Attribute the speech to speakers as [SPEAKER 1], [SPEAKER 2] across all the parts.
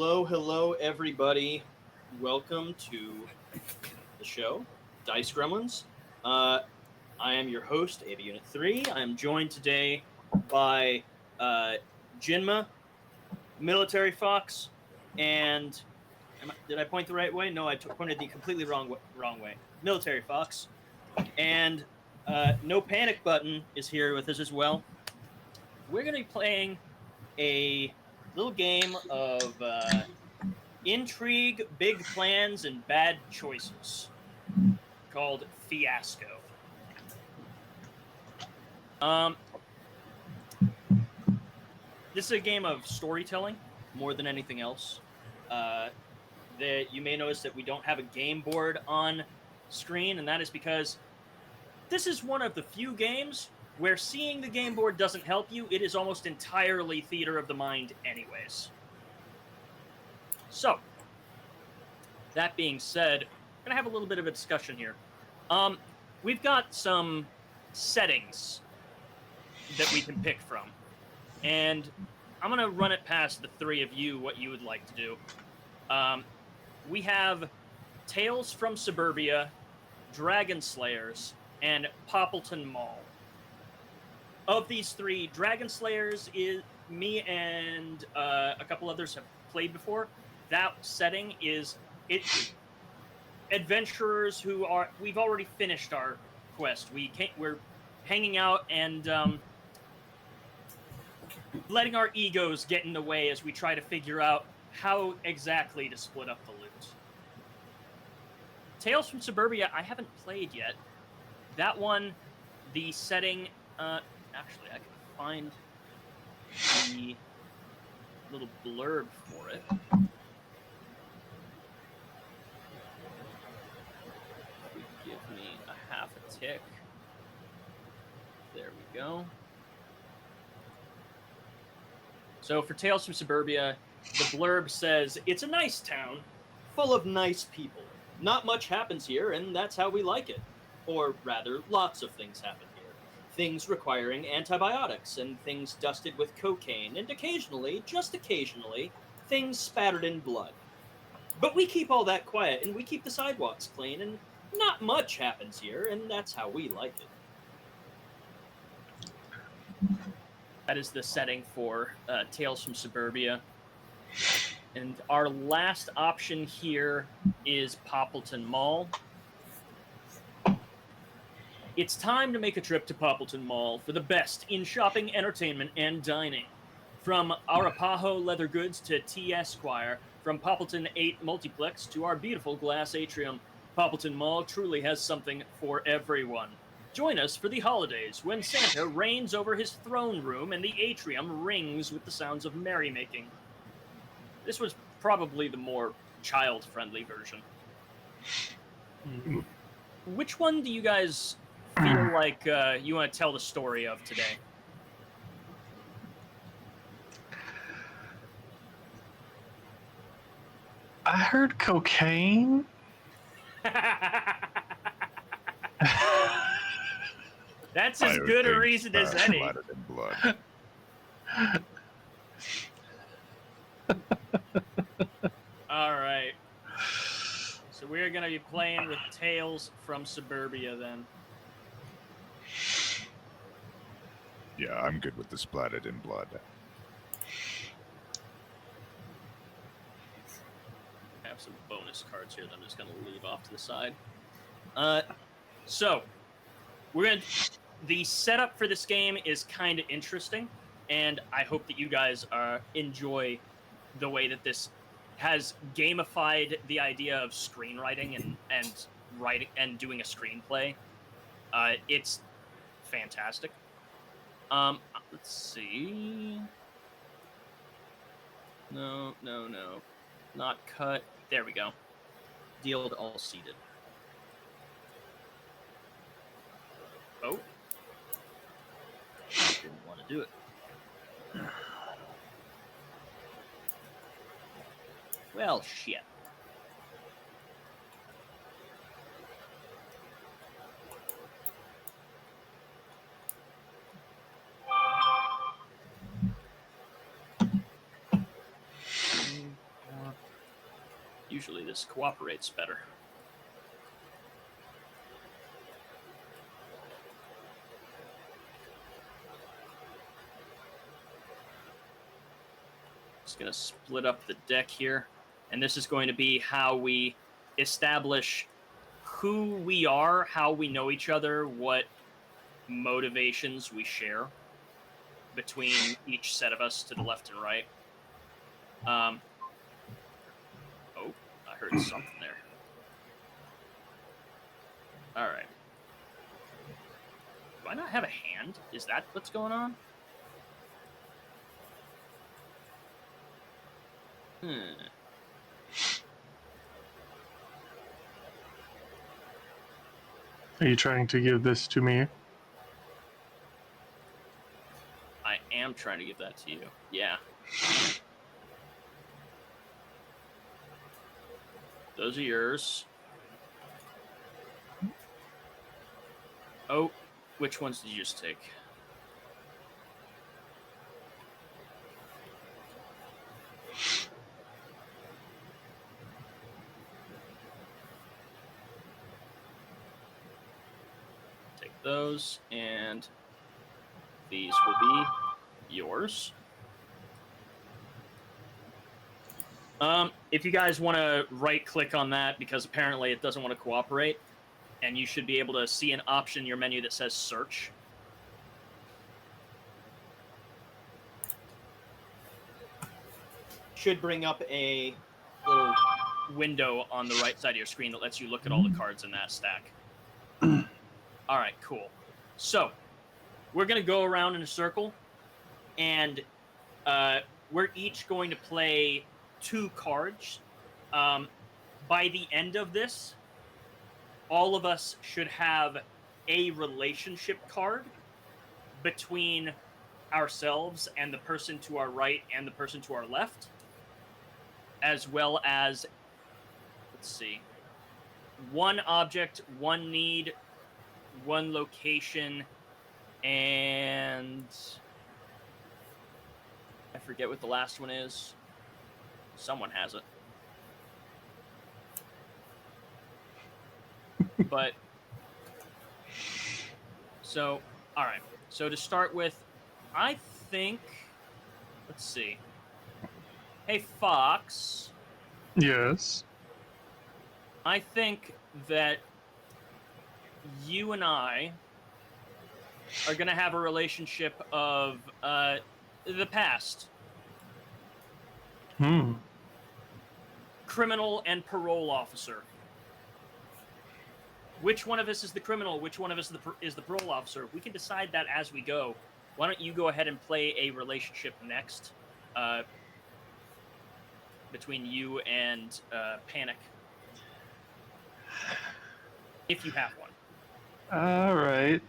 [SPEAKER 1] Hello, everybody. Welcome to the show, Dice Gremlins. I am your host, Ava Unit 3. I am joined today by Jinma, Military Fox, and did I point the right way? No, I pointed the completely wrong way. Military Fox, and No Panic Button is here with us as well. We're going to be playing a little game of intrigue, big plans, and bad choices called FIASCO. This is a game of storytelling more than anything else. You may notice that we don't have a game board on screen, and that is because this is one of the few games where seeing the game board doesn't help you. It is almost entirely theater of the mind anyways. So, that being said, I'm going to have a little bit of a discussion here. We've got some settings that we can pick from, and I'm going to run it past the three of you what you would like to do. We have Tales from Suburbia, Dragon Slayers, and Poppleton Mall. Of these three, Dragon Slayers is me and a couple others have played before. That setting is adventurers who we've already finished our quest. We're hanging out and letting our egos get in the way as we try to figure out how exactly to split up the loot. Tales from Suburbia, I haven't played yet. That one, the setting, actually, I can find the little blurb for it. Give me a half a tick. There we go. So for Tales from Suburbia, the blurb says, "It's a nice town, full of nice people. Not much happens here, and that's how we like it. Or rather, lots of things happen here. Things requiring antibiotics, and things dusted with cocaine, and occasionally, just occasionally, things spattered in blood. But we keep all that quiet, and we keep the sidewalks clean, and not much happens here, and that's how we like it." That is the setting for Tales from Suburbia. And our last option here is Poppleton Mall. It's time to make a trip to Poppleton Mall for the best in shopping, entertainment, and dining. From Arapaho Leather Goods to T. Esquire, from Poppleton 8 Multiplex to our beautiful glass atrium, Poppleton Mall truly has something for everyone. Join us for the holidays when Santa reigns over his throne room and the atrium rings with the sounds of merrymaking. This was probably the more child-friendly version. Which one do you guys feel like you want to tell the story of today?
[SPEAKER 2] I heard cocaine.
[SPEAKER 1] That's as good a reason as any.
[SPEAKER 3] Splattered in blood.
[SPEAKER 1] All right. So we're going to be playing with Tales from Suburbia then.
[SPEAKER 3] Yeah, I'm good with the splattered in blood.
[SPEAKER 1] I have some bonus cards here that I'm just going to leave off to the side. So, the setup for this game is kind of interesting, and I hope that you guys enjoy the way that this has gamified the idea of screenwriting and writing and doing a screenplay. It's fantastic. Let's see. No. Not cut. There we go. Deal to all seated. Oh. Didn't want to do it. Well, shit. Usually this cooperates better. Just going to split up the deck here. And this is going to be how we establish who we are, how we know each other, what motivations we share between each set of us to the left and right. Oh, I heard something there. All right. Do I not have a hand? Is that what's going on?
[SPEAKER 2] Are you trying to give this to me?
[SPEAKER 1] I am trying to give that to you. Yeah. Those are yours. Oh, which ones did you just take? Take those, and these will be yours. If you guys want to right-click on that, because apparently it doesn't want to cooperate, and you should be able to see an option in your menu that says Search. Should bring up a little window on the right side of your screen that lets you look at all the cards in that stack. All right, cool. So, we're going to go around in a circle, and we're each going to play 2 cards. By the end of this, all of us should have a relationship card between ourselves and the person to our right and the person to our left, as well as, let's see, 1 object, 1 need, 1 location, and I forget what the last one is. Someone has it. But, so, all right. So to start with, I think, let's see. Hey, Fox.
[SPEAKER 2] Yes.
[SPEAKER 1] I think that you and I are going to have a relationship of the past. Criminal and parole officer. Which one of us is the criminal? Which one of us is the parole officer? We can decide that as we go. Why don't you go ahead and play a relationship next between you and Panic, if you have one.
[SPEAKER 2] All right.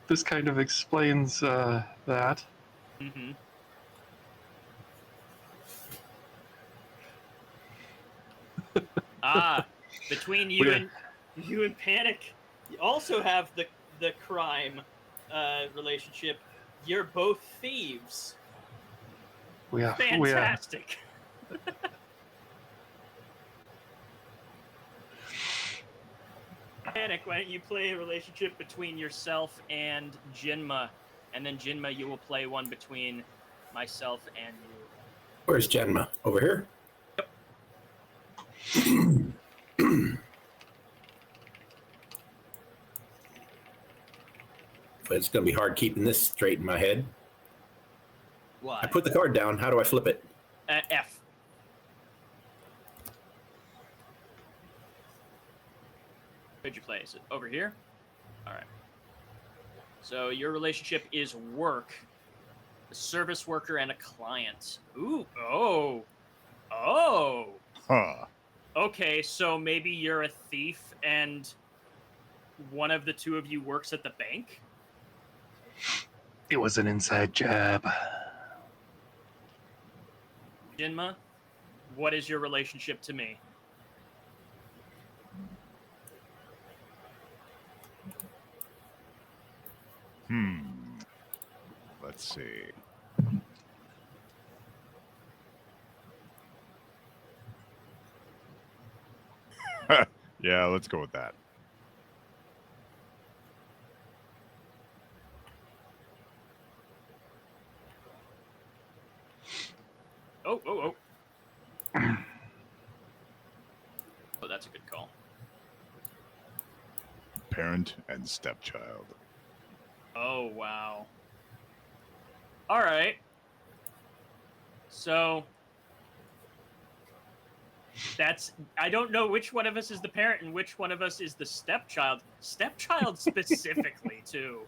[SPEAKER 2] This kind of explains that.
[SPEAKER 1] Mm-hmm. Between you and Panic, you also have the crime relationship. You're both thieves. Fantastic. Panic, why don't you play a relationship between yourself and Jinma, and then Jinma, you will play one between myself and you.
[SPEAKER 4] Where's Jenma? Over here?
[SPEAKER 1] Yep.
[SPEAKER 4] But it's going to be hard keeping this straight in my head.
[SPEAKER 1] Why?
[SPEAKER 4] I put the card down. How do I flip it?
[SPEAKER 1] F. Where'd you play? Is it over here? All right. So your relationship is work, a service worker, and a client. Ooh, oh.
[SPEAKER 3] Huh.
[SPEAKER 1] Okay, so maybe you're a thief and one of the 2 of you works at the bank?
[SPEAKER 2] It was an inside job.
[SPEAKER 1] Jinma, what is your relationship to me?
[SPEAKER 3] Let's see. Yeah, let's go with that.
[SPEAKER 1] Oh, that's a good call.
[SPEAKER 3] Parent and stepchild.
[SPEAKER 1] Oh, wow. All right. So I don't know which one of us is the parent and which one of us is the stepchild. Stepchild specifically, too.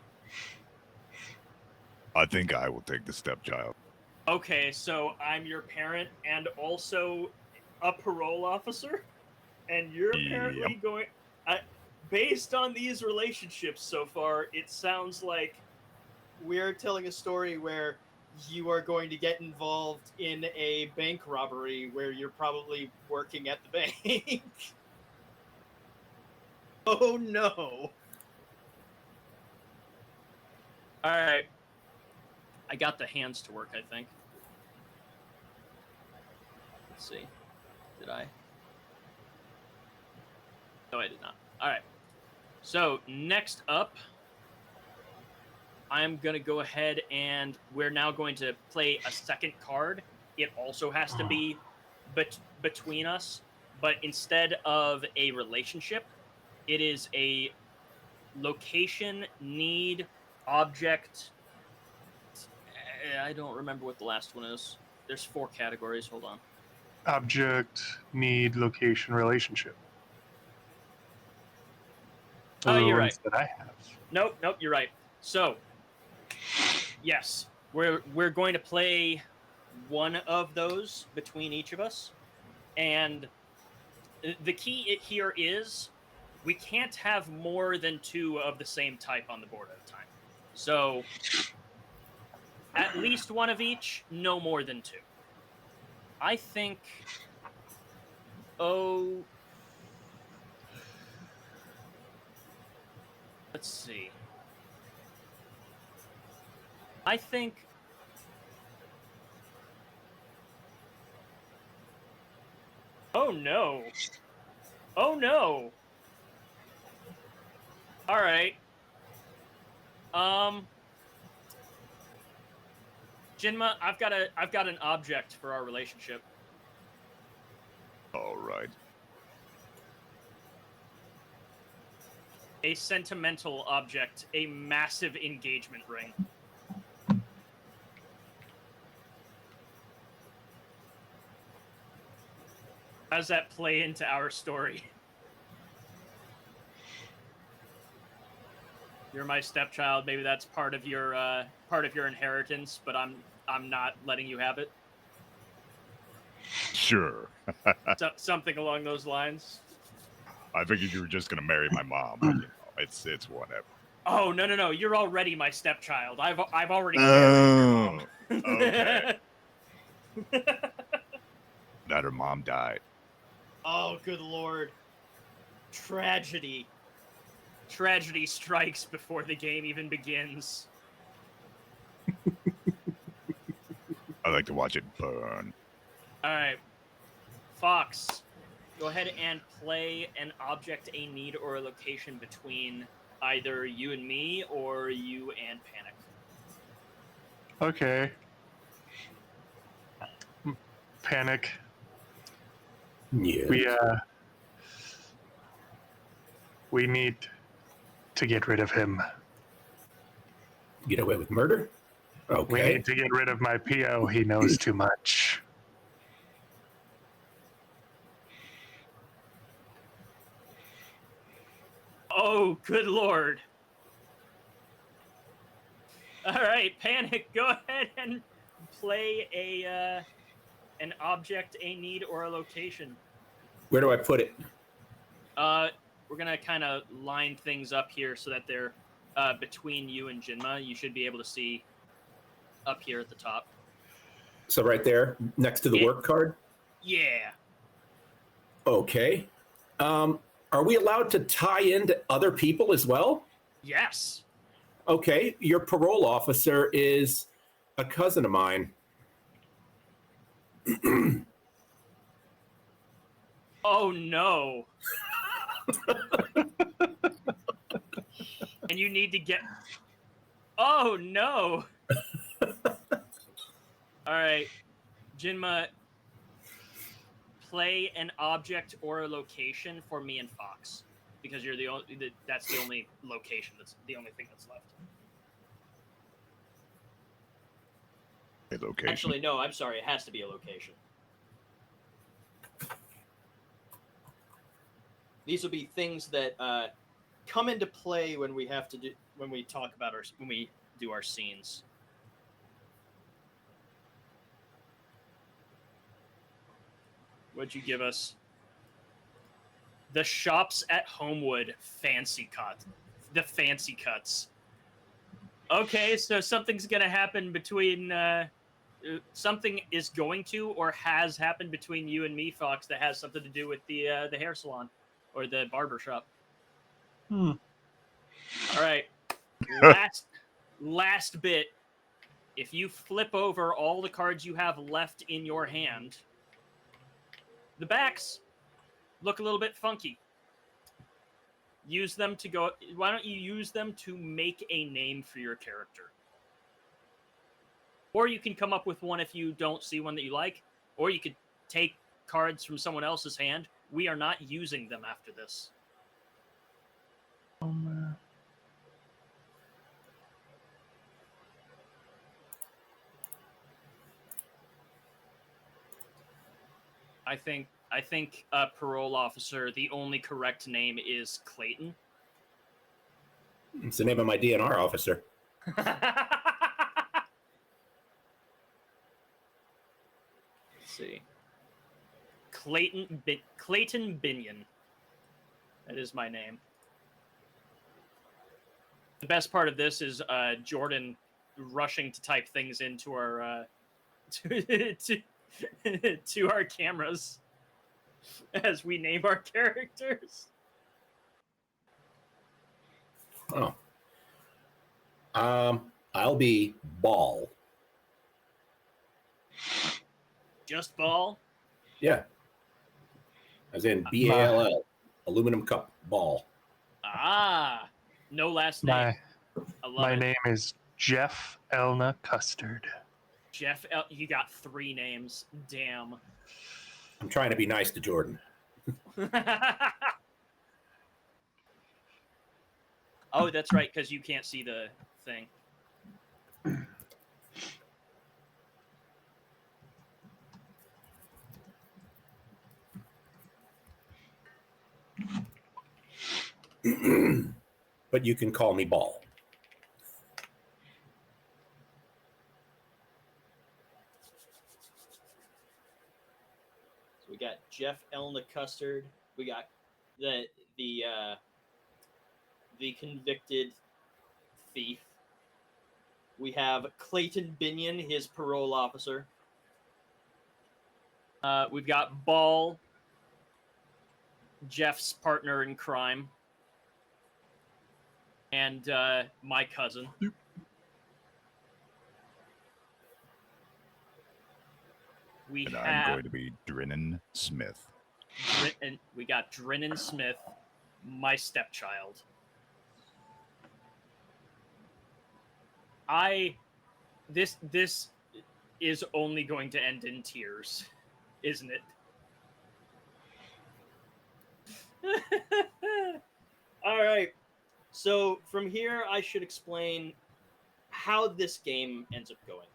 [SPEAKER 3] I think I will take the stepchild.
[SPEAKER 1] Okay, so I'm your parent and also a parole officer, and you're apparently
[SPEAKER 3] Yep.
[SPEAKER 1] going. Based on these relationships so far, it sounds like we're telling a story where you are going to get involved in a bank robbery where you're probably working at the bank. Oh no. All right. I got the hands to work, I think. Let's see. Did I? No, I did not. All right. So, next up, I'm going to go ahead and we're now going to play a second card. It also has to be between us, but instead of a relationship, it is a location, need, object. I don't remember what the last one is. There's 4 categories. Hold on.
[SPEAKER 2] Object, need, location, relationship.
[SPEAKER 1] Oh,
[SPEAKER 2] Those are the
[SPEAKER 1] you're
[SPEAKER 2] ones
[SPEAKER 1] right.
[SPEAKER 2] that I have.
[SPEAKER 1] Nope, you're right. So, yes, we're going to play one of those between each of us, and the key here is we can't have more than 2 of the same type on the board at a time. So, at least one of each, no more than 2. I think. Oh. Let's see. I think. Oh no. Oh no. All right. Jinma, I've got an object for our relationship.
[SPEAKER 3] All right.
[SPEAKER 1] A sentimental object, a massive engagement ring. How does that play into our story? You're my stepchild. Maybe that's part of your inheritance, but I'm not letting you have it.
[SPEAKER 3] Sure.
[SPEAKER 1] Something along those lines.
[SPEAKER 3] I figured you were just gonna marry my mom, but it's whatever.
[SPEAKER 1] Oh no! You're already my stepchild. I've already
[SPEAKER 3] Oh,
[SPEAKER 1] married your mom.
[SPEAKER 3] okay. That her mom died.
[SPEAKER 1] Oh, good lord! Tragedy. Tragedy strikes before the game even begins.
[SPEAKER 3] I like to watch it burn.
[SPEAKER 1] All right, Fox, go ahead and play an object, a need, or a location between either you and me or you and Panic.
[SPEAKER 2] Okay. Panic.
[SPEAKER 4] Yeah.
[SPEAKER 2] We need to get rid of him.
[SPEAKER 4] Get away with murder?
[SPEAKER 2] We
[SPEAKER 4] Okay.
[SPEAKER 2] need to get rid of my PO. He knows too much.
[SPEAKER 1] Oh, good lord. All right, Panic, go ahead and play an object, a need, or a location.
[SPEAKER 4] Where do I put it?
[SPEAKER 1] We're gonna kind of line things up here so that they're between you and Jinma. You should be able to see up here at the top.
[SPEAKER 4] So right there, next to the
[SPEAKER 1] Yeah.
[SPEAKER 4] work card?
[SPEAKER 1] Yeah.
[SPEAKER 4] Okay. Are we allowed to tie into other people as well?
[SPEAKER 1] Yes.
[SPEAKER 4] Okay. Your parole officer is a cousin of mine.
[SPEAKER 1] Oh no. And you need to get... Oh, no! All right. Jinma, play an object or a location for me and Fox. Because you're that's the only location, that's the only thing that's left.
[SPEAKER 3] A location.
[SPEAKER 1] Actually, no, I'm sorry. It has to be a location. These will be things that come into play when we have to do when we do our scenes. What'd you give us? The shops at Homewood fancy cut. The fancy cuts. Okay, so something's gonna happen between something is going to or has happened between you and me, Fox, that has something to do with the hair salon or the barber shop. All right. Last bit. If you flip over all the cards you have left in your hand, the backs look a little bit funky. Use them to go. Why don't you use them to make a name for your character? Or you can come up with one if you don't see one that you like. Or you could take cards from someone else's hand. We are not using them after this. I think parole officer, the only correct name is Clayton.
[SPEAKER 4] It's the name of my DNR officer.
[SPEAKER 1] Let's see. Clayton Binion. That is my name. The best part of this is Jordan rushing to type things into our to our cameras as we name our characters.
[SPEAKER 4] Oh. I'll be Ball.
[SPEAKER 1] Just Ball?
[SPEAKER 4] Yeah. As in BALL. Aluminum cup ball.
[SPEAKER 1] Ah. No last name.
[SPEAKER 2] My name is Jeff Elna Custard.
[SPEAKER 1] You got 3 names. Damn.
[SPEAKER 4] I'm trying to be nice to Jordan.
[SPEAKER 1] Oh, that's right, because you can't see the thing.
[SPEAKER 4] But you can call me Ball.
[SPEAKER 1] So we got Jeff Elna Custard. We got the convicted thief. We have Clayton Binion, his parole officer. We've got Ball, Jeff's partner in crime, and my cousin.
[SPEAKER 3] I'm going to be Drennan Smith.
[SPEAKER 1] And we got Drennan Smith, my stepchild. This is only going to end in tears, isn't it? All right. So from here, I should explain how this game ends up going.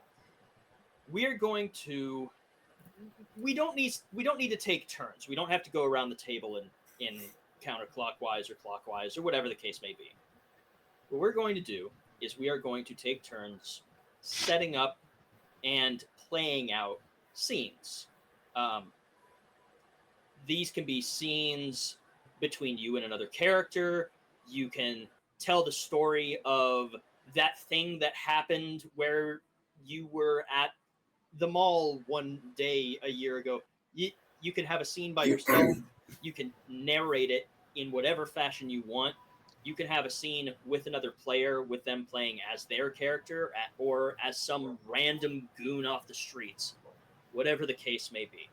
[SPEAKER 1] We don't need to take turns. We don't have to go around the table in counterclockwise or clockwise or whatever the case may be. What we're going to do is we are going to take turns setting up and playing out scenes. These can be scenes between you and another character. You can tell the story of that thing that happened where you were at the mall one day a year ago. You can have a scene by yourself. You can narrate it in whatever fashion you want. You can have a scene with another player, with them playing as their character or as some random goon off the streets, whatever the case may be.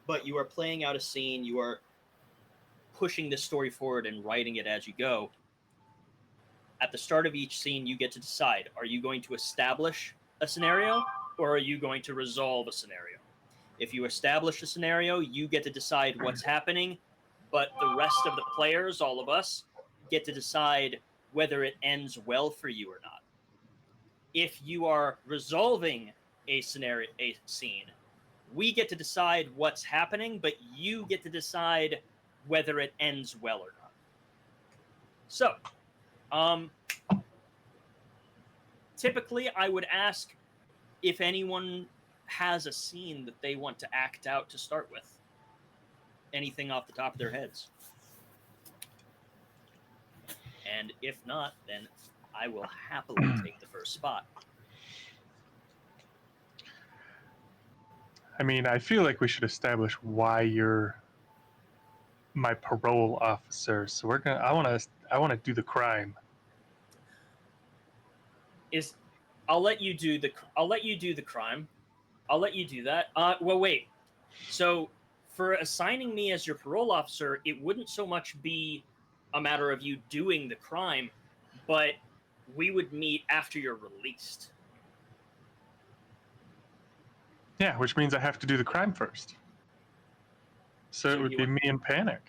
[SPEAKER 1] but you are playing out a scene. You are pushing the story forward and writing it as you go. At the start of each scene, you get to decide, are you going to establish a scenario or are you going to resolve a scenario? If you establish a scenario, you get to decide what's happening, but the rest of the players, all of us, get to decide whether it ends well for you or not. If you are resolving a scenario, a scene, we get to decide what's happening, but you get to decide whether it ends well or not. So, typically I would ask if anyone has a scene that they want to act out to start with. Anything off the top of their heads. And if not, then I will happily take the first spot.
[SPEAKER 2] I mean, I feel like we should establish why you're my parole officer. So we're gonna. I want to do the crime.
[SPEAKER 1] I'll let you do the crime. I'll let you do that. Well, wait. So for assigning me as your parole officer, it wouldn't so much be a matter of you doing the crime, but we would meet after you're released.
[SPEAKER 2] Yeah, which means I have to do the crime first. So it would be me in Panic.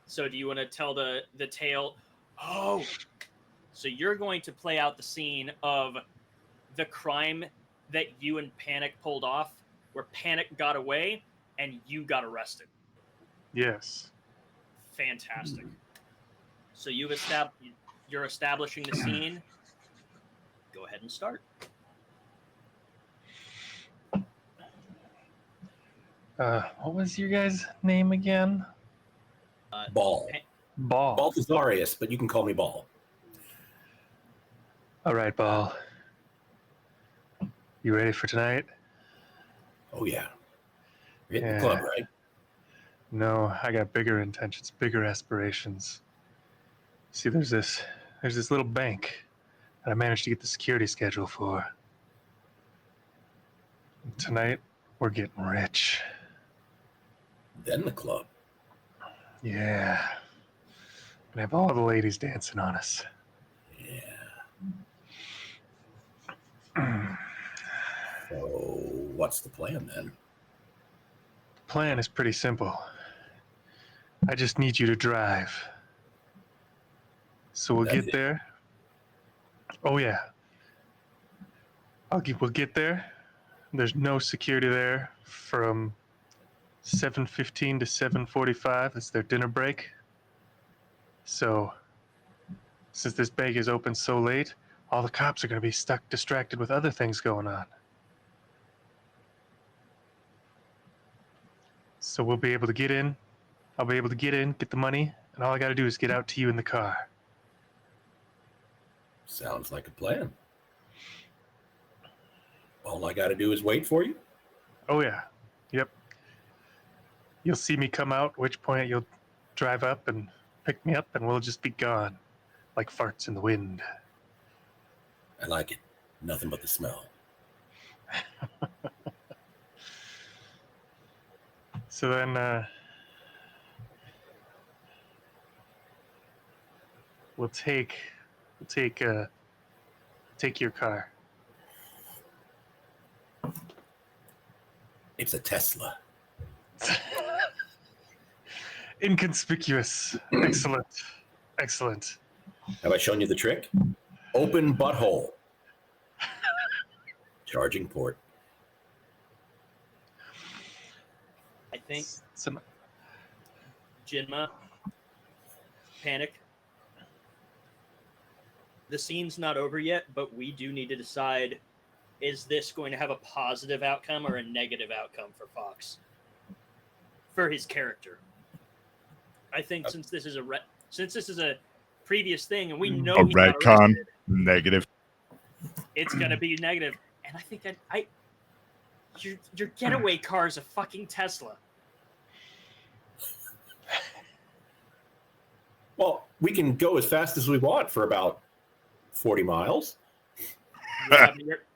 [SPEAKER 1] So do you want to tell the tale? Oh, so you're going to play out the scene of the crime that you and Panic pulled off, where Panic got away and you got arrested.
[SPEAKER 2] Yes.
[SPEAKER 1] Fantastic. So you're establishing the scene. Go ahead and start.
[SPEAKER 2] What was your guys' name again?
[SPEAKER 4] Ball.
[SPEAKER 2] Ball.
[SPEAKER 4] Balthazarius, but you can call me Ball.
[SPEAKER 2] All right, Ball. You ready for tonight?
[SPEAKER 4] Oh, yeah. You're hitting the club, right?
[SPEAKER 2] No, I got bigger intentions, bigger aspirations. See, there's this little bank that I managed to get the security schedule for. Tonight, we're getting rich.
[SPEAKER 4] Then the club.
[SPEAKER 2] Yeah. And have all the ladies dancing on us.
[SPEAKER 4] Yeah. So, what's the plan then?
[SPEAKER 2] The plan is pretty simple. I just need you to drive. So we'll get there. Oh yeah. We'll get there. There's no security there from 7:15 to 7:45. That's their dinner break. So, since this bank is open so late, all the cops are going to be distracted with other things going on. So we'll be able to get in. I'll be able to get in, get the money, and all I got to do is get out to you in the car.
[SPEAKER 4] Sounds like a plan. All I got to do is wait for you?
[SPEAKER 2] Oh, yeah. Yep. You'll see me come out, at which point you'll drive up and pick me up, and we'll just be gone, like farts in the wind.
[SPEAKER 4] I like it. Nothing but the smell.
[SPEAKER 2] So then, we'll take your car.
[SPEAKER 4] It's a Tesla.
[SPEAKER 2] Inconspicuous. Excellent.
[SPEAKER 4] Have I shown you the trick? Open butthole. Charging port.
[SPEAKER 1] I think Jinma, Panic. The scene's not over yet, but we do need to decide, is this going to have a positive outcome or a negative outcome for Fox? For his character. I think since this is a previous thing and we know
[SPEAKER 3] a
[SPEAKER 1] he got
[SPEAKER 3] retcon,
[SPEAKER 1] arrested,
[SPEAKER 3] negative.
[SPEAKER 1] It's gonna be negative. And I think your getaway car is a fucking Tesla.
[SPEAKER 4] Well, we can go as fast as we want for about 40 miles.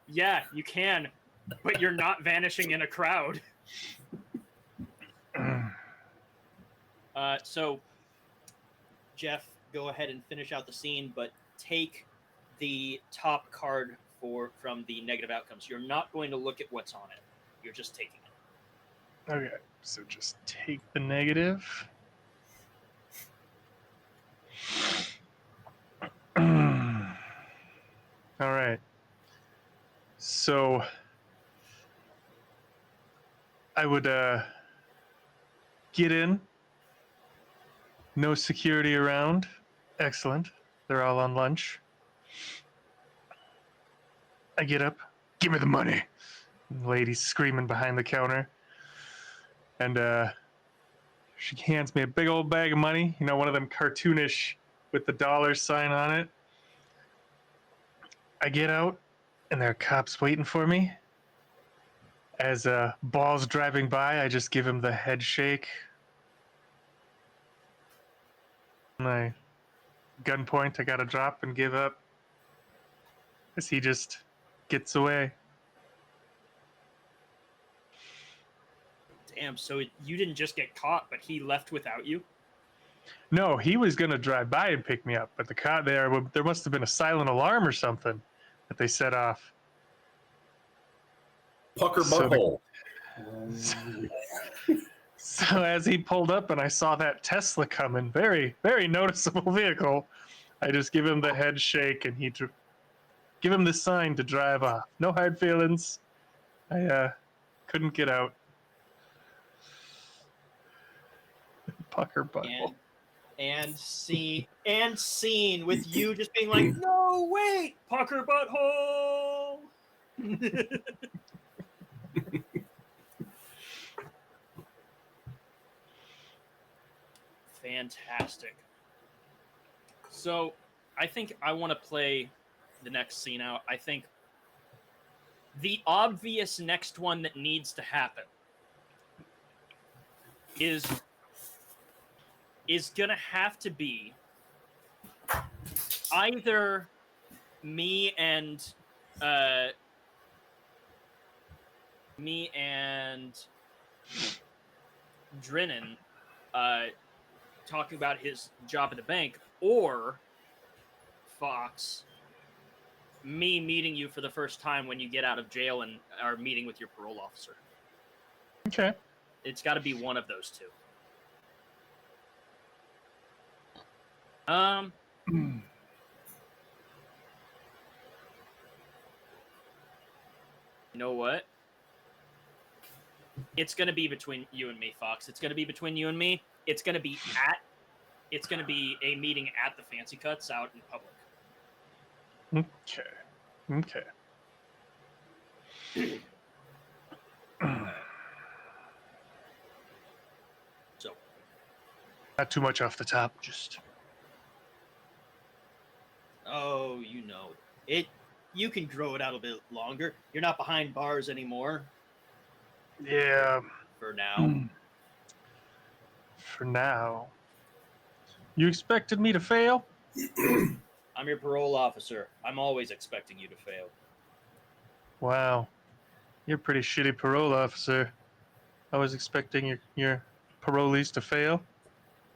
[SPEAKER 1] Yeah, you can, but you're not vanishing in a crowd. So, Jeff, go ahead and finish out the scene, but take the top card from the negative outcomes. You're not going to look at what's on it. You're just taking it.
[SPEAKER 2] Okay, so just take the negative. All right. So I would get in. No security around. Excellent. They're all on lunch. I get up. Give me the money. The lady's screaming behind the counter. And she hands me a big old bag of money. You know, one of them cartoonish with the dollar sign on it. I get out, and there are cops waiting for me. As Ball's driving by, I just give him the head shake. My gunpoint, I gotta drop and give up. As he just gets away.
[SPEAKER 1] Damn, so you didn't just get caught, but he left without you?
[SPEAKER 2] No, he was gonna drive by and pick me up, but the cop there must have been a silent alarm or something that they set off.
[SPEAKER 4] Pucker
[SPEAKER 2] So
[SPEAKER 4] butthole.
[SPEAKER 2] So as he pulled up and I saw that Tesla coming, very, very noticeable vehicle, I just give him the head shake and give him the sign to drive off. No hard feelings. I couldn't get out. Pucker butthole.
[SPEAKER 1] And scene with you just being like, no, wait, pucker butthole. Fantastic. So I think I want to play the next scene out. I think the obvious next one that needs to happen is gonna have to be either me and Drennan talking about his job at the bank, or Fox, me meeting you for the first time when you get out of jail and are meeting with your parole officer.
[SPEAKER 2] Okay.
[SPEAKER 1] It's got to be one of those two. You know what? It's going to be between you and me, Fox. It's going to be between you and me. It's going to be a meeting at the Fancy Cuts out in public.
[SPEAKER 2] Okay.
[SPEAKER 1] So,
[SPEAKER 2] not too much off the top, just...
[SPEAKER 1] Oh, you know. You can grow it out a bit longer. You're not behind bars anymore.
[SPEAKER 2] Yeah.
[SPEAKER 1] For now.
[SPEAKER 2] For now. You expected me to fail?
[SPEAKER 1] I'm your parole officer. I'm always expecting you to fail.
[SPEAKER 2] Wow. You're a pretty shitty parole officer. I was expecting your parolees to fail?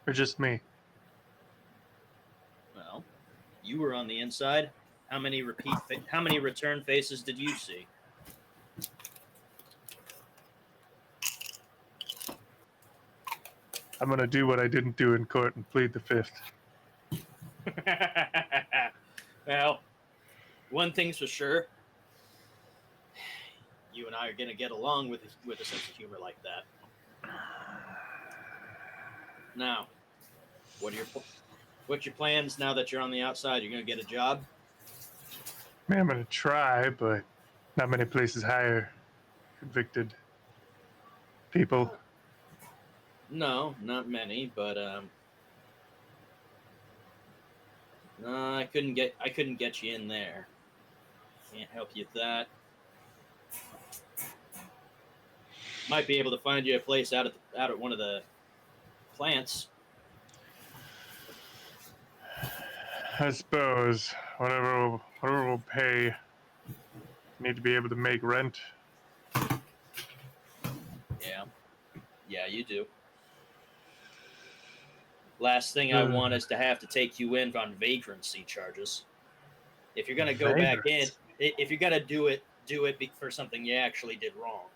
[SPEAKER 2] Or just me?
[SPEAKER 1] Well, you were on the inside. How many return faces did you see?
[SPEAKER 2] I'm gonna do what I didn't do in court and plead the fifth.
[SPEAKER 1] Well, one thing's for sure. You and I are gonna get along with a sense of humor like that. Now, what's your plans now that you're on the outside? You're gonna get a job?
[SPEAKER 2] Man, I'm gonna try, but not many places hire convicted people.
[SPEAKER 1] No, not many, but no, I couldn't get you in there. Can't help you with that. Might be able to find you a place out at one of the plants.
[SPEAKER 2] I suppose whatever will pay. Need to be able to make rent.
[SPEAKER 1] Yeah, you do. Last thing I want is to have to take you in on vagrancy charges. If you're gonna go back in, if you're gonna do it for something you actually did wrong.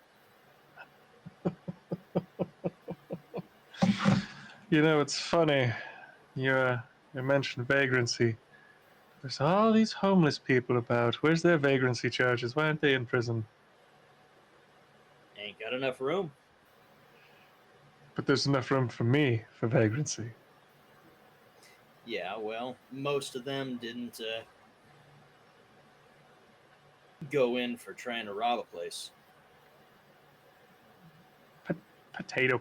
[SPEAKER 2] You know, it's funny. You mentioned vagrancy. There's all these homeless people about. Where's their vagrancy charges? Why aren't they in prison?
[SPEAKER 1] Ain't got enough room.
[SPEAKER 2] But there's enough room for me for vagrancy.
[SPEAKER 1] Yeah, well, most of them didn't go in for trying to rob a place.
[SPEAKER 2] Potato.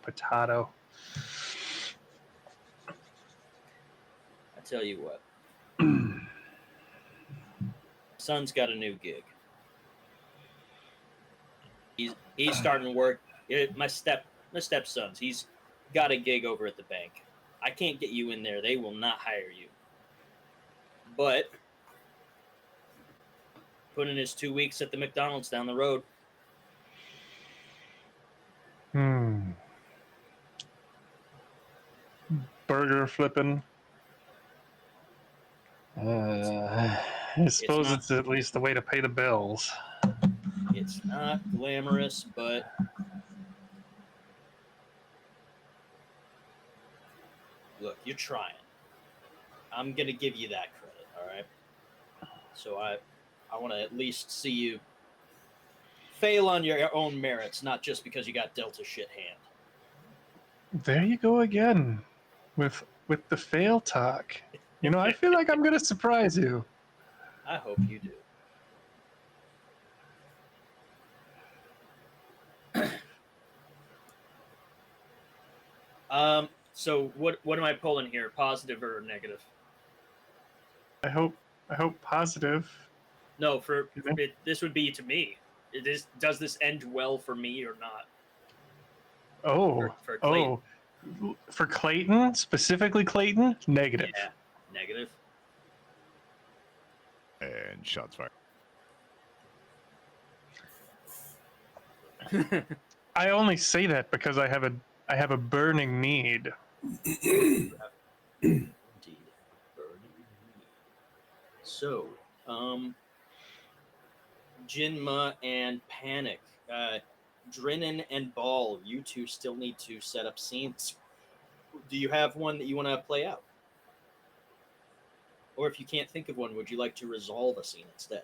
[SPEAKER 1] I tell you what, son's got a new gig. He's starting to work. My stepson's. He's got a gig over at the bank. I can't get you in there. They will not hire you. But put in his 2 weeks at the McDonald's down the road.
[SPEAKER 2] Burger flipping. I suppose it's at least a way to pay the bills.
[SPEAKER 1] It's not glamorous, but look, you're trying. I'm gonna give you that credit, all right? So I want to at least see you fail on your own merits, not just because you got dealt a shit hand.
[SPEAKER 2] There you go again, with the fail talk. You know, I feel like I'm gonna surprise you.
[SPEAKER 1] I hope you do. So what am I pulling here? Positive or negative?
[SPEAKER 2] I hope positive.
[SPEAKER 1] No, this would be to me. Does this end well for me or not? For Clayton.
[SPEAKER 2] For Clayton, specifically Clayton, negative.
[SPEAKER 1] Yeah, negative.
[SPEAKER 3] And shots fired.
[SPEAKER 2] I only say that because I have a burning need.
[SPEAKER 1] Indeed. Burning need. So, Jinma and Panic, Drinnen and Ball, you two still need to set up scenes. Do you have one that you want to play out? Or if you can't think of one, would you like to resolve a scene instead?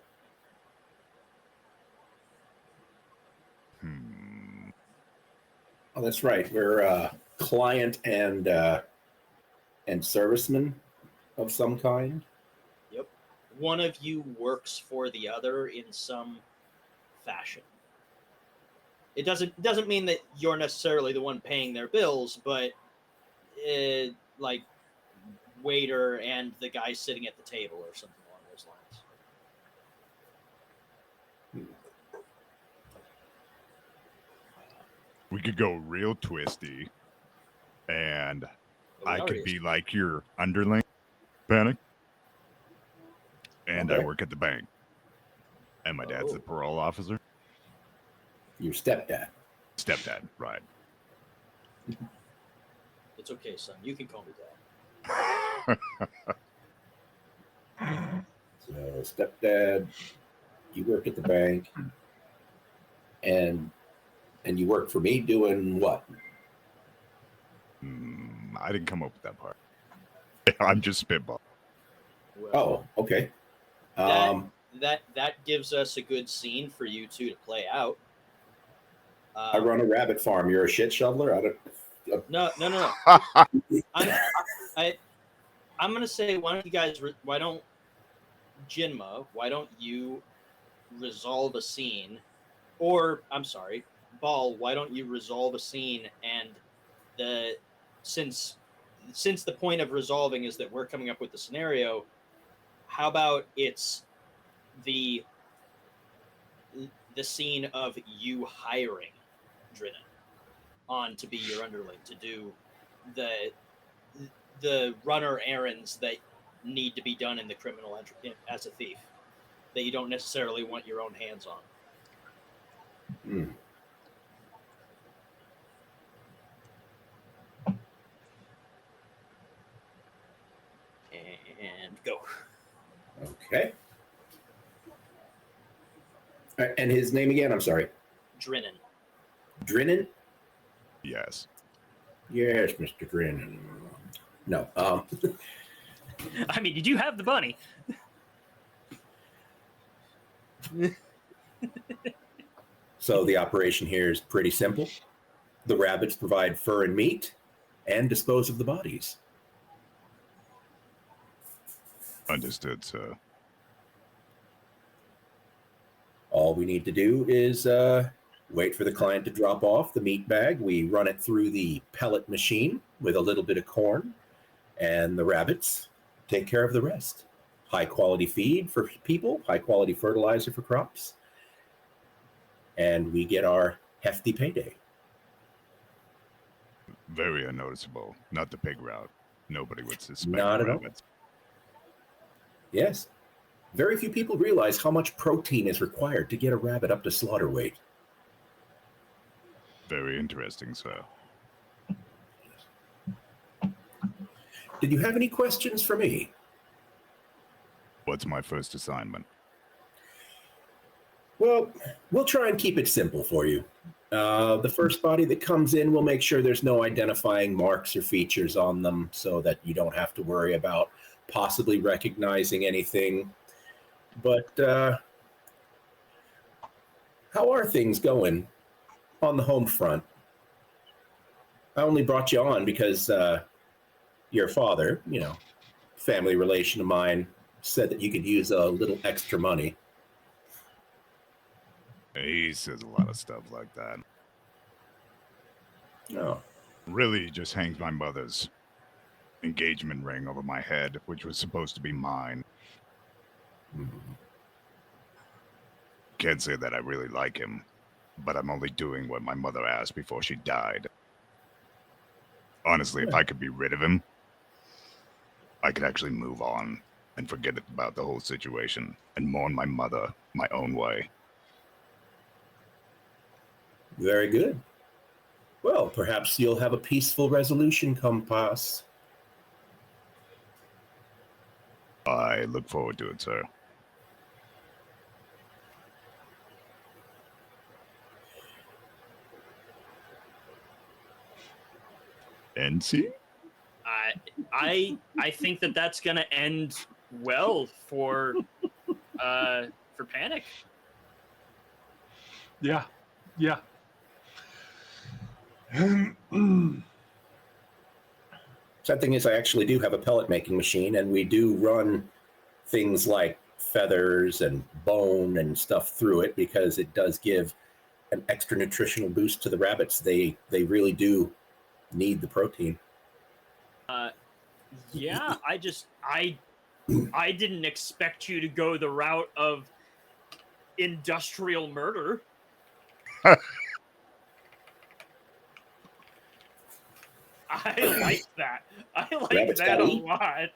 [SPEAKER 4] Oh, that's right. We're client and serviceman of some kind.
[SPEAKER 1] Yep. One of you works for the other in some fashion. It doesn't mean that you're necessarily the one paying their bills, but like waiter and the guy sitting at the table or something along those lines.
[SPEAKER 3] We could go real twisty, and I could be like your underling, Panic, and
[SPEAKER 4] Okay.
[SPEAKER 3] I work at the bank, and my dad's the parole officer.
[SPEAKER 4] Your stepdad.
[SPEAKER 3] Stepdad, right.
[SPEAKER 1] It's okay, son. You can call me dad.
[SPEAKER 4] So stepdad, you work at the bank, and you work for me doing what?
[SPEAKER 3] I didn't come up with that part. I'm just spitball.
[SPEAKER 1] Well,
[SPEAKER 4] Oh, okay.
[SPEAKER 1] That gives us a good scene for you two to play out.
[SPEAKER 4] I run a rabbit farm. You're a shit shoveler.
[SPEAKER 1] No. I'm gonna say, why don't Jinma? Why don't you resolve a scene? Or I'm sorry, Ball. Why don't you resolve a scene? And since the point of resolving is that we're coming up with the scenario, how about it's the scene of you hiring Drinnen on to be your underling to do the runner errands that need to be done in the criminal as a thief that you don't necessarily want your own hands on.
[SPEAKER 4] And his name again? I'm sorry.
[SPEAKER 1] Drinnan.
[SPEAKER 4] Drinnan?
[SPEAKER 3] Yes.
[SPEAKER 4] Yes, Mr. Drinnan. No.
[SPEAKER 5] I mean, did you have the bunny?
[SPEAKER 4] So the operation here is pretty simple. The rabbits provide fur and meat and dispose of the bodies.
[SPEAKER 3] Understood, sir.
[SPEAKER 4] All we need to do is wait for the client to drop off the meat bag. We run it through the pellet machine with a little bit of corn, and the rabbits take care of the rest. High quality feed for people, high quality fertilizer for crops, and we get our hefty payday.
[SPEAKER 3] Very unnoticeable. Not the pig route. Nobody would suspect
[SPEAKER 4] Not at all.
[SPEAKER 3] rabbits.
[SPEAKER 4] Yes. Very few people realize how much protein is required to get a rabbit up to slaughter weight.
[SPEAKER 3] Very interesting, sir.
[SPEAKER 4] Did you have any questions for me?
[SPEAKER 3] What's my first assignment?
[SPEAKER 4] Well, we'll try and keep it simple for you. The first body that comes in, we'll make sure there's no identifying marks or features on them so that you don't have to worry about possibly recognizing anything. But how are things going on the home front? I only brought you on because your father, family relation of mine, said that you could use a little extra money.
[SPEAKER 3] He says a lot of stuff like that.
[SPEAKER 4] No.
[SPEAKER 3] Really just hangs my mother's engagement ring over my head, which was supposed to be mine. Can't say that I really like him, but I'm only doing what my mother asked before she died. Honestly, if I could be rid of him, I could actually move on and forget about the whole situation and mourn my mother my own way.
[SPEAKER 4] Very good. Well, perhaps you'll have a peaceful resolution come pass.
[SPEAKER 3] I look forward to it, sir. NC?
[SPEAKER 5] I think that's gonna end well for Panic.
[SPEAKER 2] Yeah.
[SPEAKER 4] Sad thing is, I actually do have a pellet making machine, and we do run things like feathers and bone and stuff through it because it does give an extra nutritional boost to the rabbits. They really do need the protein.
[SPEAKER 5] Yeah, I didn't expect you to go the route of industrial murder. I like that. I like
[SPEAKER 4] Rabbits
[SPEAKER 5] that a
[SPEAKER 4] gotta eat.
[SPEAKER 5] lot.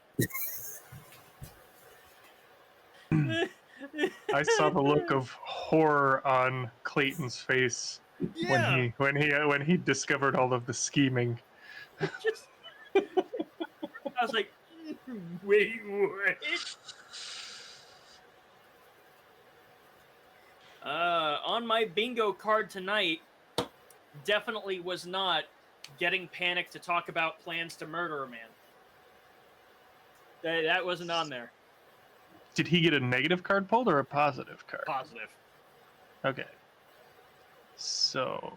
[SPEAKER 2] I saw the look of horror on Clayton's face
[SPEAKER 5] Yeah.
[SPEAKER 2] when he discovered all of the scheming.
[SPEAKER 5] Just, I was like, wait, what? On my bingo card tonight, definitely was not getting Panic to talk about plans to murder a man. That wasn't on there.
[SPEAKER 2] Did he get a negative card pulled or a positive card?
[SPEAKER 5] Positive.
[SPEAKER 2] Okay. So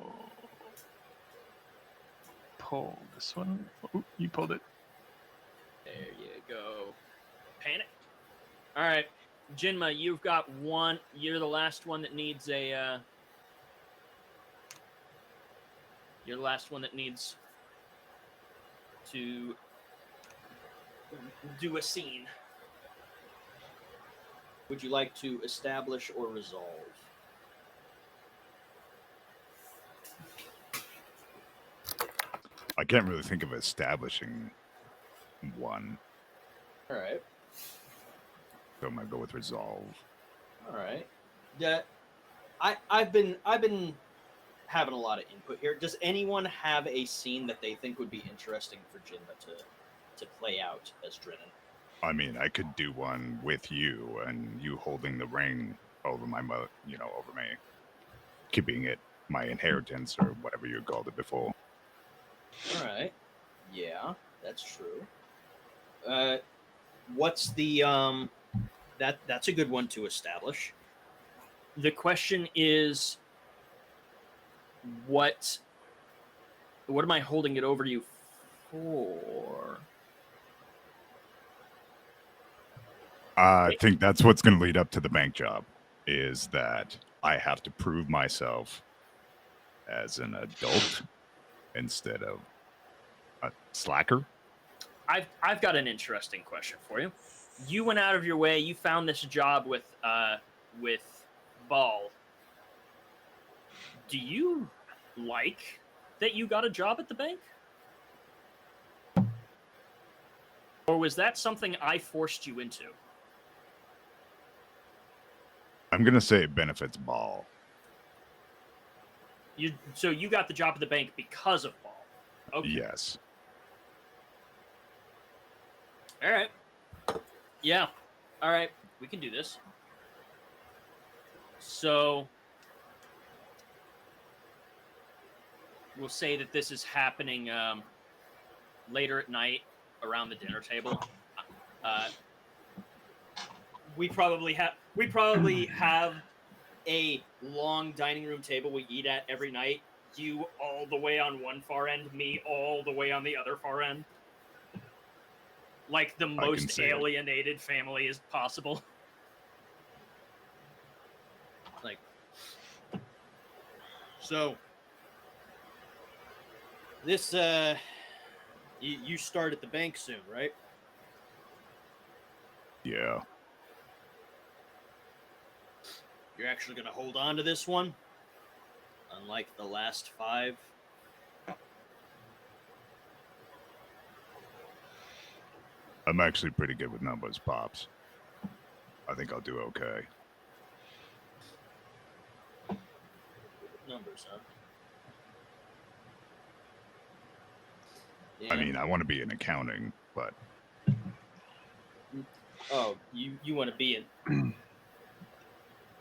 [SPEAKER 2] pull this one. Oh, you pulled it.
[SPEAKER 5] There you go. Panic. All right, Jinma, you've got one. You're the last one that needs a. You're the last one that needs to do a scene.
[SPEAKER 1] Would you like to establish or resolve?
[SPEAKER 3] I can't really think of establishing one,
[SPEAKER 1] All right.
[SPEAKER 3] so I'm gonna go with resolve.
[SPEAKER 1] All right. Yeah, I've been having a lot of input here. Does anyone have a scene that they think would be interesting for Jinma to play out as Drinnan?
[SPEAKER 3] I mean, I could do one with you and you holding the ring over my mother, over me, keeping it my inheritance or whatever you called it before.
[SPEAKER 1] All right. Yeah, that's true. What's the that's a good one to establish. The question is, what am I holding it over to you for?
[SPEAKER 3] I think that's what's going to lead up to the bank job, is that I have to prove myself as an adult instead of a slacker.
[SPEAKER 5] I've got an interesting question for you. You went out of your way. You found this job with Ball. Do you like that you got a job at the bank? Or was that something I forced you into?
[SPEAKER 3] I'm going to say it benefits Ball.
[SPEAKER 5] So you got the job at the bank because of Ball? Okay.
[SPEAKER 3] Yes.
[SPEAKER 5] All right. Yeah. All right. We can do this. So we'll say that this is happening later at night around the dinner table. We probably have a long dining room table we eat at every night. You all the way on one far end, me all the way on the other far end. Like the most alienated family as possible. Like, so this you start at the bank soon, right?
[SPEAKER 3] Yeah.
[SPEAKER 1] You're actually going to hold on to this one, unlike the last 5.
[SPEAKER 3] I'm actually pretty good with numbers, Pops. I think I'll do okay.
[SPEAKER 1] Numbers, huh? Yeah.
[SPEAKER 3] I mean, I want to be in accounting, but...
[SPEAKER 1] Oh, you want to be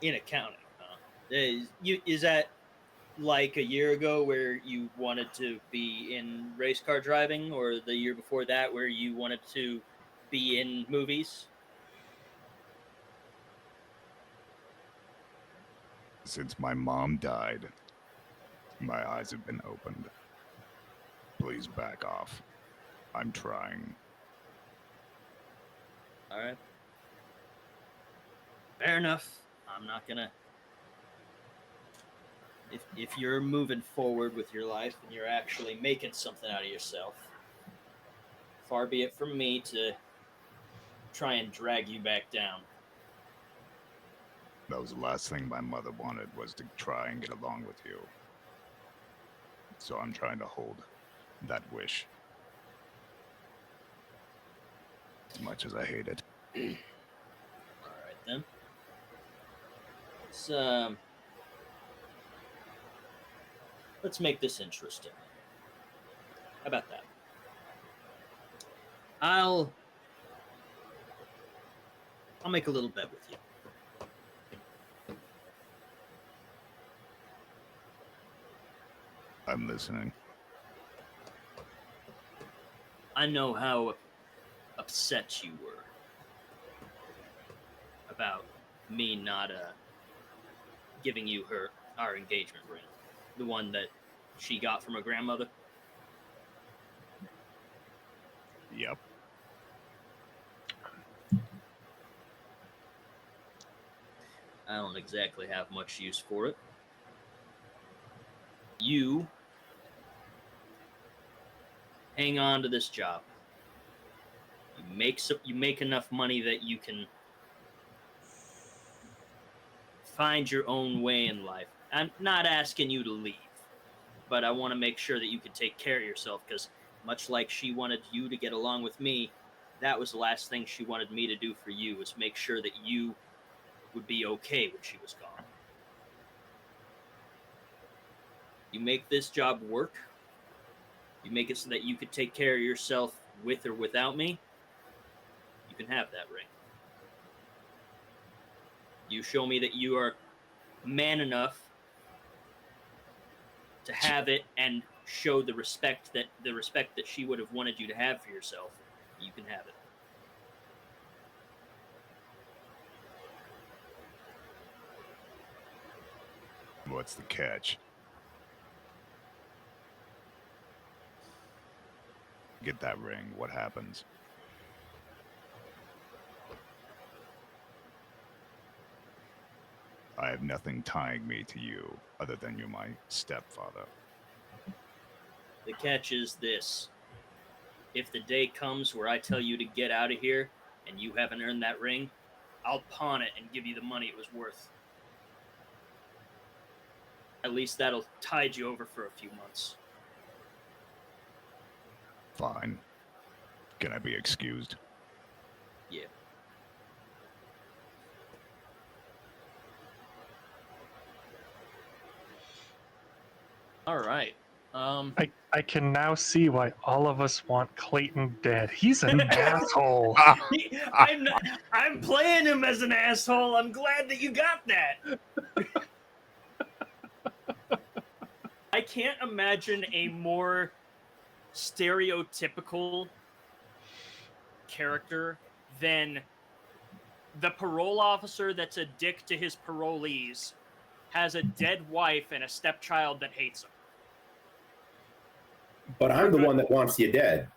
[SPEAKER 1] in accounting, huh? Is that like a year ago where you wanted to be in race car driving, or the year before that where you wanted to be in movies?
[SPEAKER 3] Since my mom died, my eyes have been opened. Please back off. I'm trying.
[SPEAKER 1] All right. Fair enough. I'm not gonna. If you're moving forward with your life and you're actually making something out of yourself, far be it from me to try and drag you back down.
[SPEAKER 3] That was the last thing my mother wanted, was to try and get along with you. So I'm trying to hold that wish. As much as I hate it.
[SPEAKER 1] All right then. Let's make this interesting. How about that? I'll make a little bet with you.
[SPEAKER 3] I'm listening.
[SPEAKER 1] I know how upset you were about me not giving you our engagement ring, the one that she got from her grandmother.
[SPEAKER 3] Yep.
[SPEAKER 1] I don't exactly have much use for it. You hang on to this job. You make enough money that you can find your own way in life. I'm not asking you to leave, but I want to make sure that you can take care of yourself, because much like she wanted you to get along with me, that was the last thing she wanted me to do for you, was make sure that you would be okay when she was gone. You make this job work. You make it so that you could take care of yourself with or without me. You can have that ring.
[SPEAKER 5] You show me that you are man enough to have it and show the respect that she would have wanted you to have for yourself. You can have it.
[SPEAKER 3] What's the catch? Get that ring. What happens? I have nothing tying me to you other than you're my stepfather.
[SPEAKER 5] The catch is this. If the day comes where I tell you to get out of here and you haven't earned that ring, I'll pawn it and give you the money it was worth. At least that'll tide you over for a few months.
[SPEAKER 3] Fine. Can I be excused?
[SPEAKER 5] Yeah. All right.
[SPEAKER 2] I can now see why all of us want Clayton dead. He's an asshole.
[SPEAKER 5] I'm playing him as an asshole. I'm glad that you got that. I can't imagine a more stereotypical character than the parole officer that's a dick to his parolees, has a dead wife and a stepchild that hates him.
[SPEAKER 4] But I'm the one that wants you dead.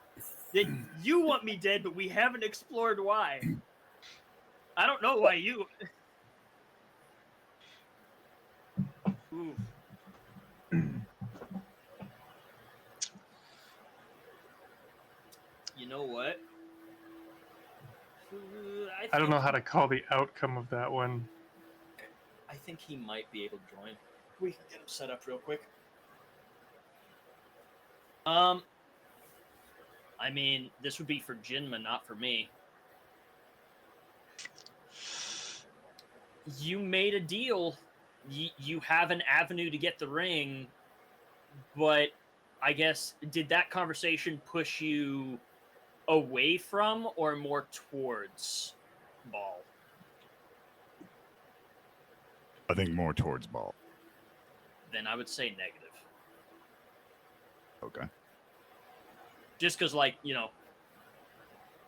[SPEAKER 5] That you want me dead, but we haven't explored why. I don't know why you. Ooh. You know what?
[SPEAKER 2] I don't know how to call the outcome of that one.
[SPEAKER 5] I think he might be able to join. We can get him set up real quick. I mean, this would be for Jinma, not for me. You made a deal. You have an avenue to get the ring, but I guess, did that conversation push you away from or more towards Ball?
[SPEAKER 3] I think more towards Ball.
[SPEAKER 5] Then I would say negative.
[SPEAKER 3] Okay.
[SPEAKER 5] Just because, like, you know,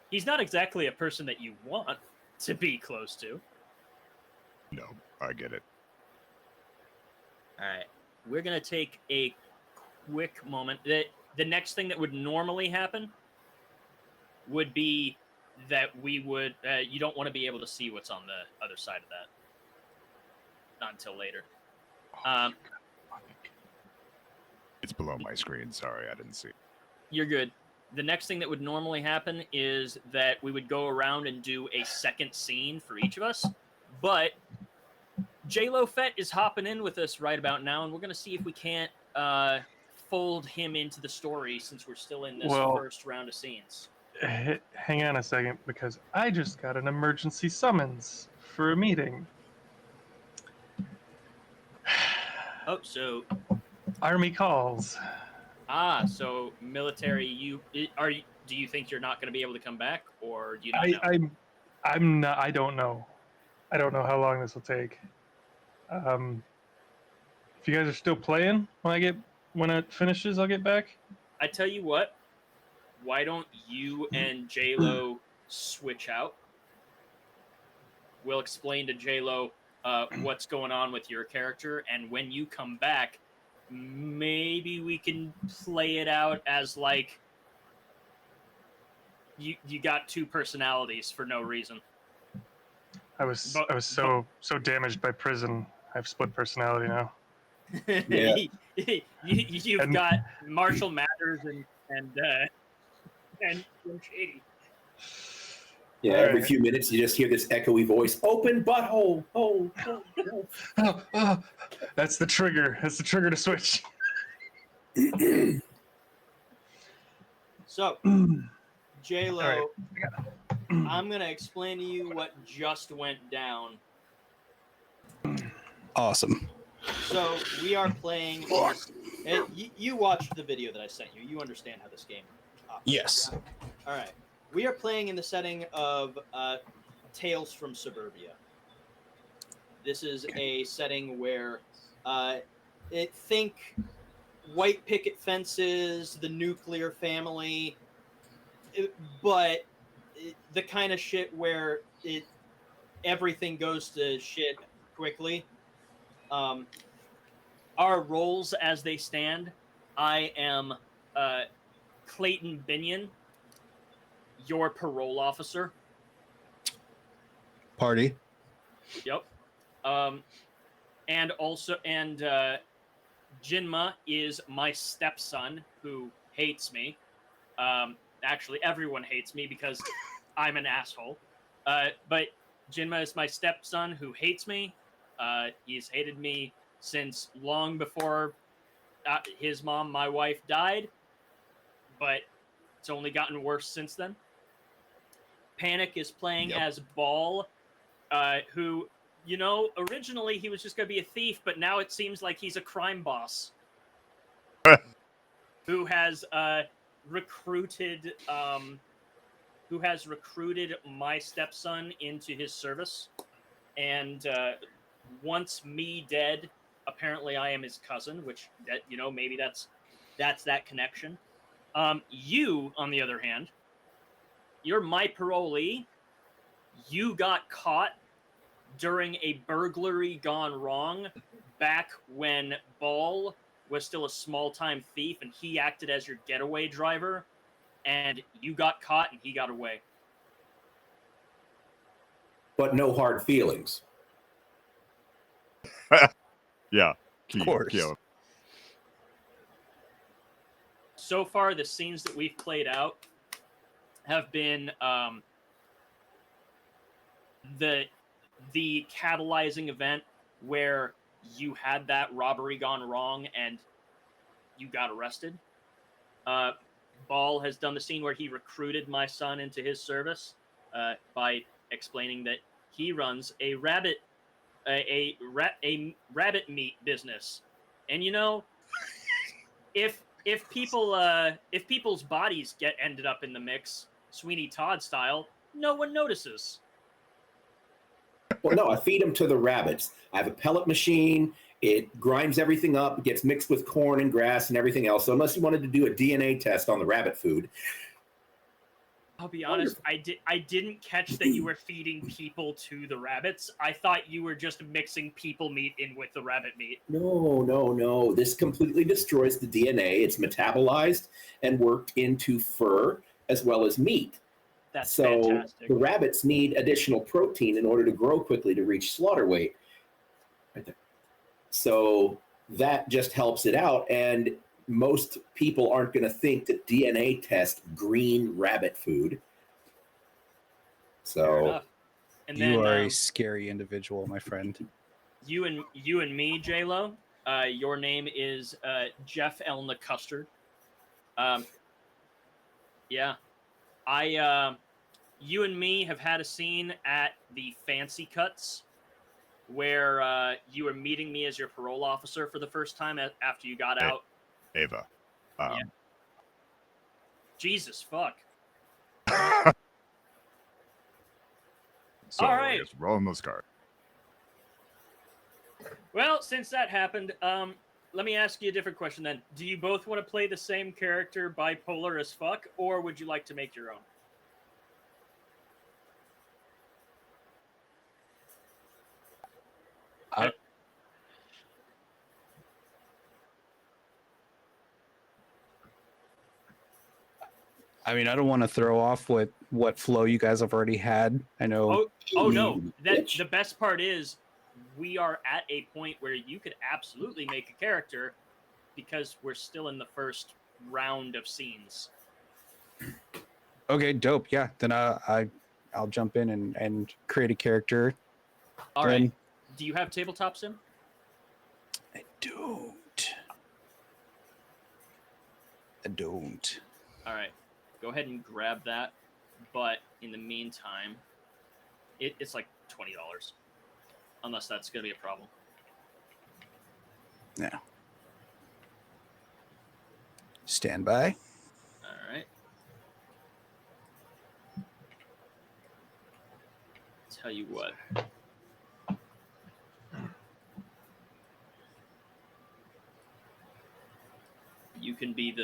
[SPEAKER 5] he's not exactly a person that you want to be close to.
[SPEAKER 3] No, I get it.
[SPEAKER 5] All right. We're going to take a quick moment. The next thing that would normally happen would be that we would... you don't want to be able to see what's on the other side of that. Not until later.
[SPEAKER 3] It's below my screen. Sorry, I didn't see it.
[SPEAKER 5] You're good. The next thing that would normally happen is that we would go around and do a second scene for each of us. But J-Lo Fett is hopping in with us right about now, and we're going to see if we can't fold him into the story since we're still in this first round of scenes.
[SPEAKER 2] Hang on a second, because I just got an emergency summons for a meeting.
[SPEAKER 5] Oh, so...
[SPEAKER 2] Army calls.
[SPEAKER 5] So military. Do you think you're not going to be able to come back, or do you not know?
[SPEAKER 2] I'm not. I don't know. I don't know how long this will take. If you guys are still playing when it finishes, I'll get back.
[SPEAKER 5] I tell you what. Why don't you and J-Lo switch out? We'll explain to J-Lo what's going on with your character, and when you come back, maybe we can play it out as like you got two personalities for no reason.
[SPEAKER 2] I was so damaged by prison. I have split personality now.
[SPEAKER 4] Yeah.
[SPEAKER 5] You've got Marshall Mathers and Shady.
[SPEAKER 4] Yeah, every few minutes you just hear this echoey voice, open butthole.
[SPEAKER 2] Oh, that's the trigger. That's the trigger to switch.
[SPEAKER 5] So, J-Lo, right. I'm going to explain to you what just went down.
[SPEAKER 6] Awesome.
[SPEAKER 5] So, we are playing... you watched the video that I sent you. You understand how this game operates.
[SPEAKER 6] Yes.
[SPEAKER 5] All right. We are playing in the setting of Tales from Suburbia.
[SPEAKER 1] This is a setting where think white picket fences, the nuclear family, but the kind of shit where everything goes to shit quickly. Our roles as they stand, I am Clayton Binion, your parole officer.
[SPEAKER 6] Party.
[SPEAKER 1] Yep. And Jinma is my stepson who hates me. Actually, everyone hates me because I'm an asshole. But Jinma is my stepson who hates me. He's hated me since long before his mom, my wife, died. But it's only gotten worse since then. Panic is playing as Ball, who, originally he was just going to be a thief, but now it seems like he's a crime boss who has recruited my stepson into his service, and once me dead, apparently I am his cousin, which maybe that's that connection. You, on the other hand, you're my parolee. You got caught during a burglary gone wrong back when Ball was still a small-time thief and he acted as your getaway driver, and you got caught and he got away.
[SPEAKER 4] But no hard feelings.
[SPEAKER 3] Yeah.
[SPEAKER 6] Of course.
[SPEAKER 1] So far, the scenes that we've played out have been the catalyzing event where you had that robbery gone wrong and you got arrested. Ball has done the scene where he recruited my son into his service by explaining that he runs a rabbit meat business, and if people's bodies ended up in the mix, Sweeney Todd style, no one notices.
[SPEAKER 4] Well, no, I feed them to the rabbits. I have a pellet machine. It grinds everything up. It gets mixed with corn and grass and everything else. So unless you wanted to do a DNA test on the rabbit food.
[SPEAKER 1] I'll be honest, I didn't catch that you were feeding people to the rabbits. I thought you were just mixing people meat in with the rabbit meat.
[SPEAKER 4] No. This completely destroys the DNA. It's metabolized and worked into fur as well as meat.
[SPEAKER 1] That's
[SPEAKER 4] so
[SPEAKER 1] fantastic.
[SPEAKER 4] The rabbits need additional protein in order to grow quickly to reach slaughter weight. Right there. So that just helps it out. And most people aren't going to think to DNA test green rabbit food. So
[SPEAKER 1] and
[SPEAKER 6] you
[SPEAKER 1] then,
[SPEAKER 6] are a scary individual, my friend.
[SPEAKER 1] You and me, J-Lo. Your name is Jeff Elna Custard. Yeah. You and me have had a scene at the Fancy Cuts where you were meeting me as your parole officer for the first time after you got out.
[SPEAKER 3] Ava.
[SPEAKER 1] Yeah. Jesus fuck.
[SPEAKER 3] So
[SPEAKER 1] all right.
[SPEAKER 3] I guess rolling those cards.
[SPEAKER 1] Well, since that happened, let me ask you a different question then. Do you both want to play the same character bipolar as fuck, or would you like to make your own?
[SPEAKER 6] I mean, I don't want to throw off what flow you guys have already had. I know.
[SPEAKER 1] Oh no. The best part is we are at a point where you could absolutely make a character because we're still in the first round of scenes.
[SPEAKER 6] Okay, dope. Yeah, then I'll jump in and create a character.
[SPEAKER 1] All right. Do you have tabletop sim?
[SPEAKER 6] I don't.
[SPEAKER 1] All right. Go ahead and grab that. But in the meantime, it's like $20. Unless that's going to be a problem.
[SPEAKER 6] Yeah. Stand by.
[SPEAKER 1] All right. Tell you what.
[SPEAKER 5] can be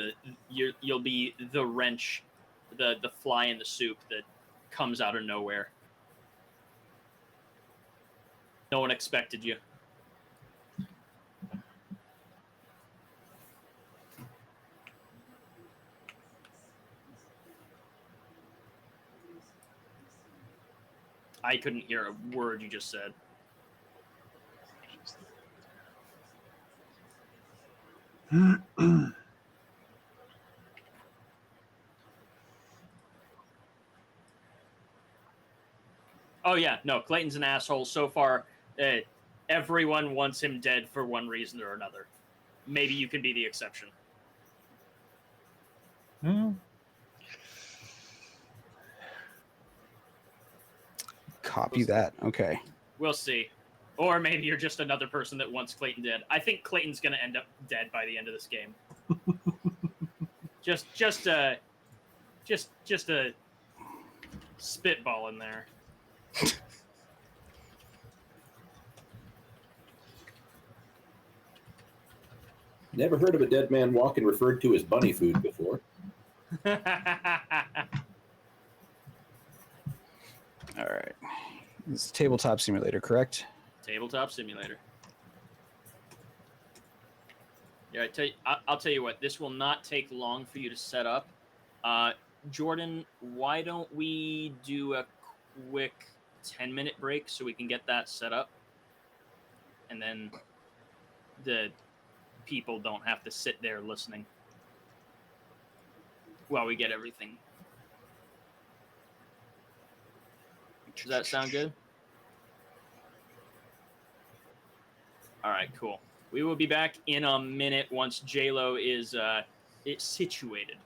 [SPEAKER 5] you'll be the wrench, the fly in the soup that comes out of nowhere. No one expected you. I couldn't hear a word you just said. Oh yeah, no, Clayton's an asshole. So far, everyone wants him dead for one reason or another. Maybe you can be the exception.
[SPEAKER 6] Copy that. Okay.
[SPEAKER 5] We'll see. Or maybe you're just another person that wants Clayton dead. I think Clayton's gonna end up dead by the end of this game. just a spitball in there.
[SPEAKER 4] Never heard of a dead man walking referred to as bunny food before.
[SPEAKER 6] All right. This is Tabletop Simulator, correct?
[SPEAKER 5] Tabletop Simulator. Yeah, I'll tell you what. This will not take long for you to set up. Jordan, why don't we do a quick 10-minute break so we can get that set up, and then the people don't have to sit there listening while we get everything. Does that sound good? All right, cool. We will be back in a minute once J-Lo is situated.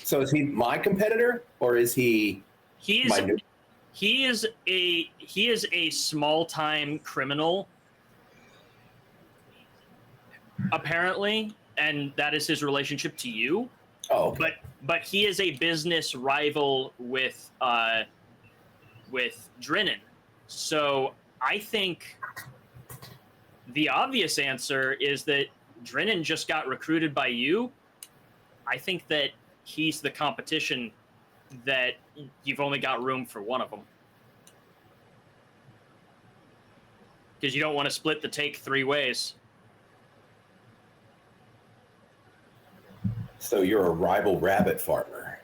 [SPEAKER 4] So is he my competitor, or is he
[SPEAKER 5] He's
[SPEAKER 4] my new?
[SPEAKER 5] he is a small time criminal, apparently, and that is his relationship to you.
[SPEAKER 4] Oh, okay.
[SPEAKER 5] But he is a business rival with Drinnan. So I think the obvious answer is that Drinnan just got recruited by you. I think that he's the competition, that you've only got room for one of them. Because you don't want to split the take 3 ways.
[SPEAKER 4] So you're a rival rabbit farmer.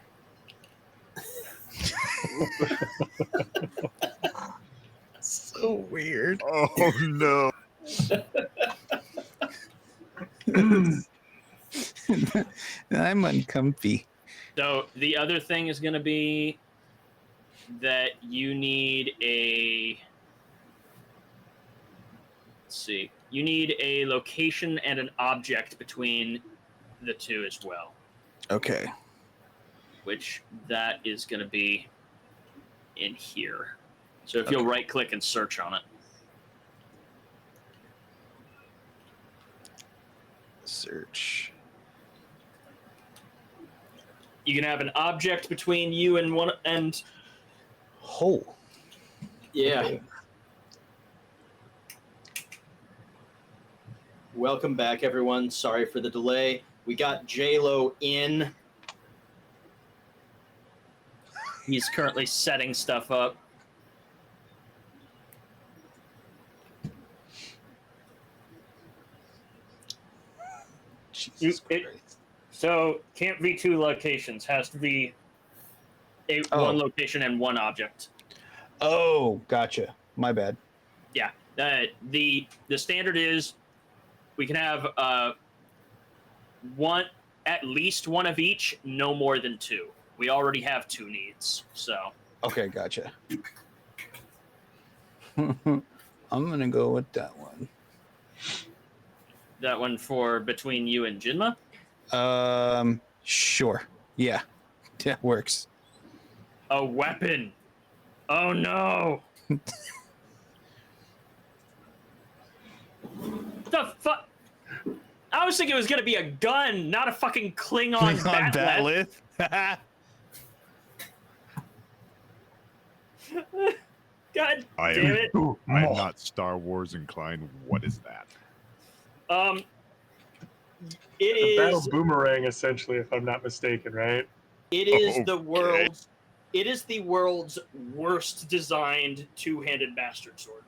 [SPEAKER 6] So weird.
[SPEAKER 3] Oh no.
[SPEAKER 6] I'm uncomfy.
[SPEAKER 5] So the other thing is going to be that you need a... Let's see. You need a location and an object between the two as well.
[SPEAKER 6] Okay.
[SPEAKER 5] Which that is going to be in here. So if you'll right click and search on it.
[SPEAKER 6] Search.
[SPEAKER 5] You can have an object between you and one, and
[SPEAKER 6] Hole.
[SPEAKER 1] Yeah.
[SPEAKER 6] Okay.
[SPEAKER 1] Welcome back, everyone. Sorry for the delay. We got J-Lo in.
[SPEAKER 5] he's currently setting stuff up.
[SPEAKER 6] Jesus
[SPEAKER 5] It-
[SPEAKER 6] Christ.
[SPEAKER 5] So can't be 2 locations. Has to be one location and one object.
[SPEAKER 6] Oh, gotcha. My bad.
[SPEAKER 5] Yeah. The standard is we can have at least one of each, no more than 2. We already have 2 needs, so
[SPEAKER 6] Okay, gotcha. I'm gonna go with that one.
[SPEAKER 5] that one for between you and Jinma.
[SPEAKER 6] Sure. Yeah, that works.
[SPEAKER 5] A weapon. Oh no. The fuck. I was thinking it was gonna be a gun, not a fucking Klingon batleth. God
[SPEAKER 3] I
[SPEAKER 5] damn
[SPEAKER 3] am,
[SPEAKER 5] it.
[SPEAKER 3] I am not Star Wars inclined. What is that?
[SPEAKER 5] It
[SPEAKER 2] The battle
[SPEAKER 5] is.
[SPEAKER 2] boomerang, essentially, if I'm not mistaken, right?
[SPEAKER 1] It is the
[SPEAKER 3] Okay.
[SPEAKER 1] world's. It is the world's worst designed 2-handed bastard sword.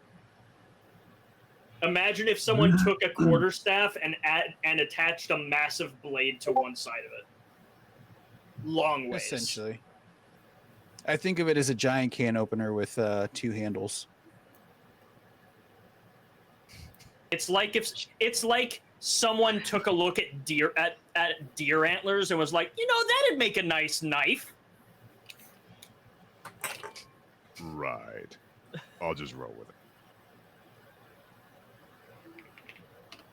[SPEAKER 1] Imagine if someone took a quarterstaff and attached a massive blade to one side of it. Long ways.
[SPEAKER 6] Essentially. I think of it as a giant can opener with 2 handles.
[SPEAKER 5] It's like someone took a look at deer antlers and was like, that'd make a nice knife.
[SPEAKER 3] Right. I'll just roll with it.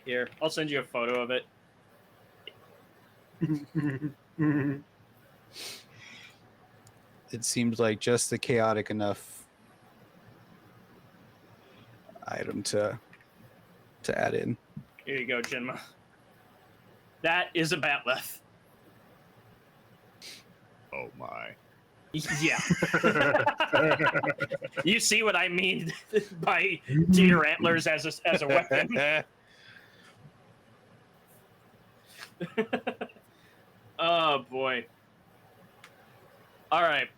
[SPEAKER 5] Here, I'll send you a photo of it.
[SPEAKER 6] It seems like just the chaotic enough item to add in.
[SPEAKER 5] Here you go, Jinma. That is a batleth.
[SPEAKER 3] Oh my.
[SPEAKER 5] Yeah. You see what I mean by deer antlers as a weapon. Oh boy. All right.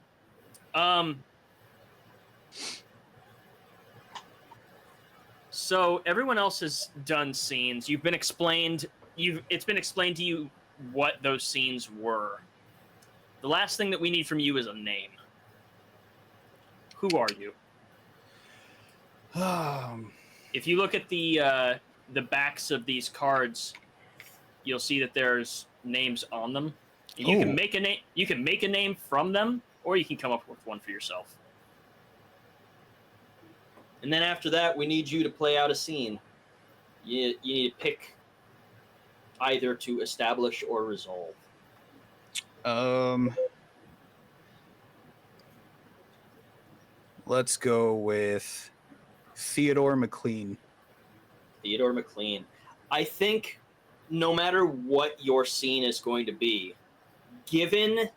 [SPEAKER 5] So everyone else has done scenes. It's been explained to you what those scenes were. The last thing that we need from you is a name. Who are you? If you look at the backs of these cards, you'll see that there's names on them. And you can make a name. You can make a name from them, or you can come up with one for yourself.
[SPEAKER 1] And then after that, we need you to play out a scene. You need to pick either to establish or resolve.
[SPEAKER 6] Let's go with Theodore McLean.
[SPEAKER 1] Theodore McLean. I think no matter what your scene is going to be, given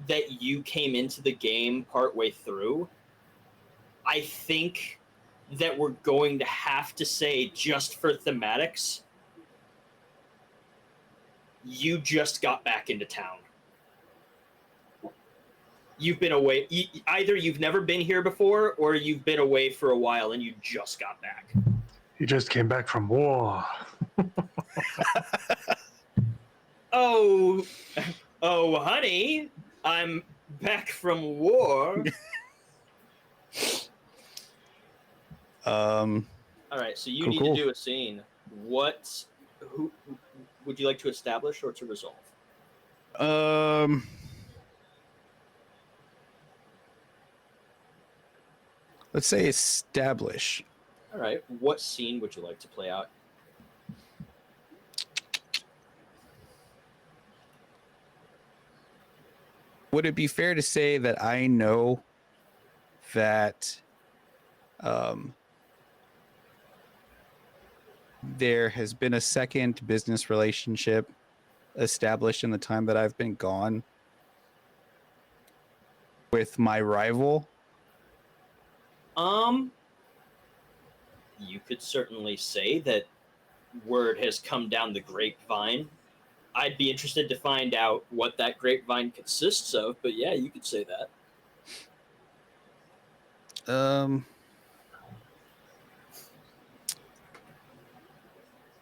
[SPEAKER 1] that you came into the game partway through, I think that we're going to have to say, just for thematics, you just got back into town. You've been away. Either you've never been here before, or you've been away for a while and you just got back.
[SPEAKER 2] You just came back from war.
[SPEAKER 1] Oh, honey, I'm back from war. All right, so you need to do a scene. Who would you like to establish or to resolve?
[SPEAKER 6] Let's say establish.
[SPEAKER 1] All right, what scene would you like to play out?
[SPEAKER 6] Would it be fair to say that I know that there has been a second business relationship established in the time that I've been gone with my rival?
[SPEAKER 1] You could certainly say that word has come down the grapevine. I'd be interested to find out what that grapevine consists of, but yeah, you could say that.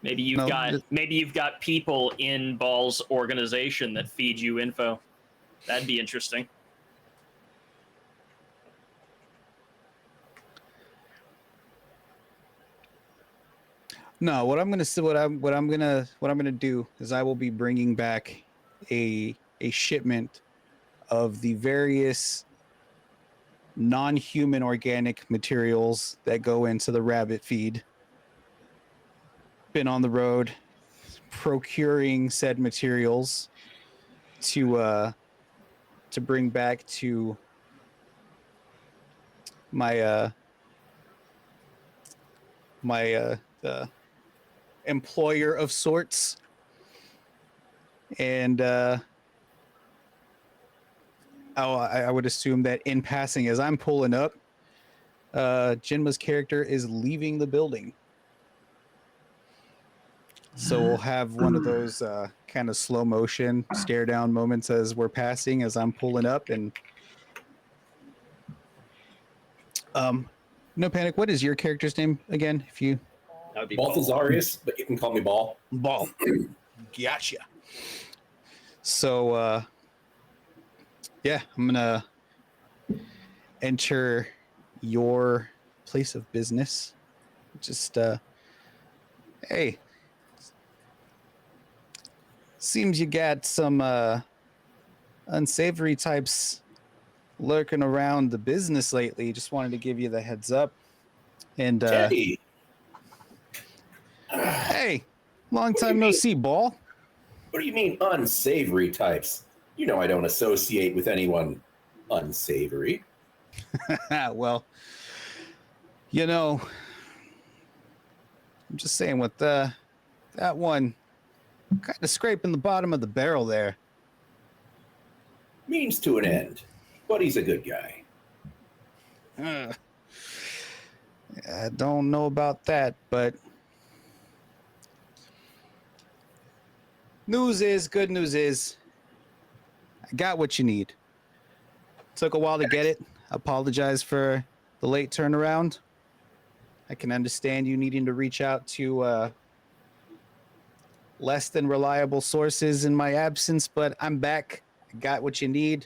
[SPEAKER 1] Maybe you've got people in Ball's organization that feed you info. That'd be interesting.
[SPEAKER 6] No, what I'm gonna do is I will be bringing back a shipment of the various non-human organic materials that go into the rabbit feed. Been on the road procuring said materials to bring back to my employer of sorts, and I would assume that in passing, as I'm pulling up, Jinma's character is leaving the building. So we'll have one of those kind of slow motion stare down moments as we're passing, as I'm pulling up. And no panic. What is your character's name again? If you
[SPEAKER 1] That would be
[SPEAKER 4] Balthazarius, but you can call me Ball.
[SPEAKER 6] Ball. Gotcha. So yeah, I'm gonna enter your place of business. Just hey, seems you got some unsavory types lurking around the business lately. Just wanted to give you the heads up. And
[SPEAKER 4] Teddy.
[SPEAKER 6] hey, long
[SPEAKER 4] What do
[SPEAKER 6] time
[SPEAKER 4] you
[SPEAKER 6] no
[SPEAKER 4] mean?
[SPEAKER 6] see, Ball.
[SPEAKER 4] What do you mean unsavory types? You know I don't associate with anyone unsavory.
[SPEAKER 6] Well, you know, I'm just saying with that one kind of scraping the bottom of the barrel there.
[SPEAKER 4] Means to an end. But he's a good guy.
[SPEAKER 6] I don't know about that, but good news is I got what you need. Took a while to get it. Apologize for the late turnaround. I can understand you needing to reach out to less than reliable sources in my absence, but I'm back. I got what you need.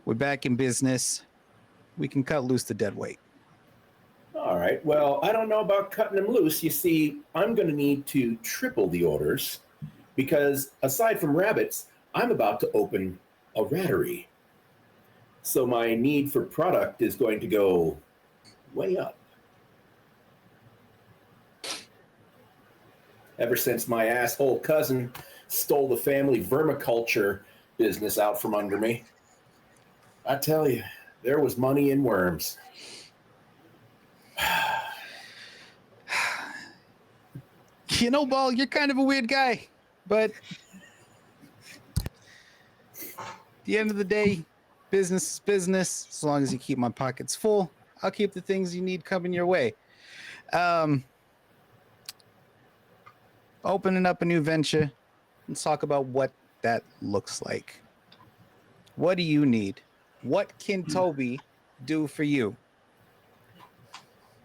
[SPEAKER 6] We're back in business. We can cut loose the dead weight.
[SPEAKER 4] All right. Well, I don't know about cutting him loose. You see, I'm going to need to triple the orders because aside from rabbits, I'm about to open a rattery. So my need for product is going to go way up. Ever since my asshole cousin stole the family vermiculture business out from under me. I tell you, there was money in worms.
[SPEAKER 6] You know, Ball, you're kind of a weird guy, but at the end of the day, business is business. As long as you keep my pockets full, I'll keep the things you need coming your way. Opening up a new venture. Let's talk about what that looks like. What do you need? What can Toby do for you?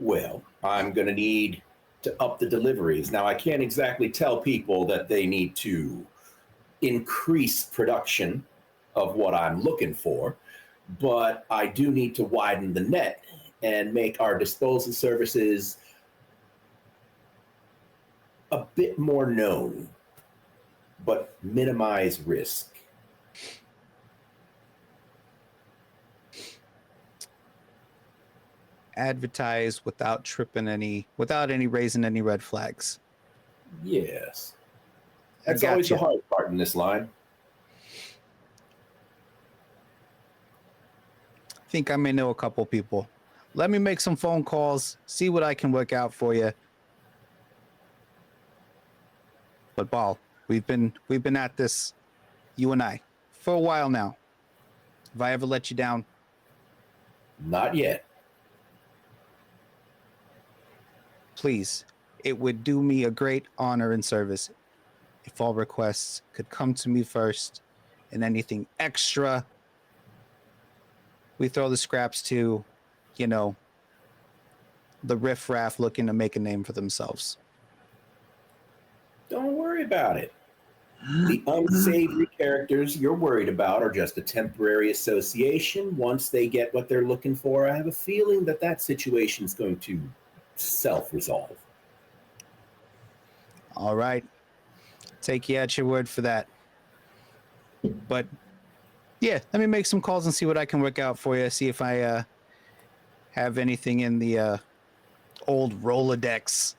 [SPEAKER 4] Well, I'm going to need to up the deliveries. Now, I can't exactly tell people that they need to increase production of what I'm looking for, but I do need to widen the net and make our disposal services a bit more known, but minimize risk.
[SPEAKER 6] Advertise without raising any red flags.
[SPEAKER 4] Yes. That's always the hard part in this line.
[SPEAKER 6] I think I may know a couple people. Let me make some phone calls, see what I can work out for you. But Ball, we've been at this, you and I, for a while now. Have I ever let you down?
[SPEAKER 4] Not yet.
[SPEAKER 6] Please, it would do me a great honor and service if all requests could come to me first, and anything extra, we throw the scraps to, the riffraff looking to make a name for themselves.
[SPEAKER 4] Don't worry about it. The unsavory characters you're worried about are just a temporary association. Once they get what they're looking for, I have a feeling that situation is going to self-resolve.
[SPEAKER 6] All right. Take you at your word for that. But yeah, let me make some calls and see what I can work out for you. See if I have anything in the old Rolodex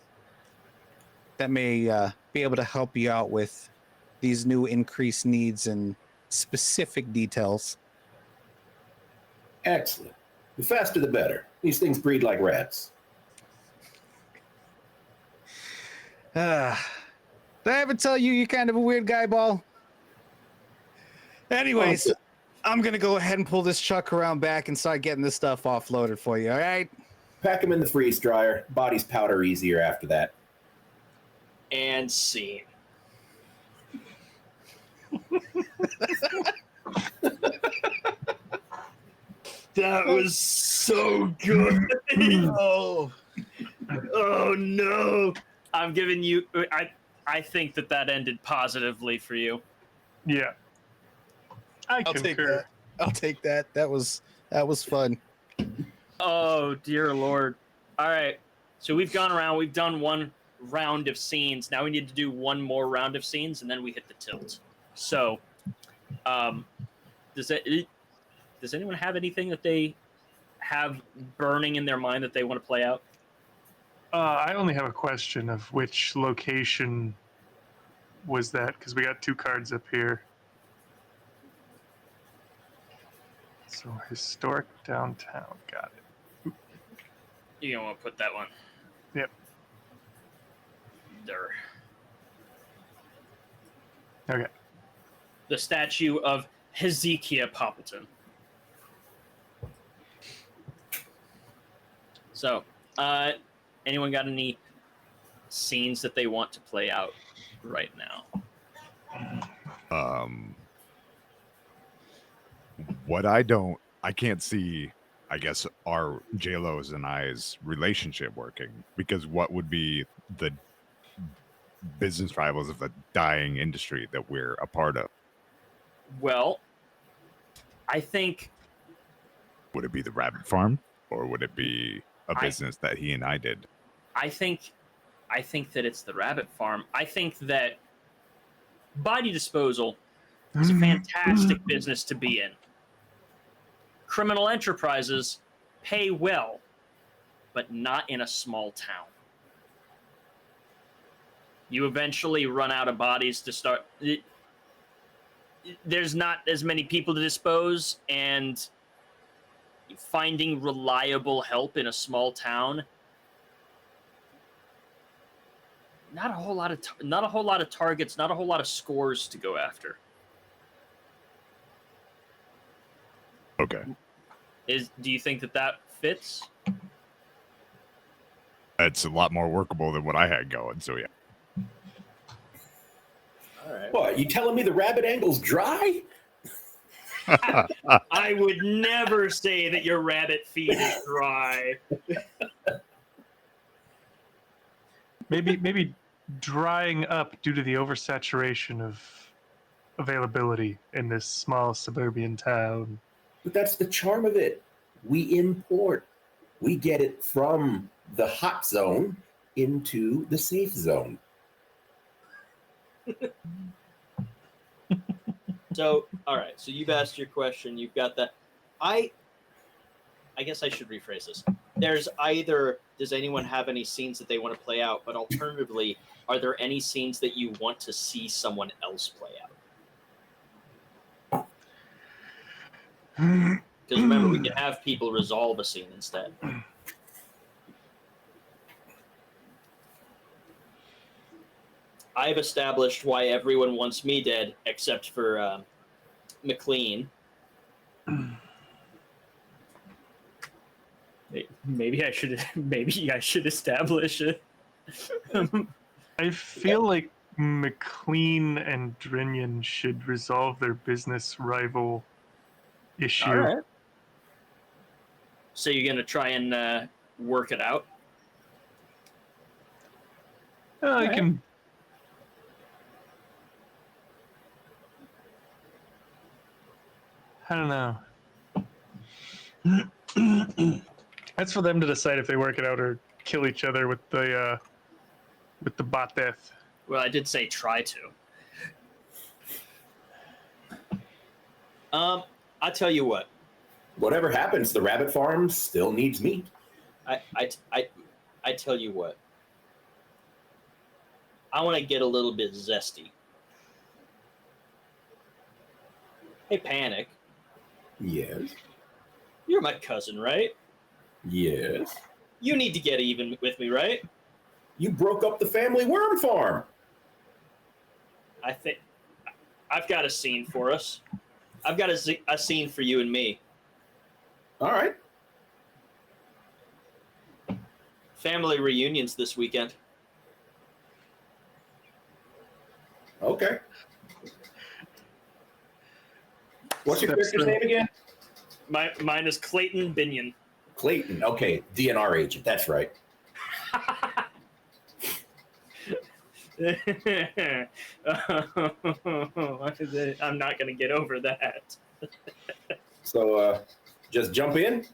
[SPEAKER 6] that may be able to help you out with these new increased needs and specific details.
[SPEAKER 4] Excellent. The faster the better. These things breed like rats.
[SPEAKER 6] Did I ever tell you you're kind of a weird guy, Ball? Anyways, I'm going to go ahead and pull this truck around back and start getting this stuff offloaded for you, all right?
[SPEAKER 4] Pack them in the freeze dryer. Bodies powder easier after that.
[SPEAKER 5] And scene. That was so good.
[SPEAKER 6] Oh
[SPEAKER 5] no. I'm giving you I think that ended positively for you.
[SPEAKER 2] Yeah. I
[SPEAKER 6] I'll take
[SPEAKER 2] concur.
[SPEAKER 6] that. I'll take that. That was fun.
[SPEAKER 5] Oh dear Lord. All right. So we've gone around, we've done one round of scenes. Now we need to do one more round of scenes and then we hit the tilt. So does anyone have anything that they have burning in their mind that they want to play out?
[SPEAKER 2] I only have a question of which location was that, because we got two cards up here. So historic downtown, got it.
[SPEAKER 5] You don't want to put that one.
[SPEAKER 2] Yep.
[SPEAKER 5] There.
[SPEAKER 2] Okay.
[SPEAKER 5] The statue of Hezekiah Poppleton. So, anyone got any scenes that they want to play out right now?
[SPEAKER 3] What I can't see, I guess, our JLo's and I's relationship working, because what would be the business rivals of a dying industry that we're a part of?
[SPEAKER 5] Well, I think
[SPEAKER 3] Would it be the rabbit farm, or would it be a business that he and I did?
[SPEAKER 5] I think that it's the rabbit farm. I think that body disposal is a fantastic business to be in. Criminal enterprises pay well, but not in a small town. You eventually run out of bodies to start. there's not as many people to dispose, and finding reliable help in a small town. Not a whole lot of targets, not a whole lot of scores to go after.
[SPEAKER 3] Okay.
[SPEAKER 5] Do you think that fits?
[SPEAKER 3] It's a lot more workable than what I had going, so yeah.
[SPEAKER 1] All right.
[SPEAKER 4] What, you telling me the rabbit angle's dry?
[SPEAKER 5] I would never say that your rabbit feed is dry.
[SPEAKER 2] Maybe drying up due to the oversaturation of availability in this small suburban town.
[SPEAKER 4] But that's the charm of it. We import. We get it from the hot zone into the safe zone.
[SPEAKER 1] So, all right. So you've asked your question. You've got that. I guess I should rephrase this. There's either, does anyone have any scenes that they want to play out? But alternatively, are there any scenes that you want to see someone else play out? Because remember, we can have people resolve a scene instead. I've established why everyone wants me dead except for McLean.
[SPEAKER 5] Maybe I should establish it.
[SPEAKER 2] I feel like McLean and Drinyan should resolve their business rival issue.
[SPEAKER 5] All right. So you're gonna try and work it out?
[SPEAKER 2] I can. I don't know. That's for them to decide if they work it out or kill each other with the bot death.
[SPEAKER 5] Well, I did say try to.
[SPEAKER 1] I'll tell you what.
[SPEAKER 4] Whatever happens, the rabbit farm still needs meat.
[SPEAKER 1] I tell you what. I want to get a little bit zesty. Hey, Panic.
[SPEAKER 4] Yes.
[SPEAKER 1] You're my cousin, right?
[SPEAKER 4] Yes.
[SPEAKER 1] You need to get even with me, right?
[SPEAKER 4] You broke up the family worm farm.
[SPEAKER 1] I think I've got a scene for us. I've got a scene for you and me.
[SPEAKER 4] All right.
[SPEAKER 1] Family reunions this weekend.
[SPEAKER 4] Okay. What's your character's name again?
[SPEAKER 5] Mine is Clayton Binion.
[SPEAKER 4] Clayton. Okay, DNR agent. That's right.
[SPEAKER 5] I'm not going to get over that.
[SPEAKER 4] So, just jump in.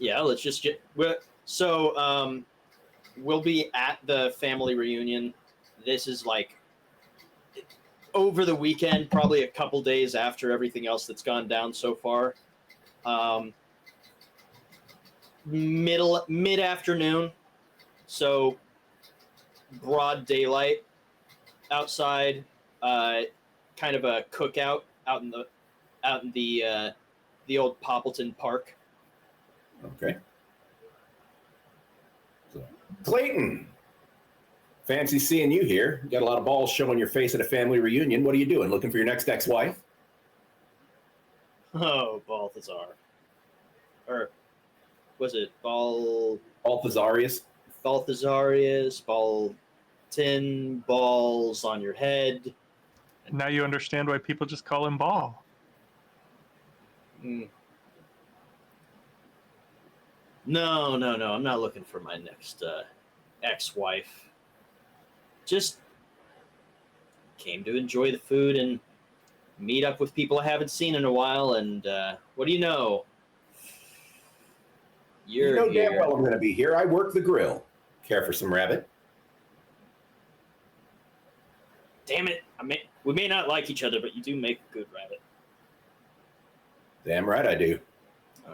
[SPEAKER 1] Yeah, let's just get. So, we'll be at the family reunion. This is like over the weekend, probably a couple days after everything else that's gone down so far. Mid afternoon, so broad daylight outside. Kind of a cookout out in the old Poppleton Park.
[SPEAKER 4] Okay. So, Clayton, fancy seeing you here. You got a lot of balls showing your face at a family reunion. What are you doing? Looking for your next ex-wife?
[SPEAKER 1] Oh, Balthazar. Or was it
[SPEAKER 4] Balthazarius?
[SPEAKER 1] Balthazarius, Baltin, balls on your head.
[SPEAKER 2] Now you understand why people just call him Ball.
[SPEAKER 1] No. I'm not looking for my next ex-wife. Just came to enjoy the food and meet up with people I haven't seen in a while. And what do you know?
[SPEAKER 4] You know
[SPEAKER 1] You're
[SPEAKER 4] damn
[SPEAKER 1] here.
[SPEAKER 4] well I'm going to be here. I work the grill. Care for some rabbit?
[SPEAKER 1] Damn it! We may not like each other, but you do make a good rabbit.
[SPEAKER 4] Damn right I do.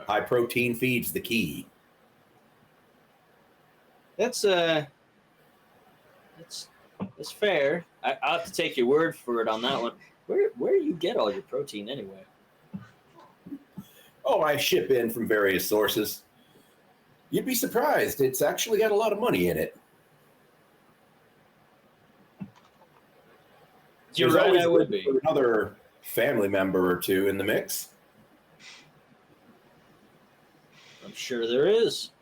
[SPEAKER 4] High protein feed's the key.
[SPEAKER 1] That's fair. I'll have to take your word for it on that one. Where do you get all your protein anyway?
[SPEAKER 4] Oh, I ship in from various sources. You'd be surprised. It's actually got a lot of money in it.
[SPEAKER 1] You're
[SPEAKER 4] There's
[SPEAKER 1] right,
[SPEAKER 4] always
[SPEAKER 1] I would
[SPEAKER 4] room
[SPEAKER 1] be.
[SPEAKER 4] for another family member or two in the mix.
[SPEAKER 1] I'm sure there is.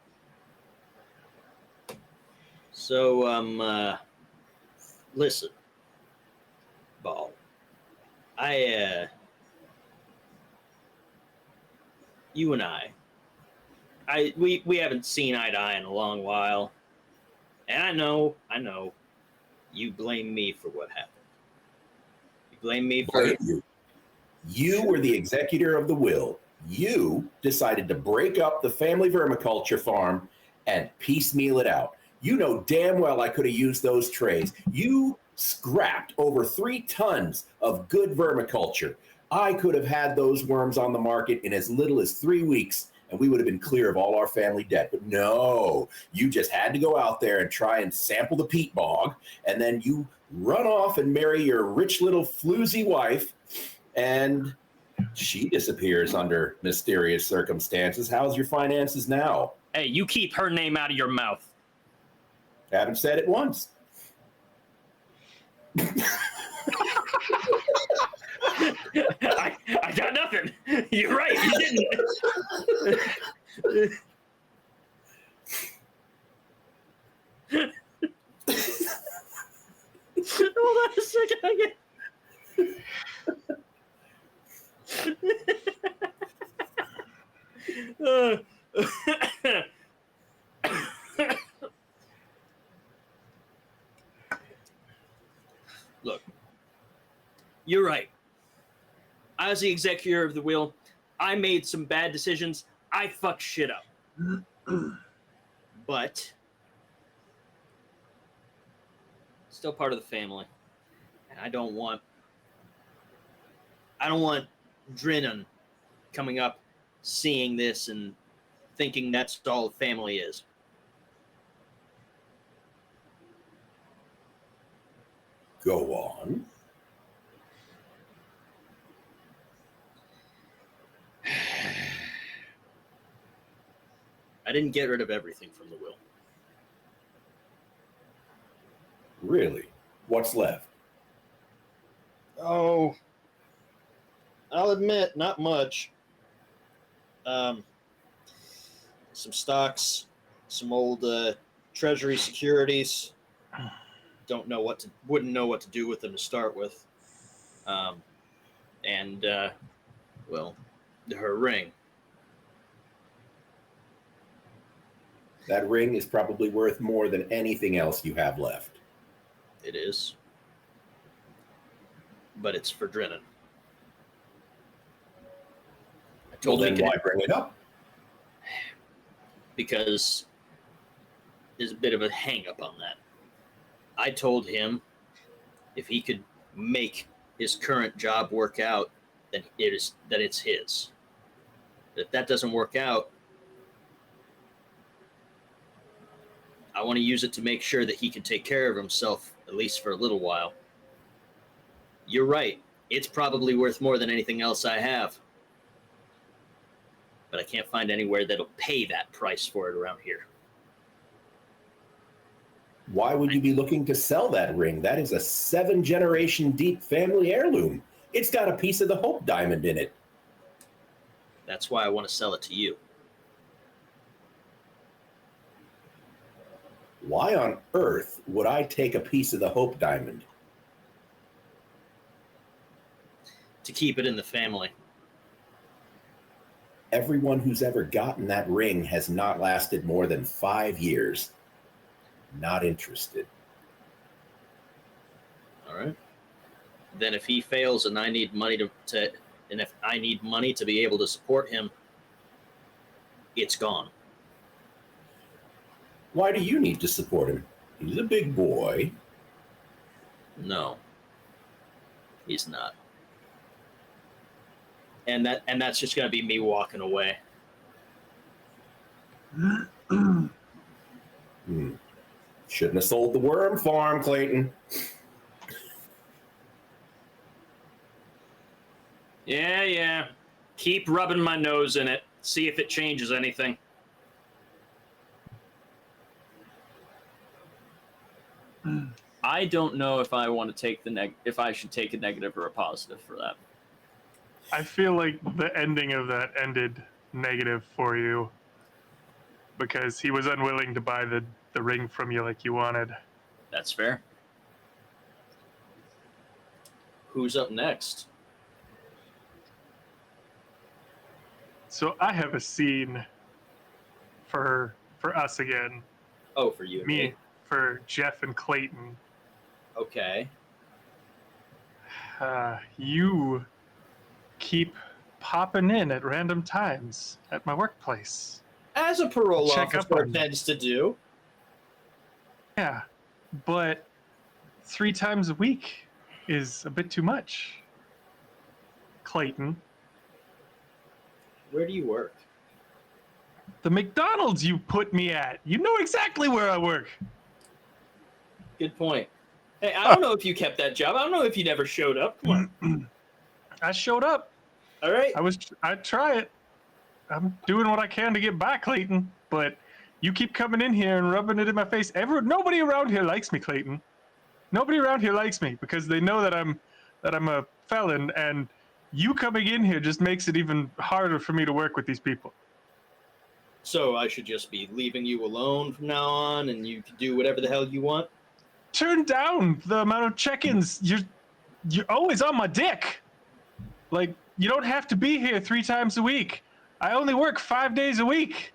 [SPEAKER 1] So, listen, Ball. You and we haven't seen eye to eye in a long while, and I know, you blame me for what happened. You blame me for
[SPEAKER 4] Blame you. You were the executor of the will. You decided to break up the family vermiculture farm and piecemeal it out. You know damn well I could have used those trays. You scrapped over 3 tons of good vermiculture. I could have had those worms on the market in as little as 3 weeks, and we would have been clear of all our family debt. But no, you just had to go out there and try and sample the peat bog, and then you run off and marry your rich little floozy wife, and she disappears under mysterious circumstances. How's your finances now?
[SPEAKER 1] Hey, you keep her name out of your mouth.
[SPEAKER 4] Haven't said it once.
[SPEAKER 1] I got nothing. You're right, you didn't. Hold on a second. Look, you're right. I was the executor of the will. I made some bad decisions. I fucked shit up. But still part of the family. And I don't want Drinnan coming up, seeing this and thinking that's all the family is.
[SPEAKER 4] Go on.
[SPEAKER 1] I didn't get rid of everything from the will.
[SPEAKER 4] Really? What's left?
[SPEAKER 1] Oh, I'll admit, not much. Some stocks, some old treasury securities. Wouldn't know what to do with them to start with. And well, her ring.
[SPEAKER 4] That ring is probably worth more than anything else you have left.
[SPEAKER 1] It is. But it's for Drinnan. I
[SPEAKER 4] Well,
[SPEAKER 1] told
[SPEAKER 4] then
[SPEAKER 1] him
[SPEAKER 4] why bring it up?
[SPEAKER 1] because there's a bit of a hang up on that. I told him if he could make his current job work out, then it's his. But if that doesn't work out, I want to use it to make sure that he can take care of himself, at least for a little while. You're right. It's probably worth more than anything else I have. But I can't find anywhere that'll pay that price for it around here.
[SPEAKER 4] Why would you be looking to sell that ring? That is a 7-generation deep family heirloom. It's got a piece of the Hope Diamond in it.
[SPEAKER 1] That's why I want to sell it to you.
[SPEAKER 4] Why on earth would I take a piece of the Hope Diamond?
[SPEAKER 1] To keep it in the family.
[SPEAKER 4] Everyone who's ever gotten that ring has not lasted more than 5 years. Not interested.
[SPEAKER 1] All right. Then if he fails and I need money and if I need money to be able to support him, it's gone.
[SPEAKER 4] Why do you need to support him? He's a big boy.
[SPEAKER 1] No. He's not. And that's just gonna be me walking away.
[SPEAKER 4] Shouldn't have sold the worm farm, Clayton.
[SPEAKER 5] Yeah. Keep rubbing my nose in it. See if it changes anything. I don't know if I want to take if I should take a negative or a positive for that.
[SPEAKER 2] I feel like the ending of that ended negative for you because he was unwilling to buy the ring from you like you wanted.
[SPEAKER 5] That's fair.
[SPEAKER 1] Who's up next?
[SPEAKER 2] So I have a scene for us again.
[SPEAKER 1] Oh, for you and me.
[SPEAKER 2] For Jeff and Clayton.
[SPEAKER 1] Okay.
[SPEAKER 2] You keep popping in at random times at my workplace.
[SPEAKER 1] As a parole
[SPEAKER 2] Check up
[SPEAKER 1] officer
[SPEAKER 2] on you.
[SPEAKER 1] tends to do.
[SPEAKER 2] Yeah, but 3 times a week is a bit too much. Clayton,
[SPEAKER 1] Where do you work?
[SPEAKER 2] the McDonald's you put me at. You know exactly where I work.
[SPEAKER 1] Good point. Hey, I don't know if you kept that job. I don't know if you never showed up. Come on.
[SPEAKER 2] I showed up.
[SPEAKER 1] All right.
[SPEAKER 2] I'd try it. I'm doing what I can to get by, Clayton, but you keep coming in here and rubbing it in my face. Nobody around here likes me, Clayton. Nobody around here likes me because they know that I'm a felon, and you coming in here just makes it even harder for me to work with these people.
[SPEAKER 1] So I should just be leaving you alone from now on, and you can do whatever the hell you want?
[SPEAKER 2] Turn down the amount of check-ins. You're always on my dick. Like, you don't have to be here 3 times a week. I only work 5 days a week.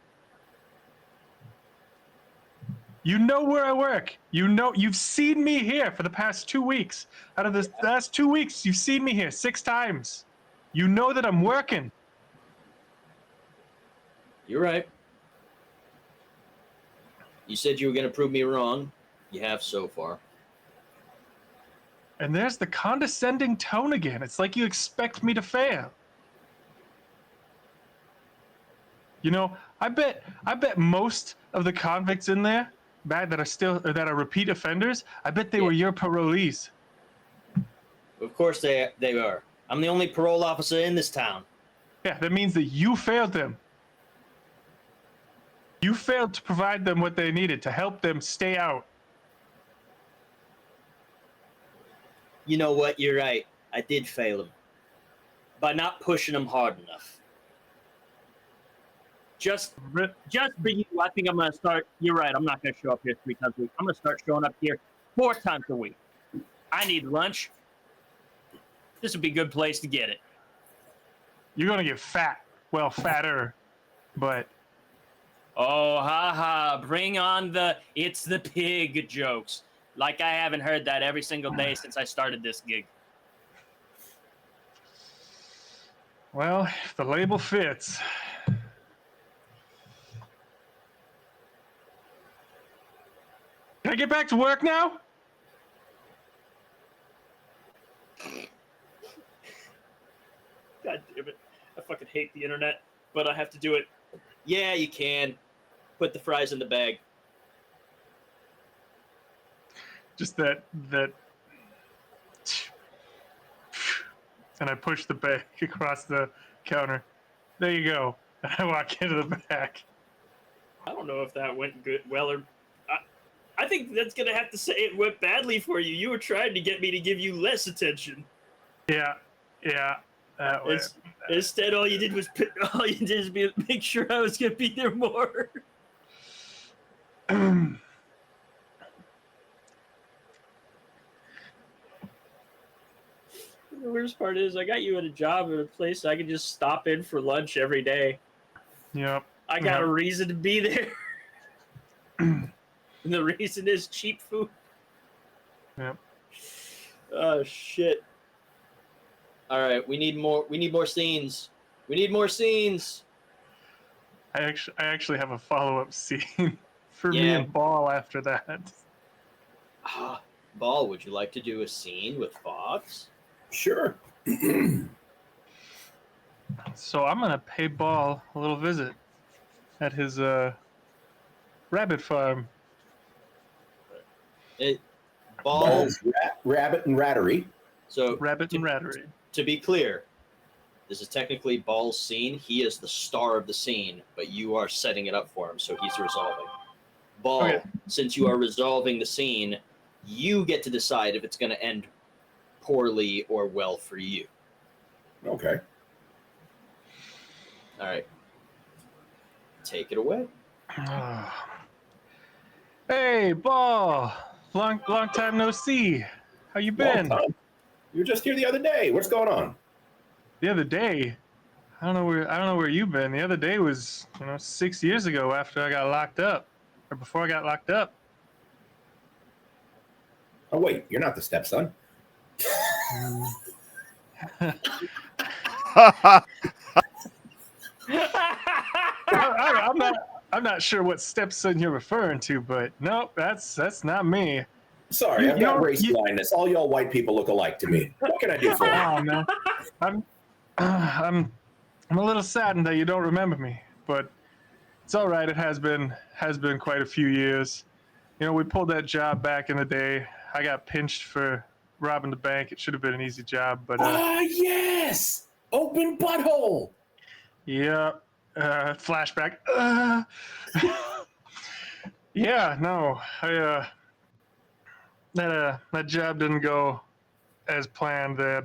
[SPEAKER 2] You know where I work. You know, you've seen me here for the past 2 weeks. Out of the last 2 weeks, you've seen me here 6 times. You know that I'm working.
[SPEAKER 1] You're right. You said you were going to prove me wrong. You have so far.
[SPEAKER 2] And there's the condescending tone again. It's like you expect me to fail. You know, I bet most of the convicts in there that are repeat offenders, I bet they were your parolees.
[SPEAKER 1] Of course they are. I'm the only parole officer in this town.
[SPEAKER 2] Yeah, that means that you failed them. You failed to provide them what they needed to help them stay out.
[SPEAKER 1] You know what? You're right. I did fail them by not pushing them hard enough.
[SPEAKER 5] Just for you, I think I'm going to start. You're right. I'm not going to show up here 3 times a week. I'm going to start showing up here 4 times a week. I need lunch. This would be a good place to get it.
[SPEAKER 2] You're going to get fat. Well, fatter. But
[SPEAKER 5] Oh, haha. Bring on it's the pig jokes. Like I haven't heard that every single day since I started this gig.
[SPEAKER 2] well, if the label fits. Can I get back to work now?
[SPEAKER 5] God damn it. I fucking hate the internet, but I have to do it.
[SPEAKER 1] Yeah, you can. Put the fries in the bag.
[SPEAKER 2] Just that. And I push the bag across the counter. There you go. And I walk into the back.
[SPEAKER 5] I don't know if that went well or. I think that's gonna have to say it went badly for you. You were trying to get me to give you less attention.
[SPEAKER 2] Yeah. That was.
[SPEAKER 5] Instead, all you did was make sure I was gonna be there more. The worst part is I got you at a job at a place I can just stop in for lunch every day.
[SPEAKER 2] Yep.
[SPEAKER 5] I got a reason to be there. And the reason is cheap food.
[SPEAKER 2] Yep.
[SPEAKER 1] Oh shit. All right, we need more scenes. We need more scenes.
[SPEAKER 2] I actually have a follow-up scene for me
[SPEAKER 1] Yeah.
[SPEAKER 2] and Ball after that.
[SPEAKER 1] Ball, would you like to do a scene with Fox?
[SPEAKER 4] Sure.
[SPEAKER 2] So I'm gonna pay Ball a little visit at his rabbit farm.
[SPEAKER 1] Ball.
[SPEAKER 4] Ball's rabbit and rattery.
[SPEAKER 1] So
[SPEAKER 2] Rabbit and Rattery.
[SPEAKER 1] to be clear, This is technically Ball's scene. He is the star of the scene, but you are setting it up for him, so he's resolving. Ball,
[SPEAKER 2] Okay.
[SPEAKER 1] since you are resolving the scene, you get to decide if it's going to end poorly or well for you.
[SPEAKER 4] Okay.
[SPEAKER 1] All right. Take it away.
[SPEAKER 2] Hey, Ball. Long time no see. How you
[SPEAKER 4] Long
[SPEAKER 2] been?
[SPEAKER 4] time. You were just here the other day. What's going on?
[SPEAKER 2] The other day, I don't know where you've been. The other day was, 6 years ago after I got locked up, or before I got locked up.
[SPEAKER 4] Oh, wait. You're not the stepson. I'm not sure what stepson you're referring to, but nope, that's not me. Sorry, I've got race blindness. All y'all white people look alike to me. What can I do for you?
[SPEAKER 2] Oh man, I'm a little saddened that you don't remember me, but it's all right. It has been quite a few years. We pulled that job back in the day. I got pinched for robbing the bank. It should have been an easy job, but
[SPEAKER 4] Yes! Open butthole!
[SPEAKER 2] yeah. Flashback. Yeah, no, that job didn't go as planned. They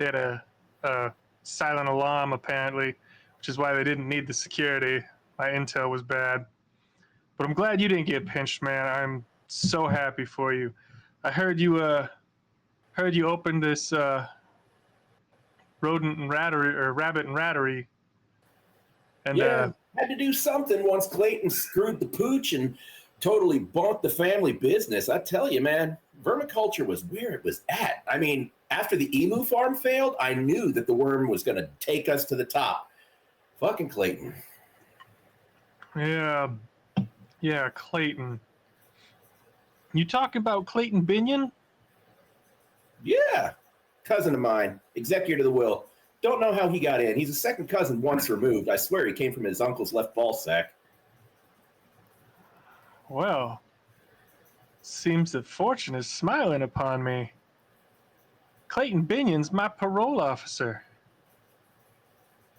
[SPEAKER 2] had a silent alarm apparently, which is why they didn't need the security. My intel was bad, but I'm glad you didn't get pinched, man. I'm so happy for you. I heard you opened this rodent and rattery or rabbit and rattery, and
[SPEAKER 4] Yeah, had to do something once Clayton screwed the pooch and totally bonked the family business. I tell you, man, vermiculture was where it was at. I mean, after the emu farm failed, I knew that the worm was going to take us to the top. Fucking Clayton.
[SPEAKER 2] yeah, Clayton. You talking about Clayton Binion?
[SPEAKER 4] Yeah, cousin of mine, executor of the will. Don't know how he got in. He's a second cousin once removed. I swear he came from his uncle's left ball sack.
[SPEAKER 2] Well, seems that fortune is smiling upon me. Clayton Binion's my parole officer.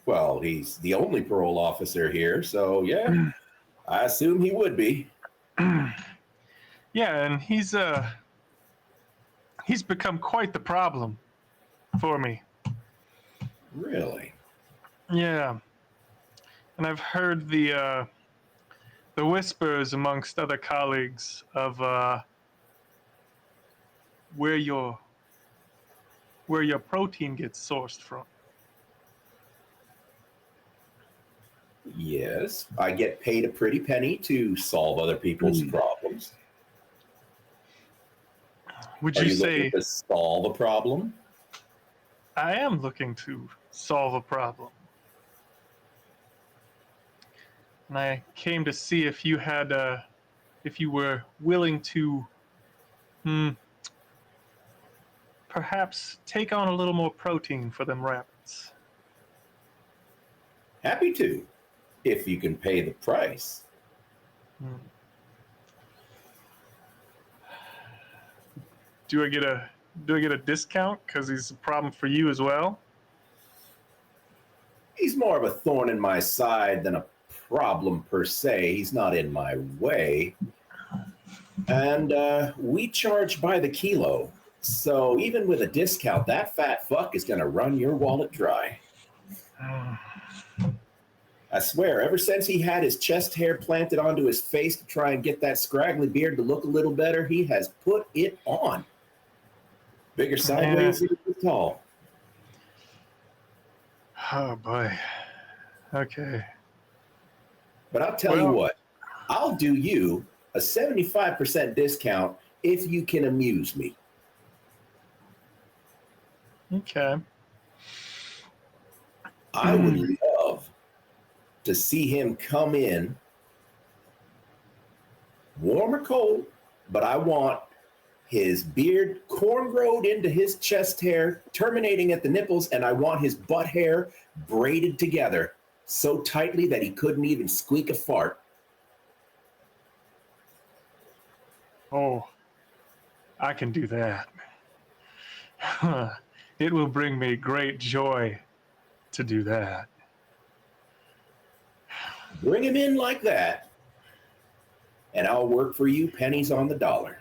[SPEAKER 4] Well, he's the only parole officer here, so yeah, I assume he would be.
[SPEAKER 2] Yeah, and he's become quite the problem for me.
[SPEAKER 4] Really?
[SPEAKER 2] Yeah. And I've heard the whispers amongst other colleagues of where your protein gets sourced from.
[SPEAKER 4] Yes, I get paid a pretty penny to solve other people's problems.
[SPEAKER 2] Would
[SPEAKER 4] Are
[SPEAKER 2] you
[SPEAKER 4] you
[SPEAKER 2] say
[SPEAKER 4] looking to solve a problem?
[SPEAKER 2] I am looking to solve a problem? And I came to see if you had if you were willing to perhaps take on a little more protein for them rabbits.
[SPEAKER 4] Happy to, if you can pay the price.
[SPEAKER 2] Do I get a discount because he's a problem for you as well?
[SPEAKER 4] He's more of a thorn in my side than a problem per se. He's not in my way. And we charge by the kilo. So even with a discount, that fat fuck is going to run your wallet dry. I swear, ever since he had his chest hair planted onto his face to try and get that scraggly beard to look a little better, he has put it on. Bigger sideways than tall.
[SPEAKER 2] Oh boy. Okay.
[SPEAKER 4] But I'll tell you what, I'll do you a 75% discount if you can amuse me.
[SPEAKER 2] Okay.
[SPEAKER 4] I would love to see him come in, warm or cold, but I want his beard cornrowed into his chest hair, terminating at the nipples, and I want his butt hair braided together so tightly that he couldn't even squeak a fart.
[SPEAKER 2] Oh, I can do that. It will bring me great joy to do that.
[SPEAKER 4] Bring him in like that, and I'll work for you pennies on the dollar.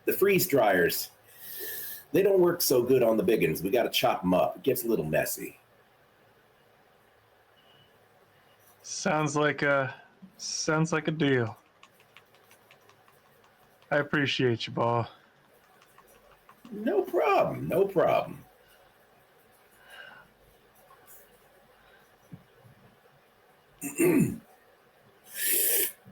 [SPEAKER 4] The freeze dryers, they don't work so good on the big ones. We got to chop them up. It gets a little messy.
[SPEAKER 2] Sounds like a deal. I appreciate you, Ball.
[SPEAKER 4] No problem. No problem.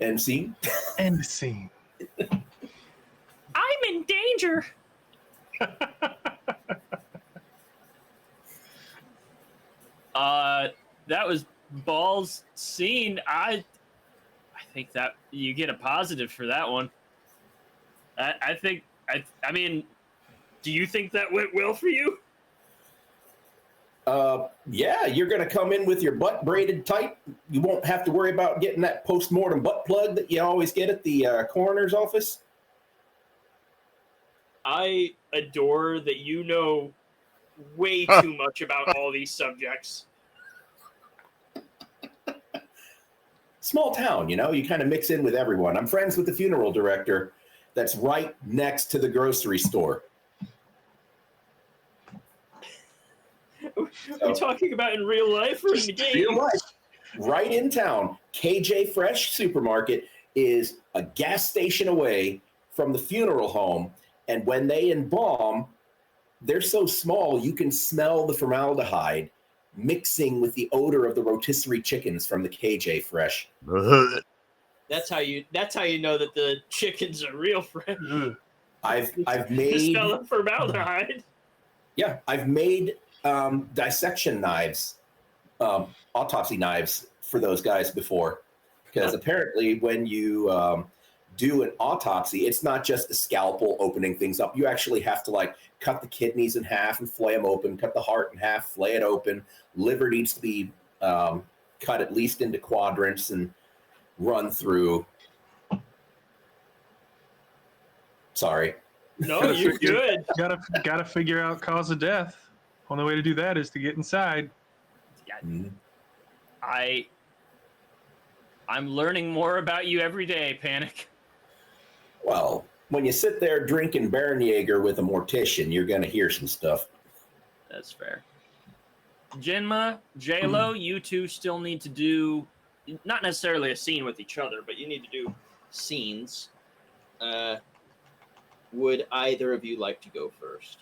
[SPEAKER 4] End scene.
[SPEAKER 2] End scene.
[SPEAKER 5] I'm in danger. That was Ball's scene. I think that you get a positive for that one. I mean, do you think that went well for you?
[SPEAKER 4] Yeah, you're going to come in with your butt braided tight. You won't have to worry about getting that post-mortem butt plug that you always get at the coroner's office.
[SPEAKER 5] I adore that you know way too much about all these subjects.
[SPEAKER 4] Small town, you know, you kind of mix in with everyone. I'm friends with the funeral director that's right next to the grocery store.
[SPEAKER 5] Are we talking about in real life or in the game?
[SPEAKER 4] Real life. Right in town, KJ Fresh Supermarket is a gas station away from the funeral home. And when they embalm, they're so small you can smell the formaldehyde mixing with the odor of the rotisserie chickens from the KJ Fresh.
[SPEAKER 5] That's how you know that the chickens are real fresh.
[SPEAKER 4] I've
[SPEAKER 5] The
[SPEAKER 4] made
[SPEAKER 5] smell of formaldehyde.
[SPEAKER 4] Yeah, I've made dissection knives, autopsy knives for those guys before. Because apparently when you do an autopsy, it's not just a scalpel opening things up. You actually have to like cut the kidneys in half and flay them open, cut the heart in half, flay it open. Liver needs to be cut at least into quadrants and run through. Sorry.
[SPEAKER 5] No, you're good.
[SPEAKER 2] Gotta figure out cause of death. Only way to do that is to get inside.
[SPEAKER 4] Mhm.
[SPEAKER 5] I'm learning more about you every day, Panic.
[SPEAKER 4] Well, when you sit there drinking Baron with a mortician, you're going to hear some stuff.
[SPEAKER 5] That's fair. Jinma, J-Lo, you two still need to do, not necessarily a scene with each other, but you need to do scenes. Would either of you like to go first?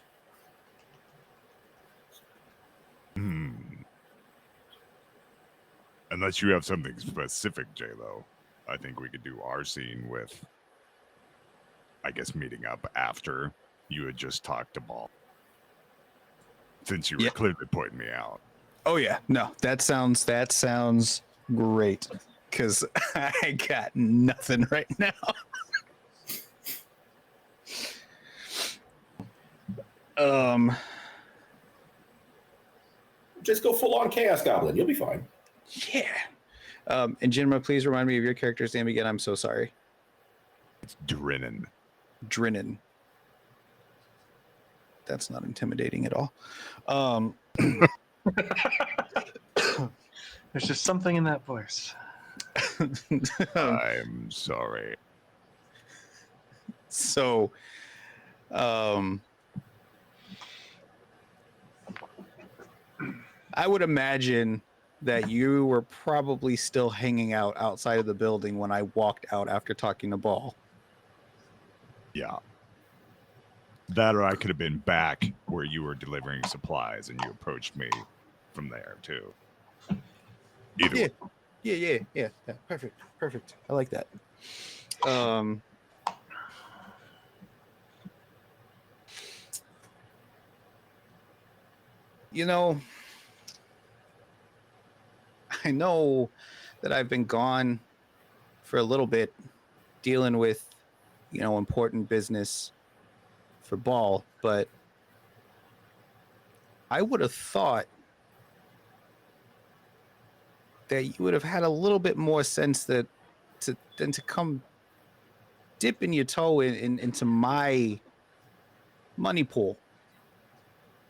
[SPEAKER 3] Unless you have something specific, J-Lo, I think we could do our scene with, I guess, meeting up after you had just talked to Ball. Since you were clearly pointing me out.
[SPEAKER 6] Oh yeah, no, that sounds great. Because I got nothing right now.
[SPEAKER 4] Just go full on Chaos Goblin. You'll be fine.
[SPEAKER 6] Yeah. And Jinma, please remind me of your character's name again. I'm so sorry.
[SPEAKER 3] It's Drinnan.
[SPEAKER 6] Drinnan. That's not intimidating at all.
[SPEAKER 2] There's just something in that voice.
[SPEAKER 3] I'm sorry.
[SPEAKER 6] So, I would imagine that you were probably still hanging out outside of the building when I walked out after talking to Ball.
[SPEAKER 3] Yeah. That or I could have been back where you were delivering supplies and you approached me from there too. Either way.
[SPEAKER 6] Yeah. Perfect. I like that. You know, I know that I've been gone for a little bit dealing with, important business for Ball, but I would have thought that you would have had a little bit more sense than to come dipping your toe into my money pool,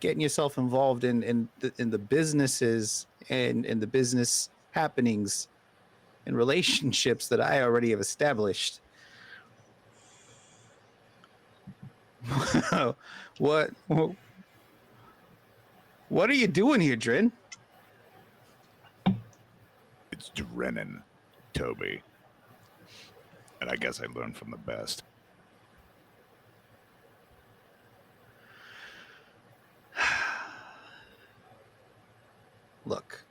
[SPEAKER 6] getting yourself involved in the businesses and in the business happenings and relationships that I already have established. what what are you doing here, Drin?
[SPEAKER 3] It's Drennan, Toby. And I guess I learned from the best.
[SPEAKER 6] Look,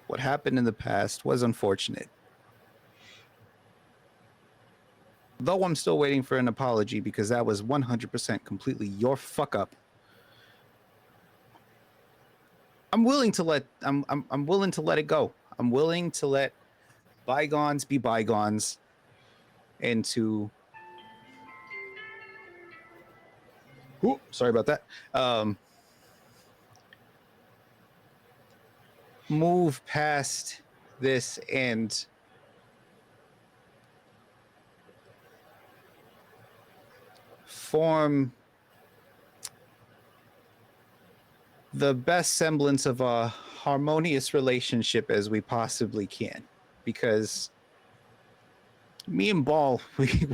[SPEAKER 6] what happened in the past was unfortunate. Though I'm still waiting for an apology because that was 100% completely your fuck up. I'm willing to let I'm willing to let it go. I'm willing to let bygones be bygones and to Ooh, sorry about that. Move past this and form the best semblance of a harmonious relationship as we possibly can, because me and Ball,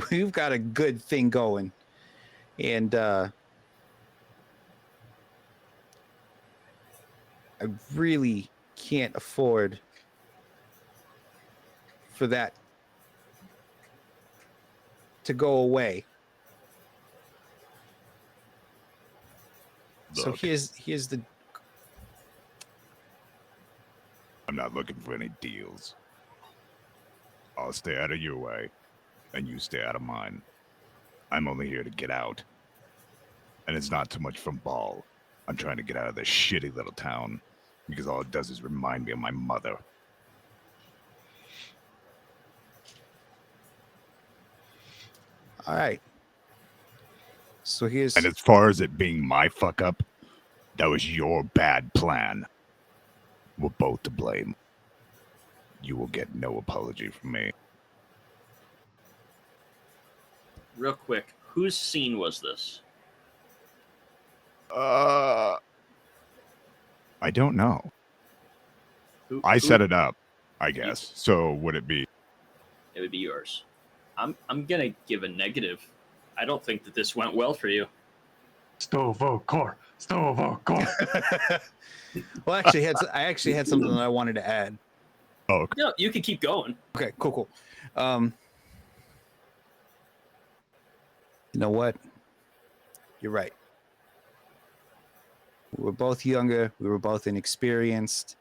[SPEAKER 6] we've got a good thing going, and I really can't afford for that to go away. So
[SPEAKER 3] Look,
[SPEAKER 6] here's the
[SPEAKER 3] I'm not looking for any deals. I'll stay out of your way, and you stay out of mine. I'm only here to get out. And it's not too much from Ball. I'm trying to get out of this shitty little town, because all it does is remind me of my mother.
[SPEAKER 6] all right. So here's
[SPEAKER 3] And as far as it being my fuck up, that was your bad plan. We're both to blame. You will get no apology from me.
[SPEAKER 1] Real quick, whose scene was this?
[SPEAKER 3] I don't know. I
[SPEAKER 1] Who-
[SPEAKER 3] set it up, I guess. So would it be?
[SPEAKER 1] It would be yours. I'm gonna give a negative. I don't think that this went well for you.
[SPEAKER 2] Stovokor.
[SPEAKER 6] well, I actually had something that I wanted to add.
[SPEAKER 3] Oh, okay.
[SPEAKER 1] No, you can keep going.
[SPEAKER 6] Okay, cool. You know what? You're right. We were both younger. We were both inexperienced.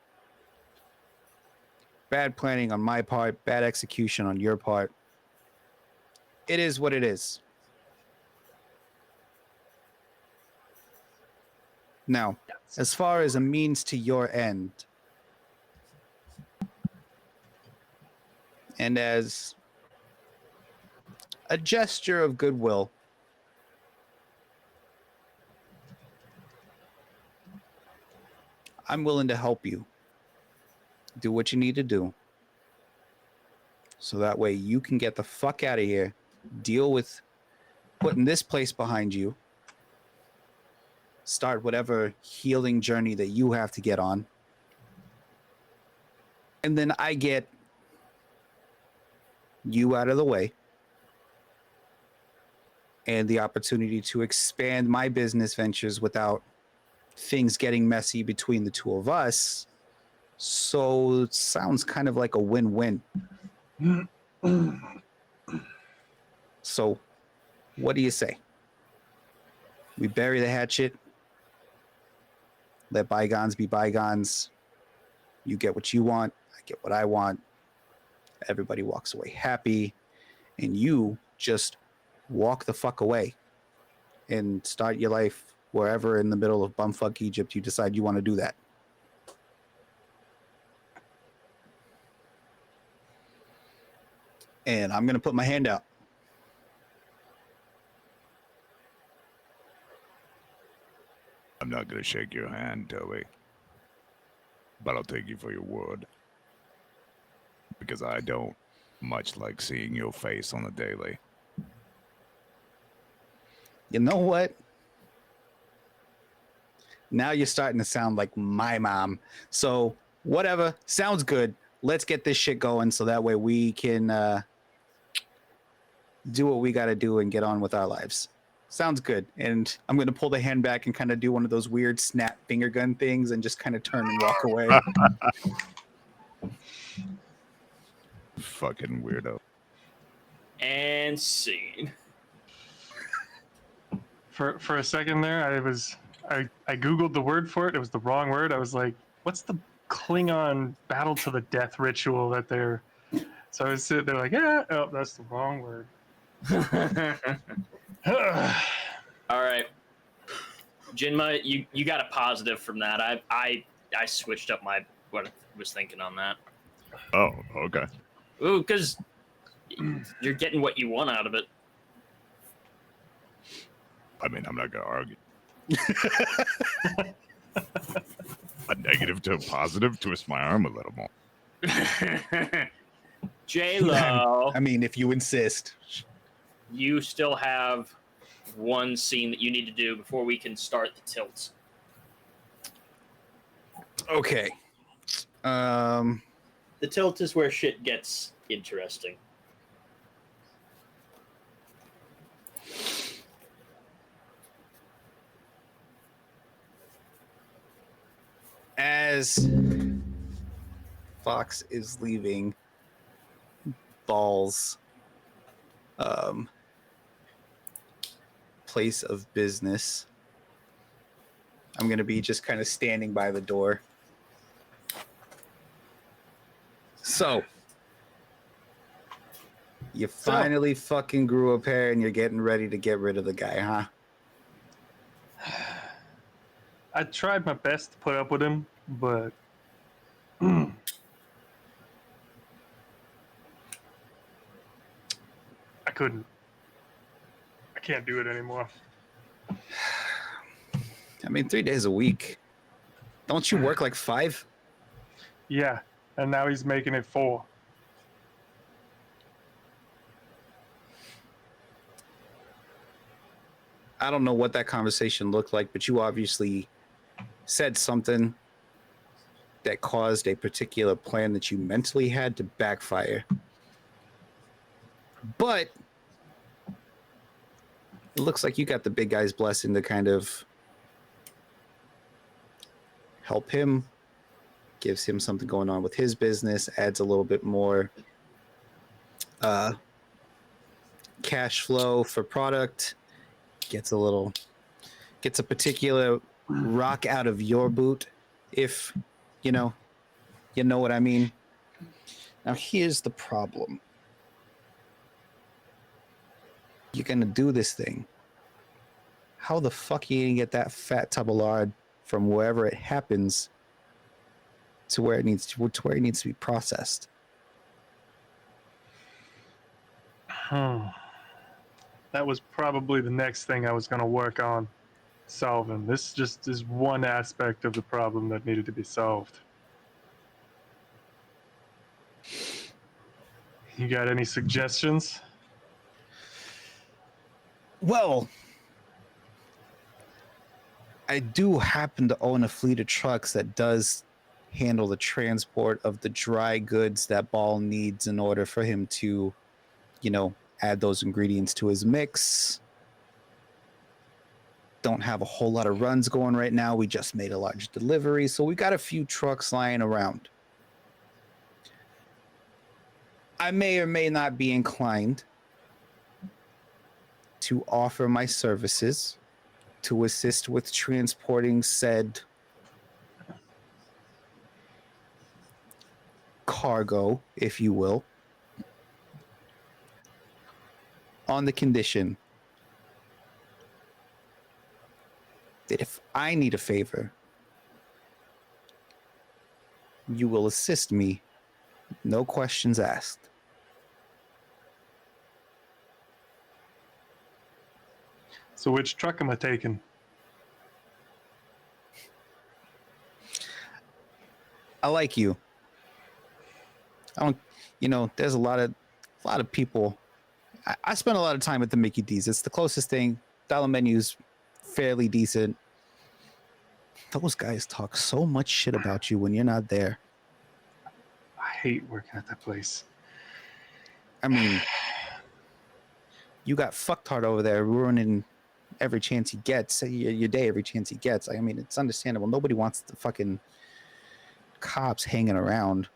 [SPEAKER 6] Bad planning on my part, bad execution on your part. It is what it is. Now, as far as a means to your end, and as a gesture of goodwill, I'm willing to help you do what you need to do so that way you can get the fuck out of here, deal with putting this place behind you, start whatever healing journey that you have to get on, and then I get you out of the way and the opportunity to expand my business ventures without things getting messy between the two of us. So it sounds kind of like a win-win. So what do you say? We bury the hatchet, let bygones be bygones. You get what you want, I get what I want. Everybody walks away happy, and you just walk the fuck away and start your life wherever in the middle of bumfuck Egypt you decide you want to do that. And I'm going to put my hand out.
[SPEAKER 3] I'm not going to shake your hand, Toby. But I'll take you for your word. Because I don't much like seeing your face on the daily.
[SPEAKER 6] You know what? Now you're starting to sound like my mom. So whatever, sounds good. Let's get this shit going so that way we can do what we got to do and get on with our lives. Sounds good. And I'm going to pull the hand back and kind of do one of those weird snap finger gun things and just kind of turn and walk away.
[SPEAKER 3] Fucking weirdo.
[SPEAKER 5] And scene.
[SPEAKER 2] For a second there, I googled the word for it. It was the wrong word. I was like, what's the Klingon battle to the death ritual that they're? So I was sitting there like, yeah, oh, that's the wrong word.
[SPEAKER 5] All right, Jinma, you got a positive from that. I switched up what I was thinking on that.
[SPEAKER 3] Oh, okay.
[SPEAKER 5] Ooh, because you're getting what you want out of it.
[SPEAKER 3] I mean, I'm not gonna argue. A negative to a positive, twist my arm a little more.
[SPEAKER 5] J-Lo,
[SPEAKER 6] I mean, if you insist.
[SPEAKER 5] you still have one scene that you need to do before we can start the tilts.
[SPEAKER 6] Okay.
[SPEAKER 5] The tilt is where shit gets interesting.
[SPEAKER 6] As Fox is leaving Ball's place of business, I'm going to be just kind of standing by the door. So, you finally fucking grew a pair and you're getting ready to get rid of the guy, huh?
[SPEAKER 2] I tried my best to put up with him, but I couldn't. I can't do it anymore.
[SPEAKER 6] I mean, 3 days a week. Don't you work like 5?
[SPEAKER 2] Yeah, and now he's making it 4.
[SPEAKER 6] I don't know what that conversation looked like, but you obviously said something that caused a particular plan that you mentally had to backfire. But it looks like you got the big guy's blessing to kind of help him, gives him something going on with his business, adds a little bit more cash flow for product, gets a particular rock out of your boot, if you know what I mean. Now here's the problem. You're gonna do this thing. How the fuck are you gonna get that fat tub of lard from wherever it happens to where it needs to be processed?
[SPEAKER 2] That was probably the next thing I was going to work on solving. This just is one aspect of the problem that needed to be solved. You got any suggestions?
[SPEAKER 6] Well, I do happen to own a fleet of trucks that does handle the transport of the dry goods that Ball needs in order for him to, add those ingredients to his mix. Don't have a whole lot of runs going right now. We just made a large delivery, so we got a few trucks lying around. I may or may not be inclined to offer my services to assist with transporting said cargo, if you will, on the condition that if I need a favor, you will assist me, no questions asked.
[SPEAKER 2] So which truck am I taking?
[SPEAKER 6] I like you. I don't, there's a lot of people. I spend a lot of time at the Mickey D's. It's the closest thing Dollar menu's fairly decent. Those guys talk so much shit about you when you're not there.
[SPEAKER 2] I hate working at that place.
[SPEAKER 6] I mean, you got fucked hard over there, ruining every chance he gets, your day every chance he gets. I mean, it's understandable. Nobody wants the fucking cops hanging around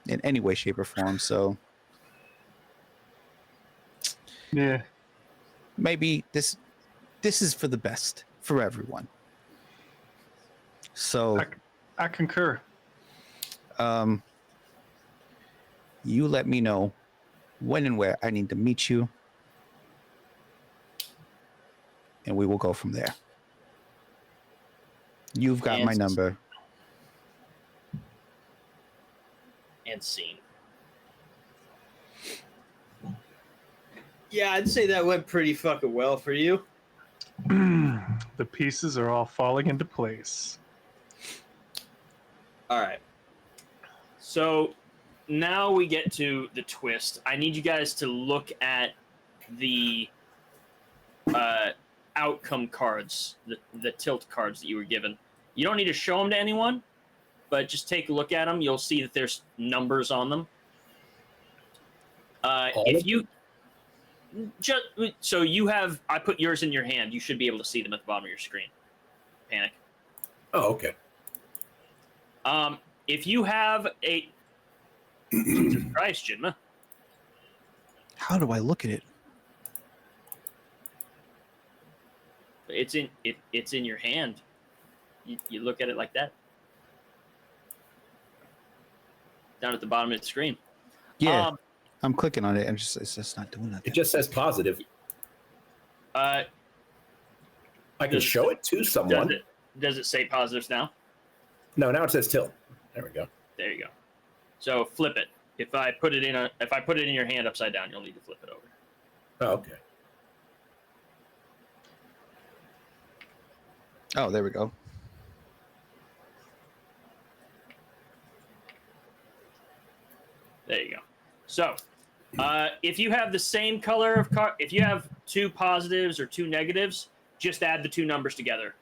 [SPEAKER 6] in any way, shape, or form. So
[SPEAKER 2] Yeah.
[SPEAKER 6] maybe this is for the best for everyone. So
[SPEAKER 2] I concur.
[SPEAKER 6] You let me know when and where I need to meet you, and we will go from there. You've got my
[SPEAKER 5] And-
[SPEAKER 6] number.
[SPEAKER 5] And scene.
[SPEAKER 1] Yeah, I'd say that went pretty fucking well for you.
[SPEAKER 2] The pieces are all falling into place.
[SPEAKER 5] All right. So now we get to the twist. I need you guys to look at the outcome cards, the tilt cards that you were given. You don't need to show them to anyone, but just take a look at them. You'll see that there's numbers on them. If you just so you have, I put yours in your hand. You should be able to see them at the bottom of your screen. Panic.
[SPEAKER 4] Oh, okay.
[SPEAKER 5] If you have a Jesus Christ, Jinma.
[SPEAKER 6] How do I look at it?
[SPEAKER 5] It's in your hand. You look at it like that. Down at the bottom of the screen.
[SPEAKER 6] Yeah, I'm clicking on it, and it's just not doing
[SPEAKER 4] It
[SPEAKER 6] nothing.
[SPEAKER 4] just says positive.
[SPEAKER 5] Uh,
[SPEAKER 4] I can show it to someone.
[SPEAKER 5] does it say positives now?
[SPEAKER 4] No, now it says tilt. There we go.
[SPEAKER 5] There you go. So flip it. If I put it in your hand upside down, you'll need to flip it over.
[SPEAKER 4] Oh, okay.
[SPEAKER 6] Oh, there we go.
[SPEAKER 5] There you go. So, if you have the same color of if you have two positives or two negatives, just add the two numbers together.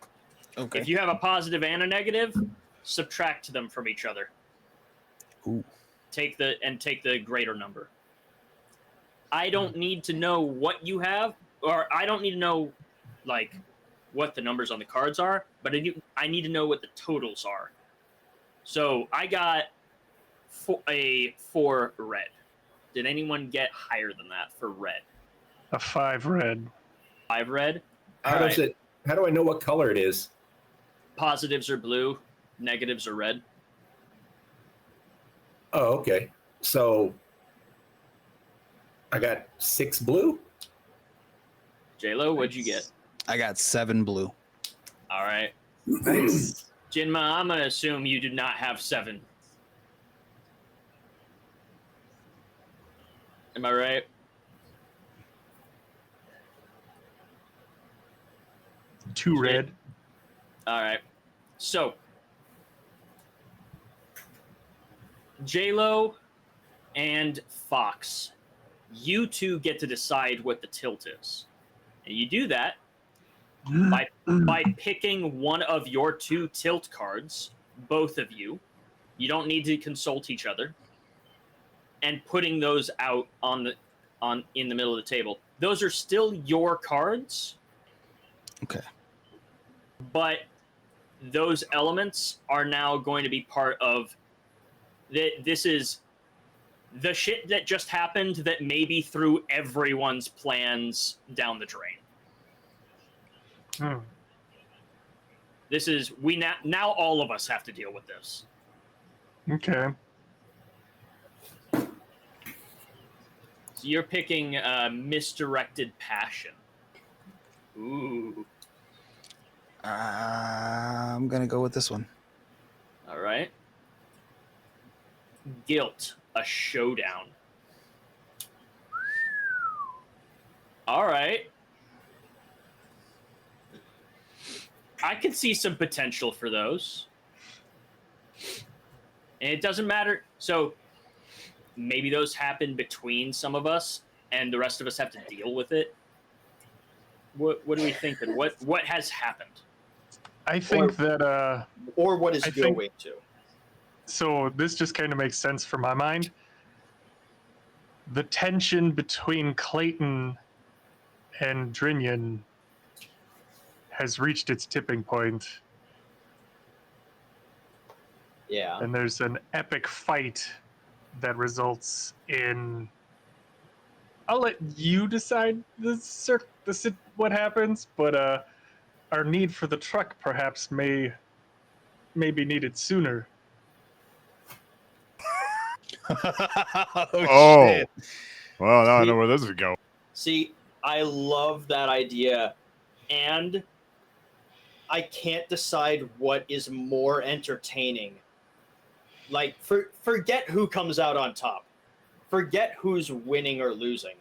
[SPEAKER 6] Okay.
[SPEAKER 5] If you have a positive and a negative, subtract them from each other.
[SPEAKER 6] Ooh.
[SPEAKER 5] Take the greater number. I don't need to know what you have, or I don't need to know like what the numbers on the cards are, but I need to know what the totals are. So I got a 4 red. Did anyone get higher than that for red?
[SPEAKER 2] A 5 red.
[SPEAKER 5] 5 red.
[SPEAKER 4] How do I know what color it is?
[SPEAKER 5] Positives are blue, negatives are red.
[SPEAKER 4] Oh, okay. So I got 6 blue.
[SPEAKER 5] J-Lo, what'd you get?
[SPEAKER 6] I got 7 blue.
[SPEAKER 5] All right.
[SPEAKER 2] Nice.
[SPEAKER 5] Jinma, I'm going to assume you do not have 7. Am I right?
[SPEAKER 2] Two red.
[SPEAKER 5] All right. So, J-Lo and Fox, you two get to decide what the tilt is. And you do that by picking one of your 2 tilt cards, both of you. You don't need to consult each other. And putting those out in the middle of the table. Those are still your cards.
[SPEAKER 6] Okay.
[SPEAKER 5] But those elements are now going to be part of this is the shit that just happened that maybe threw everyone's plans down the drain.
[SPEAKER 2] Hmm.
[SPEAKER 5] This is now all of us have to deal with this.
[SPEAKER 2] Okay.
[SPEAKER 5] So you're picking misdirected passion. Ooh.
[SPEAKER 6] I'm gonna go with this one.
[SPEAKER 5] All right. Guilt, a showdown. All right. I can see some potential for those. And it doesn't matter. So maybe those happen between some of us and the rest of us have to deal with it. What are we thinking? What has happened?
[SPEAKER 2] I think that
[SPEAKER 1] Or what is
[SPEAKER 2] I think-
[SPEAKER 1] going to?
[SPEAKER 2] so this just kind of makes sense for my mind. The tension between Clayton and Drinian has reached its tipping point,
[SPEAKER 1] Yeah.
[SPEAKER 2] and there's an epic fight that results in. I'll let you decide what happens, but our need for the truck perhaps may be needed sooner.
[SPEAKER 3] Oh.
[SPEAKER 6] Shit.
[SPEAKER 3] Well, now I know where this is going.
[SPEAKER 1] See, I love that idea, and I can't decide what is more entertaining. Like, forget who comes out on top. Forget who's winning or losing.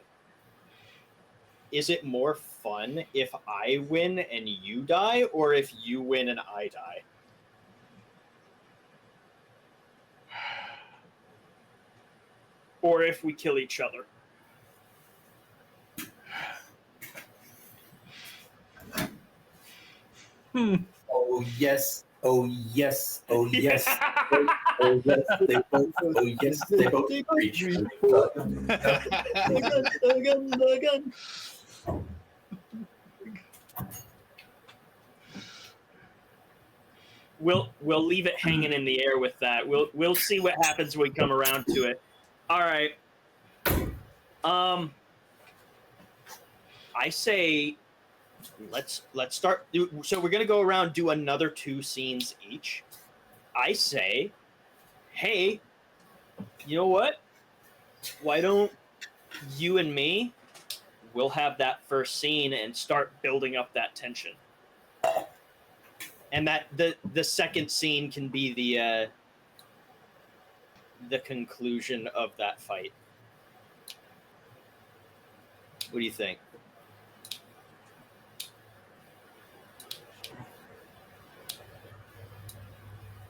[SPEAKER 1] Is it more fun if I win and you die, or if you win and I die?
[SPEAKER 5] Or if we kill each other?
[SPEAKER 4] Oh yes. Oh yes. Oh yes. Oh yes. They both. Oh yes. They both reach.
[SPEAKER 1] The gun.
[SPEAKER 5] We'll leave it hanging in the air with that. We'll see what happens when we come around to it. All right. I say let's start. So we're gonna go around, do another 2 scenes each. I say, hey, you know what? Why don't you and me? We'll have that first scene and start building up that tension. And that the second scene can be the conclusion of that fight. What do you think?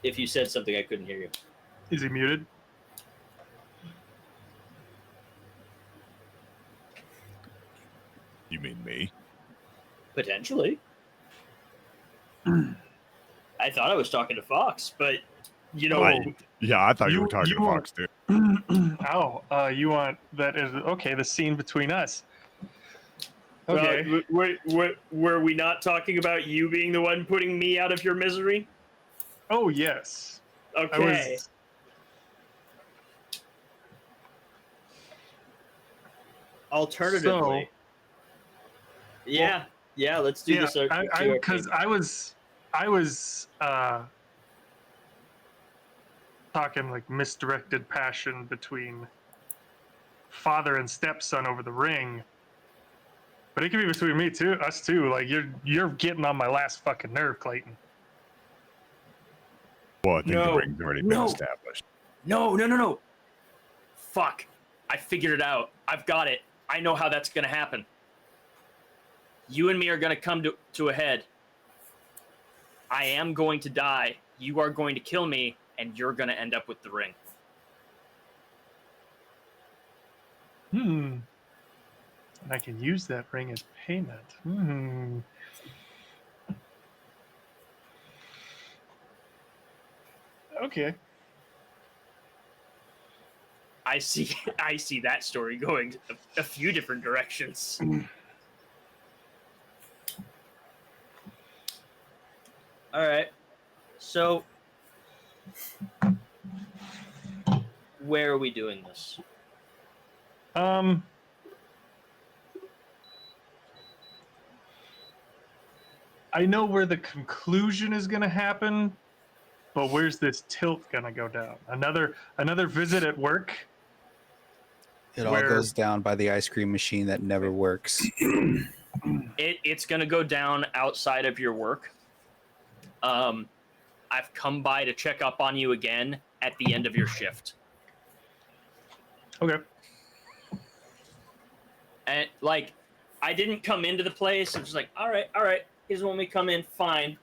[SPEAKER 5] If you said something, I couldn't hear you.
[SPEAKER 2] Is he muted?
[SPEAKER 3] You mean me?
[SPEAKER 5] Potentially. I thought I was talking to Fox, but you know,
[SPEAKER 3] Yeah, I thought you
[SPEAKER 2] You-
[SPEAKER 3] were talking
[SPEAKER 2] you
[SPEAKER 3] to
[SPEAKER 2] were-
[SPEAKER 3] Fox, too.
[SPEAKER 2] You want that is okay, the scene between us.
[SPEAKER 5] well,
[SPEAKER 2] Okay.
[SPEAKER 5] were we not talking about you being the one putting me out of your misery?
[SPEAKER 2] Oh, yes.
[SPEAKER 5] Okay. Alternatively, yeah, let's do this.
[SPEAKER 2] Because I was talking like misdirected passion between father and stepson over the ring. But it could be between us too. Like you're getting on my last fucking nerve, Clayton.
[SPEAKER 3] Well, I think
[SPEAKER 5] No.
[SPEAKER 3] the ring's already been
[SPEAKER 5] No.
[SPEAKER 3] established.
[SPEAKER 5] No. Fuck. I figured it out. I've got it. I know how that's going to happen. You and me are going to come to a head. I am going to die. You are going to kill me, and you're going to end up with the ring.
[SPEAKER 2] And I can use that ring as payment. Okay.
[SPEAKER 5] I see that story going a few different directions. All right. So, where are we doing this?
[SPEAKER 2] I know where the conclusion is going to happen, but where's this tilt going to go down? Another visit at work?
[SPEAKER 6] It all goes down by the ice cream machine that never works.
[SPEAKER 5] It's going to go down outside of your work. I've come by to check up on you again at the end of your shift.
[SPEAKER 2] Okay.
[SPEAKER 5] And like, I didn't come into the place. I'm just like, all right. He doesn't want me to come in. Fine.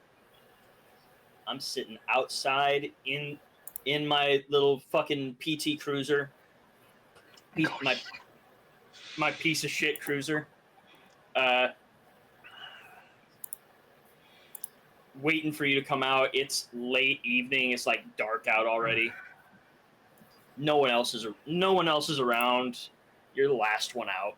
[SPEAKER 5] I'm sitting outside in my little fucking PT cruiser. My piece of shit cruiser. waiting for you to come out. It's late evening. It's like dark out already. No one else is around. You're the last one out.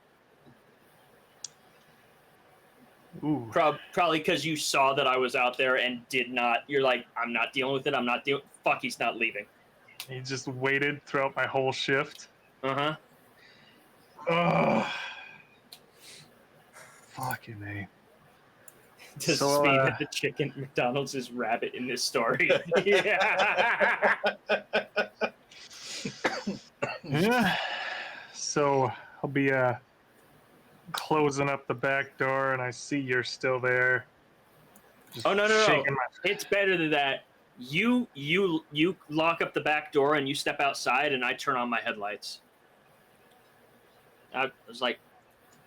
[SPEAKER 2] Ooh.
[SPEAKER 5] Probably because you saw that I was out there and did not. You're like, I'm not dealing with it. I'm not dealing. Fuck, he's not leaving.
[SPEAKER 2] He just waited throughout my whole shift.
[SPEAKER 5] Uh-huh.
[SPEAKER 2] Oh, fucking A.
[SPEAKER 5] Does
[SPEAKER 2] So,
[SPEAKER 5] this mean that the chicken McDonald's is rabbit in this story? Yeah.
[SPEAKER 2] Yeah. So I'll be closing up the back door, and I see you're still there. Just
[SPEAKER 5] Oh, no.
[SPEAKER 2] shaking
[SPEAKER 5] It's better than that. You lock up the back door and you step outside, and I turn on my headlights. I was like,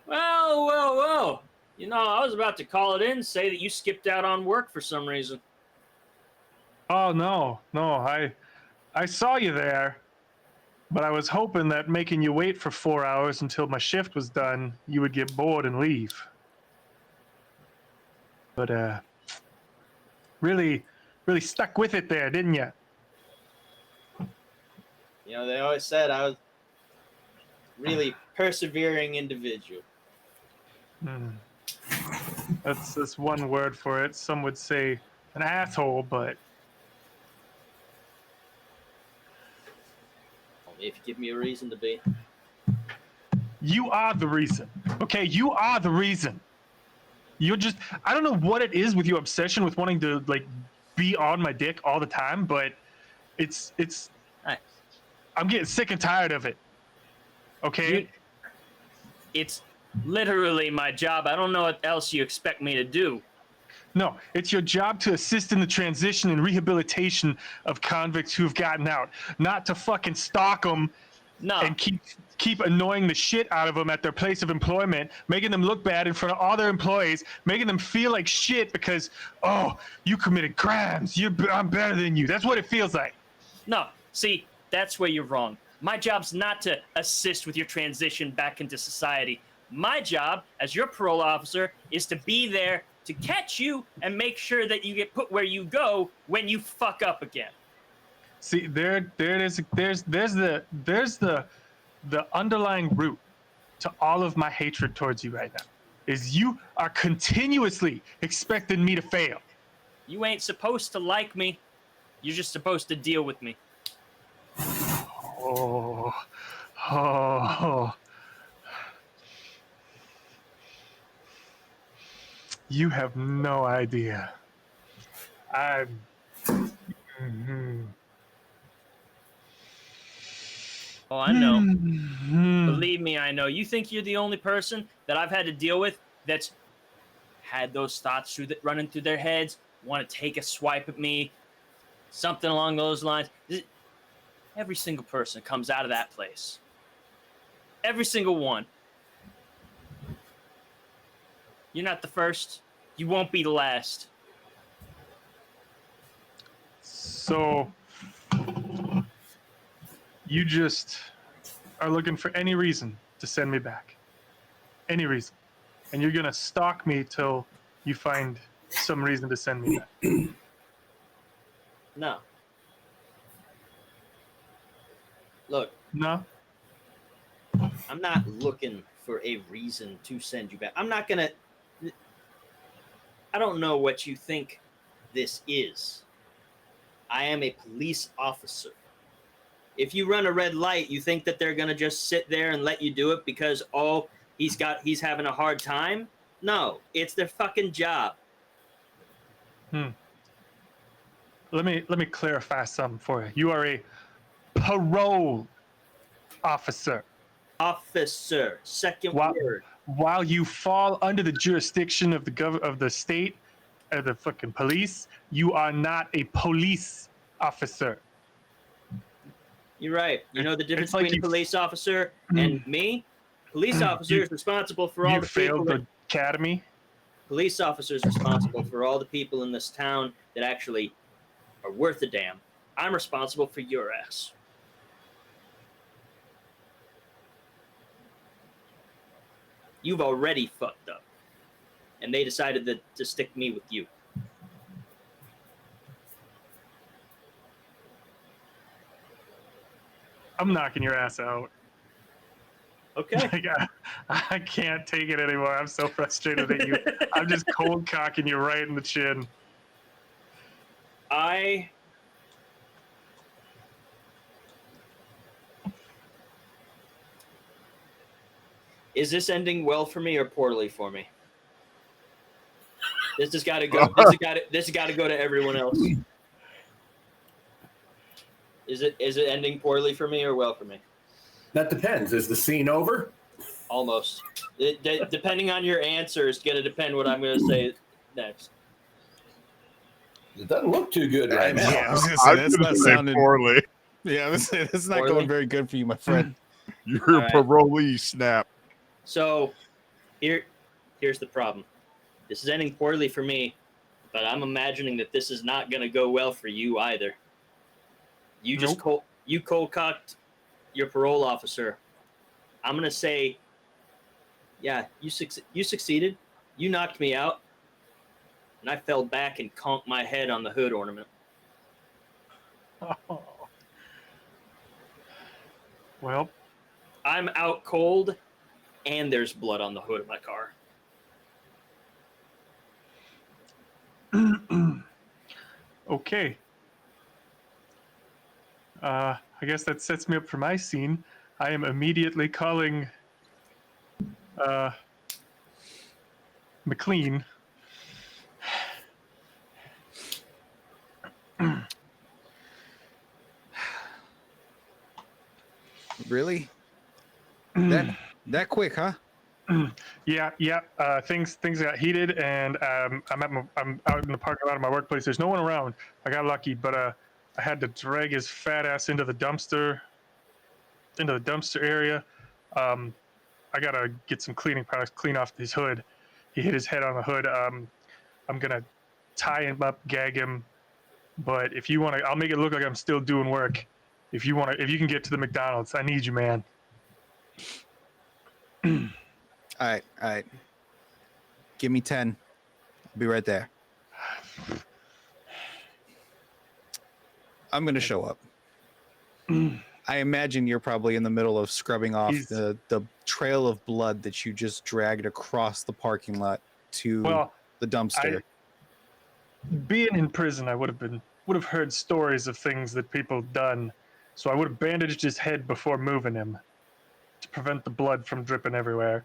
[SPEAKER 5] whoa. You know, I was about to call it in, say that you skipped out on work for some reason.
[SPEAKER 2] Oh no, I saw you there, but I was hoping that making you wait for 4 hours until my shift was done, you would get bored and leave. But really stuck with it there, didn't you?
[SPEAKER 1] You know, they always said I was really persevering individual.
[SPEAKER 2] That's one word for it. Some would say an asshole, but
[SPEAKER 1] Only if you give me a reason to be.
[SPEAKER 2] you are the reason. Okay, you are the reason. You're just, I don't know what it is with your obsession with wanting to like be on my dick all the time, but it's
[SPEAKER 5] Nice.
[SPEAKER 2] I'm getting sick and tired of it. Okay?
[SPEAKER 5] It's literally my job. I don't know what else you expect me to do.
[SPEAKER 2] No, it's your job to assist in the transition and rehabilitation of convicts who've gotten out, not to fucking stalk them
[SPEAKER 5] No.
[SPEAKER 2] and keep annoying the shit out of them at their place of employment, making them look bad in front of all their employees, making them feel like shit because, oh, you committed crimes. I'm better than you. That's what it feels like.
[SPEAKER 5] No, see, that's where you're wrong. My job's not to assist with your transition back into society. My job, as your parole officer, is to be there to catch you and make sure that you get put where you go when you fuck up again.
[SPEAKER 2] See, there's the underlying root to all of my hatred towards you right now. Is you are continuously expecting me to fail.
[SPEAKER 5] You ain't supposed to like me. You're just supposed to deal with me.
[SPEAKER 2] Oh. You have no idea. Mhm.
[SPEAKER 5] Oh, I know.
[SPEAKER 2] Mhm.
[SPEAKER 5] Believe me, I know. You think you're the only person that I've had to deal with that's had those thoughts running through their heads, want to take a swipe at me, something along those lines. Every single person comes out of that place. Every single one. You're not the first. You won't be the last.
[SPEAKER 2] So you just are looking for any reason to send me back. Any reason. And you're gonna stalk me till you find some reason to send me back.
[SPEAKER 1] No. Look,
[SPEAKER 2] No?
[SPEAKER 1] I'm not looking for a reason to send you back. I'm not gonna. I don't know what you think this is. I am a police officer. If you run a red light, you think that they're gonna just sit there and let you do it because he's having a hard time? No, it's their fucking job.
[SPEAKER 2] Let me clarify something for you. You are a parole officer.
[SPEAKER 1] Officer, second
[SPEAKER 2] Wow.
[SPEAKER 1] word.
[SPEAKER 2] While you fall under the jurisdiction of the state, of the fucking police, you are not a police officer.
[SPEAKER 1] You're right. You know the difference
[SPEAKER 2] It's like
[SPEAKER 1] between a police officer and me? Police officer is responsible for all
[SPEAKER 2] You
[SPEAKER 1] the people
[SPEAKER 2] failed
[SPEAKER 1] that
[SPEAKER 2] the academy.
[SPEAKER 1] police officers responsible for all the people in this town that actually are worth a damn. I'm responsible for your ass. You've already fucked up. And they decided to stick me with you.
[SPEAKER 2] I'm knocking your ass out.
[SPEAKER 5] Okay.
[SPEAKER 2] Like, I can't take it anymore. I'm so frustrated at you. I'm just cold cocking you right in the chin.
[SPEAKER 5] Is this ending well for me or poorly for me? This has got to go. This has got to go to everyone else. Is it ending poorly for me or well for me?
[SPEAKER 4] That depends. Is the scene over?
[SPEAKER 5] Almost. Depending on your answer, it's going to depend what I'm going to say next.
[SPEAKER 4] It doesn't look too good right now.
[SPEAKER 6] Yeah, I was gonna say
[SPEAKER 3] I'm
[SPEAKER 6] that's
[SPEAKER 3] gonna
[SPEAKER 6] not
[SPEAKER 3] say
[SPEAKER 6] sounding.
[SPEAKER 3] poorly.
[SPEAKER 6] Yeah, that's not
[SPEAKER 5] Poorly?
[SPEAKER 6] going very good for you, my friend.
[SPEAKER 3] You're
[SPEAKER 5] All
[SPEAKER 3] a
[SPEAKER 5] right.
[SPEAKER 3] parolee, snap.
[SPEAKER 5] So, here's the problem. This is ending poorly for me, but I'm imagining that this is not going to go well for you either. You just
[SPEAKER 2] Nope.
[SPEAKER 5] cold-cocked your parole officer. I'm going to say, yeah, you succeeded. You knocked me out, and I fell back and conked my head on the hood ornament.
[SPEAKER 2] Oh. Well,
[SPEAKER 5] I'm out cold, and there's blood on the hood of my car.
[SPEAKER 2] okay. I guess that sets me up for my scene. I am immediately calling McLean.
[SPEAKER 6] Really? That quick, huh?
[SPEAKER 2] Yeah. Things got heated, and I'm out in the parking lot of my workplace. There's no one around. I got lucky, but I had to drag his fat ass into the dumpster area. I gotta get some cleaning products, clean off his hood. He hit his head on the hood. I'm gonna tie him up, gag him. But if you want to, I'll make it look like I'm still doing work. If you can get to the McDonald's, I need you, man.
[SPEAKER 6] All right. Give me 10. I'll be right there. I'm gonna show up. I imagine you're probably in the middle of scrubbing off the trail of blood that you just dragged across the parking lot to the dumpster.
[SPEAKER 2] Being in prison, I would have heard stories of things that people done, so I would have bandaged his head before moving him to prevent the blood from dripping everywhere.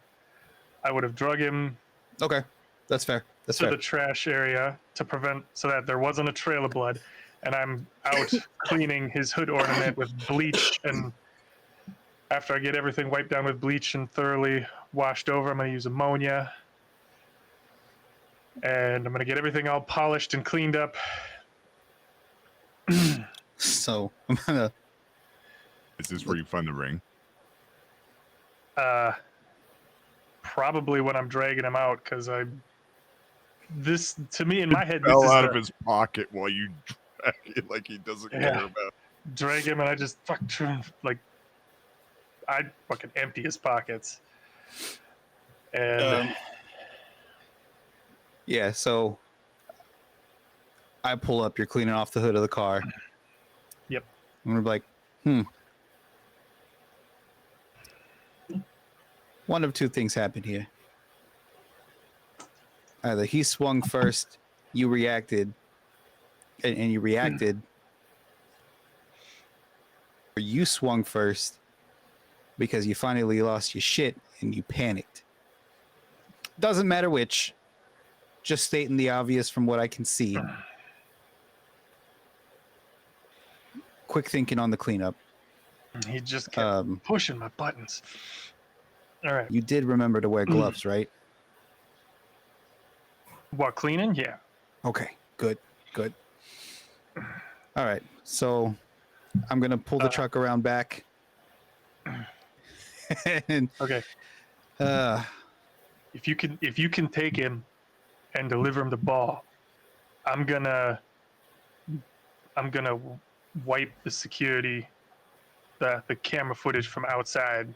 [SPEAKER 2] I would have drug him
[SPEAKER 6] Okay, that's fair. That's
[SPEAKER 2] to
[SPEAKER 6] fair.
[SPEAKER 2] the trash area to prevent so that there wasn't a trail of blood, and I'm out cleaning his hood ornament with bleach, and after I get everything wiped down with bleach and thoroughly washed over, I'm going to use ammonia, and I'm going to get everything all polished and cleaned up.
[SPEAKER 6] So I'm gonna.
[SPEAKER 3] Is this where you find the ring?
[SPEAKER 2] Probably when I'm dragging him out, because this to me in my head, this
[SPEAKER 3] Fell
[SPEAKER 2] is
[SPEAKER 3] out of his pocket while you drag it like he doesn't care
[SPEAKER 2] Yeah.
[SPEAKER 3] about.
[SPEAKER 2] drag him, and I just I'd fucking empty his pockets. And
[SPEAKER 6] Yeah, so I pull up. You're cleaning off the hood of the car.
[SPEAKER 2] Yep.
[SPEAKER 6] I'm gonna be like, one of two things happened here. Either he swung first, you reacted, and you reacted, or you swung first because you finally lost your shit and you panicked. Doesn't matter which. Just stating the obvious from what I can see. Quick thinking on the cleanup.
[SPEAKER 2] he just kept pushing my buttons. All right.
[SPEAKER 6] You did remember to wear gloves, right?
[SPEAKER 2] While cleaning? Yeah.
[SPEAKER 6] Okay, good. All right, so I'm gonna pull the truck around back. And
[SPEAKER 2] Okay. If you can take him and deliver him the ball, I'm gonna wipe the security, the camera footage from outside,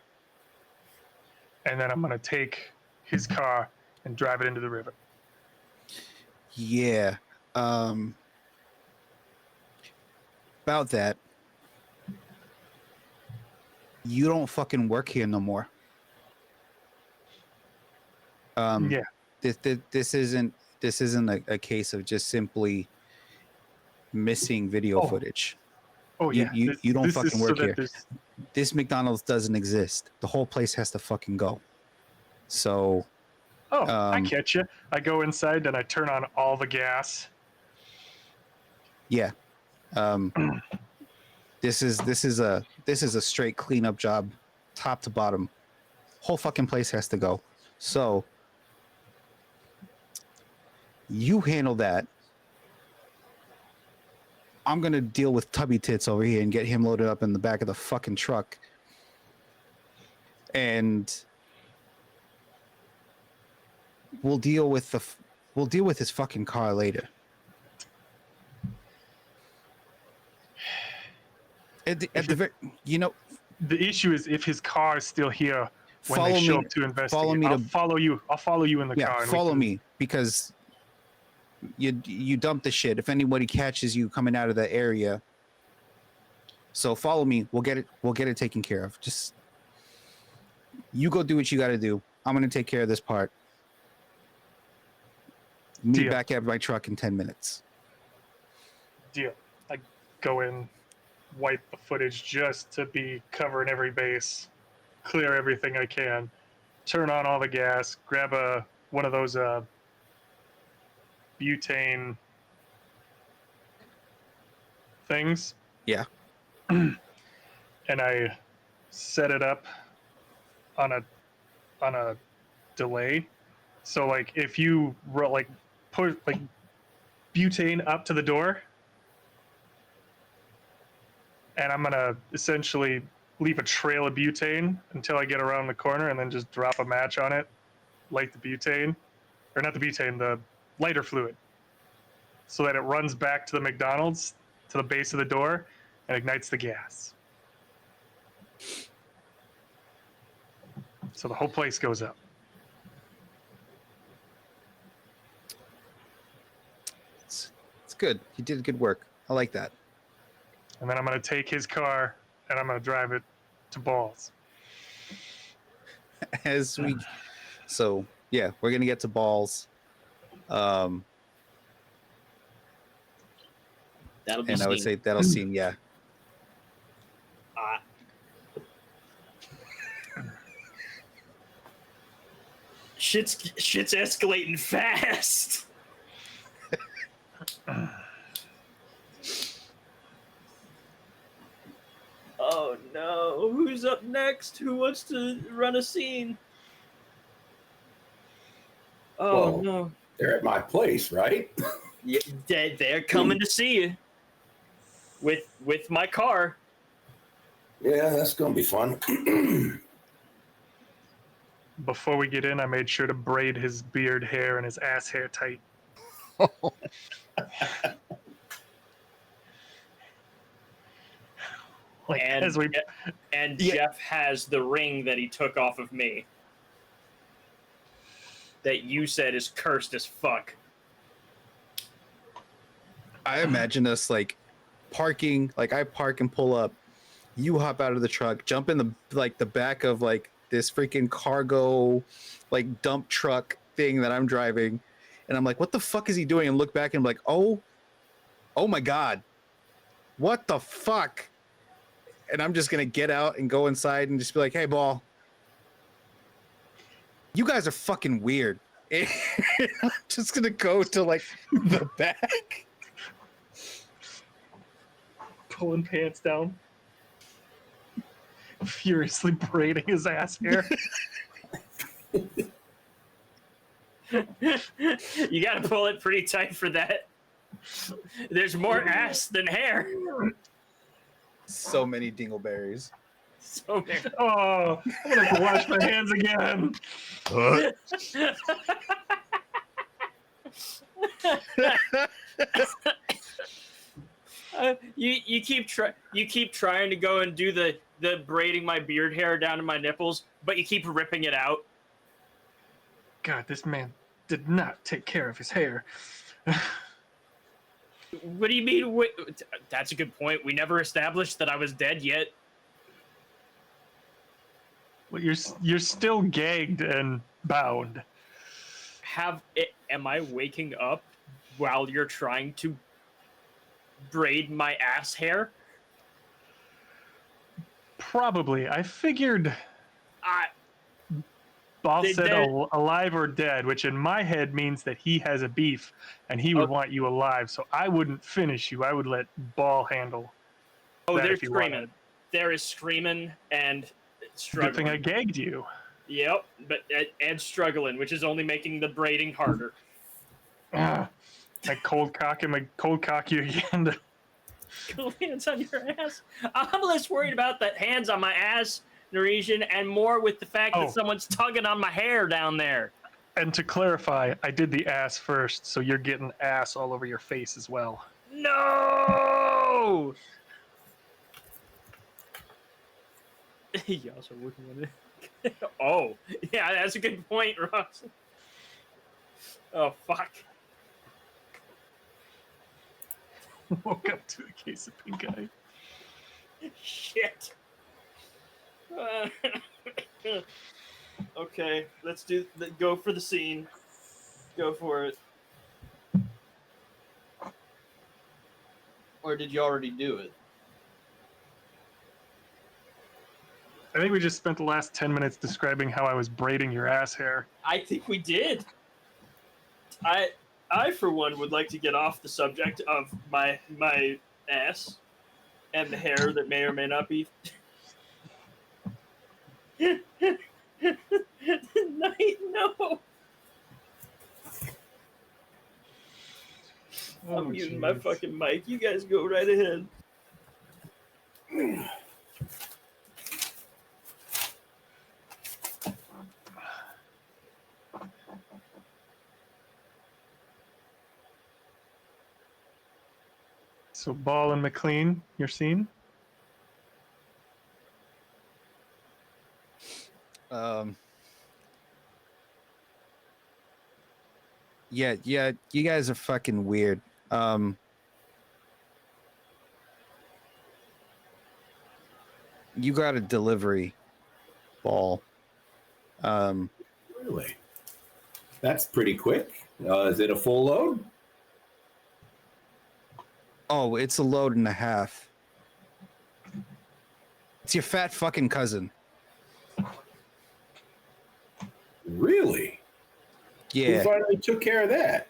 [SPEAKER 2] and then I'm gonna take his car and drive it into the river.
[SPEAKER 6] yeah, about that. you don't fucking work here no more.
[SPEAKER 2] Yeah.
[SPEAKER 6] This isn't a case of just simply missing video
[SPEAKER 2] Oh.
[SPEAKER 6] footage.
[SPEAKER 2] Oh yeah.
[SPEAKER 6] You don't
[SPEAKER 2] this
[SPEAKER 6] fucking
[SPEAKER 2] is
[SPEAKER 6] work
[SPEAKER 2] so
[SPEAKER 6] here.
[SPEAKER 2] that there's
[SPEAKER 6] This McDonald's doesn't exist. The whole place has to fucking go. So
[SPEAKER 2] Oh, I
[SPEAKER 6] Um,
[SPEAKER 2] catch you. I go inside and I turn on all the gas.
[SPEAKER 6] yeah, um, this is a straight cleanup job, top to bottom. Whole fucking place has to go. So you handle that. I'm gonna deal with Tubby Tits over here and get him loaded up in the back of the fucking truck. And we'll deal with his fucking car later. At the very,
[SPEAKER 2] The issue is if his car is still here when they
[SPEAKER 6] follow
[SPEAKER 2] show
[SPEAKER 6] me.
[SPEAKER 2] up to investigate.
[SPEAKER 6] Follow me
[SPEAKER 2] I'll
[SPEAKER 6] to
[SPEAKER 2] follow you. I'll follow you in the
[SPEAKER 6] yeah.
[SPEAKER 2] car. And
[SPEAKER 6] Follow me because you dump the shit. If anybody catches you coming out of that area, so follow me. We'll get it taken care of. Just you go do what you got to do. I'm gonna take care of this part. Meet
[SPEAKER 2] Deal.
[SPEAKER 6] back at my truck in 10 minutes.
[SPEAKER 2] Deal. I go in, wipe the footage just to be covering every base, clear everything I can, turn on all the gas, grab one of those butane things.
[SPEAKER 6] Yeah.
[SPEAKER 2] And I set it up on a delay. So like if you put like butane up to the door, and I'm gonna essentially leave a trail of butane until I get around the corner, and then just drop a match on it, light the butane, or not the butane, the lighter fluid, so that it runs back to the McDonald's, to the base of the door, and ignites the gas. So the whole place goes up.
[SPEAKER 6] It's good. You did good work. I like that.
[SPEAKER 2] And then I'm gonna take his car and I'm gonna drive it to Balls.
[SPEAKER 6] So yeah, we're gonna get to Balls.
[SPEAKER 1] That'll be
[SPEAKER 6] And I would
[SPEAKER 1] seen.
[SPEAKER 6] say that'll seem, yeah.
[SPEAKER 5] Shit's escalating fast. Oh no! Who's up next? Who wants to run a scene? Oh
[SPEAKER 4] Well,
[SPEAKER 5] no!
[SPEAKER 4] They're at my place, right?
[SPEAKER 5] Yeah, they're coming to see you with my car.
[SPEAKER 4] Yeah, that's gonna be fun.
[SPEAKER 2] Before we get in, I made sure to braid his beard hair and his ass hair tight. Like
[SPEAKER 5] And
[SPEAKER 2] as we
[SPEAKER 5] and
[SPEAKER 6] Yeah.
[SPEAKER 5] Jeff has the ring that he took off of me. That you said is cursed as fuck.
[SPEAKER 6] I imagine us like parking, like I park and pull up, you hop out of the truck, jump in the back of like this freaking cargo like dump truck thing that I'm driving, and I'm like, what the fuck is he doing? And look back and I'm like, oh my god, what the fuck? And I'm just gonna get out and go inside and just be like, hey, Ball, you guys are fucking weird. And I'm just gonna go to like the back.
[SPEAKER 2] pulling pants down, furiously braiding his ass hair.
[SPEAKER 5] You gotta pull it pretty tight for that. There's more ass than hair.
[SPEAKER 6] So many dingleberries.
[SPEAKER 5] So many.
[SPEAKER 2] Oh, I'm gonna have to wash my hands again.
[SPEAKER 5] You keep trying to go and do the braiding my beard hair down to my nipples, but you keep ripping it out.
[SPEAKER 2] God, this man did not take care of his hair.
[SPEAKER 5] What do you mean? That's a good point. We never established that I was dead yet.
[SPEAKER 2] Well, you're still gagged and bound.
[SPEAKER 5] Am I waking up while you're trying to braid my ass hair?
[SPEAKER 2] Probably. I figured
[SPEAKER 5] I
[SPEAKER 2] Ball said
[SPEAKER 5] there-
[SPEAKER 2] alive or dead, which in my head means that he has a beef and he would
[SPEAKER 5] Oh.
[SPEAKER 2] want you alive. So I wouldn't finish you. I would let Ball handle.
[SPEAKER 5] Oh,
[SPEAKER 2] that
[SPEAKER 5] they're
[SPEAKER 2] if you
[SPEAKER 5] screaming.
[SPEAKER 2] wanted.
[SPEAKER 5] There is screaming and
[SPEAKER 2] Good thing I
[SPEAKER 5] struggling.
[SPEAKER 2] gagged you.
[SPEAKER 5] Yep, but and struggling, which is only making the braiding harder.
[SPEAKER 2] I cold cock you again.
[SPEAKER 5] Go hands on your ass. I'm less worried about the hands on my ass, Norwegian, and more with the fact
[SPEAKER 2] Oh.
[SPEAKER 5] that someone's tugging on my hair down there.
[SPEAKER 2] And to clarify, I did the ass first, so you're getting ass all over your face as well.
[SPEAKER 5] No! You also working on it. Oh, yeah, that's a good point, Ross. Oh, fuck.
[SPEAKER 2] Woke up to a case of pink eye.
[SPEAKER 5] Shit. Okay, let's go for the scene. Go for it.
[SPEAKER 1] Or did you already do it?
[SPEAKER 2] I think we just spent the last 10 minutes describing how I was braiding your ass hair.
[SPEAKER 5] I think we did. I for one would like to get off the subject of my ass and the hair that may or may not be. No. I'm muting my
[SPEAKER 2] jeez.
[SPEAKER 5] fucking mic. You guys go right ahead.
[SPEAKER 2] So Ball and McLean, your scene?
[SPEAKER 6] Yeah, you guys are fucking weird. You got a delivery, Ball.
[SPEAKER 4] Really? That's pretty quick. Is it a full load?
[SPEAKER 6] Oh, it's a load and a half. It's your fat fucking cousin.
[SPEAKER 4] Really? Who
[SPEAKER 6] Yeah.
[SPEAKER 4] finally took care of that?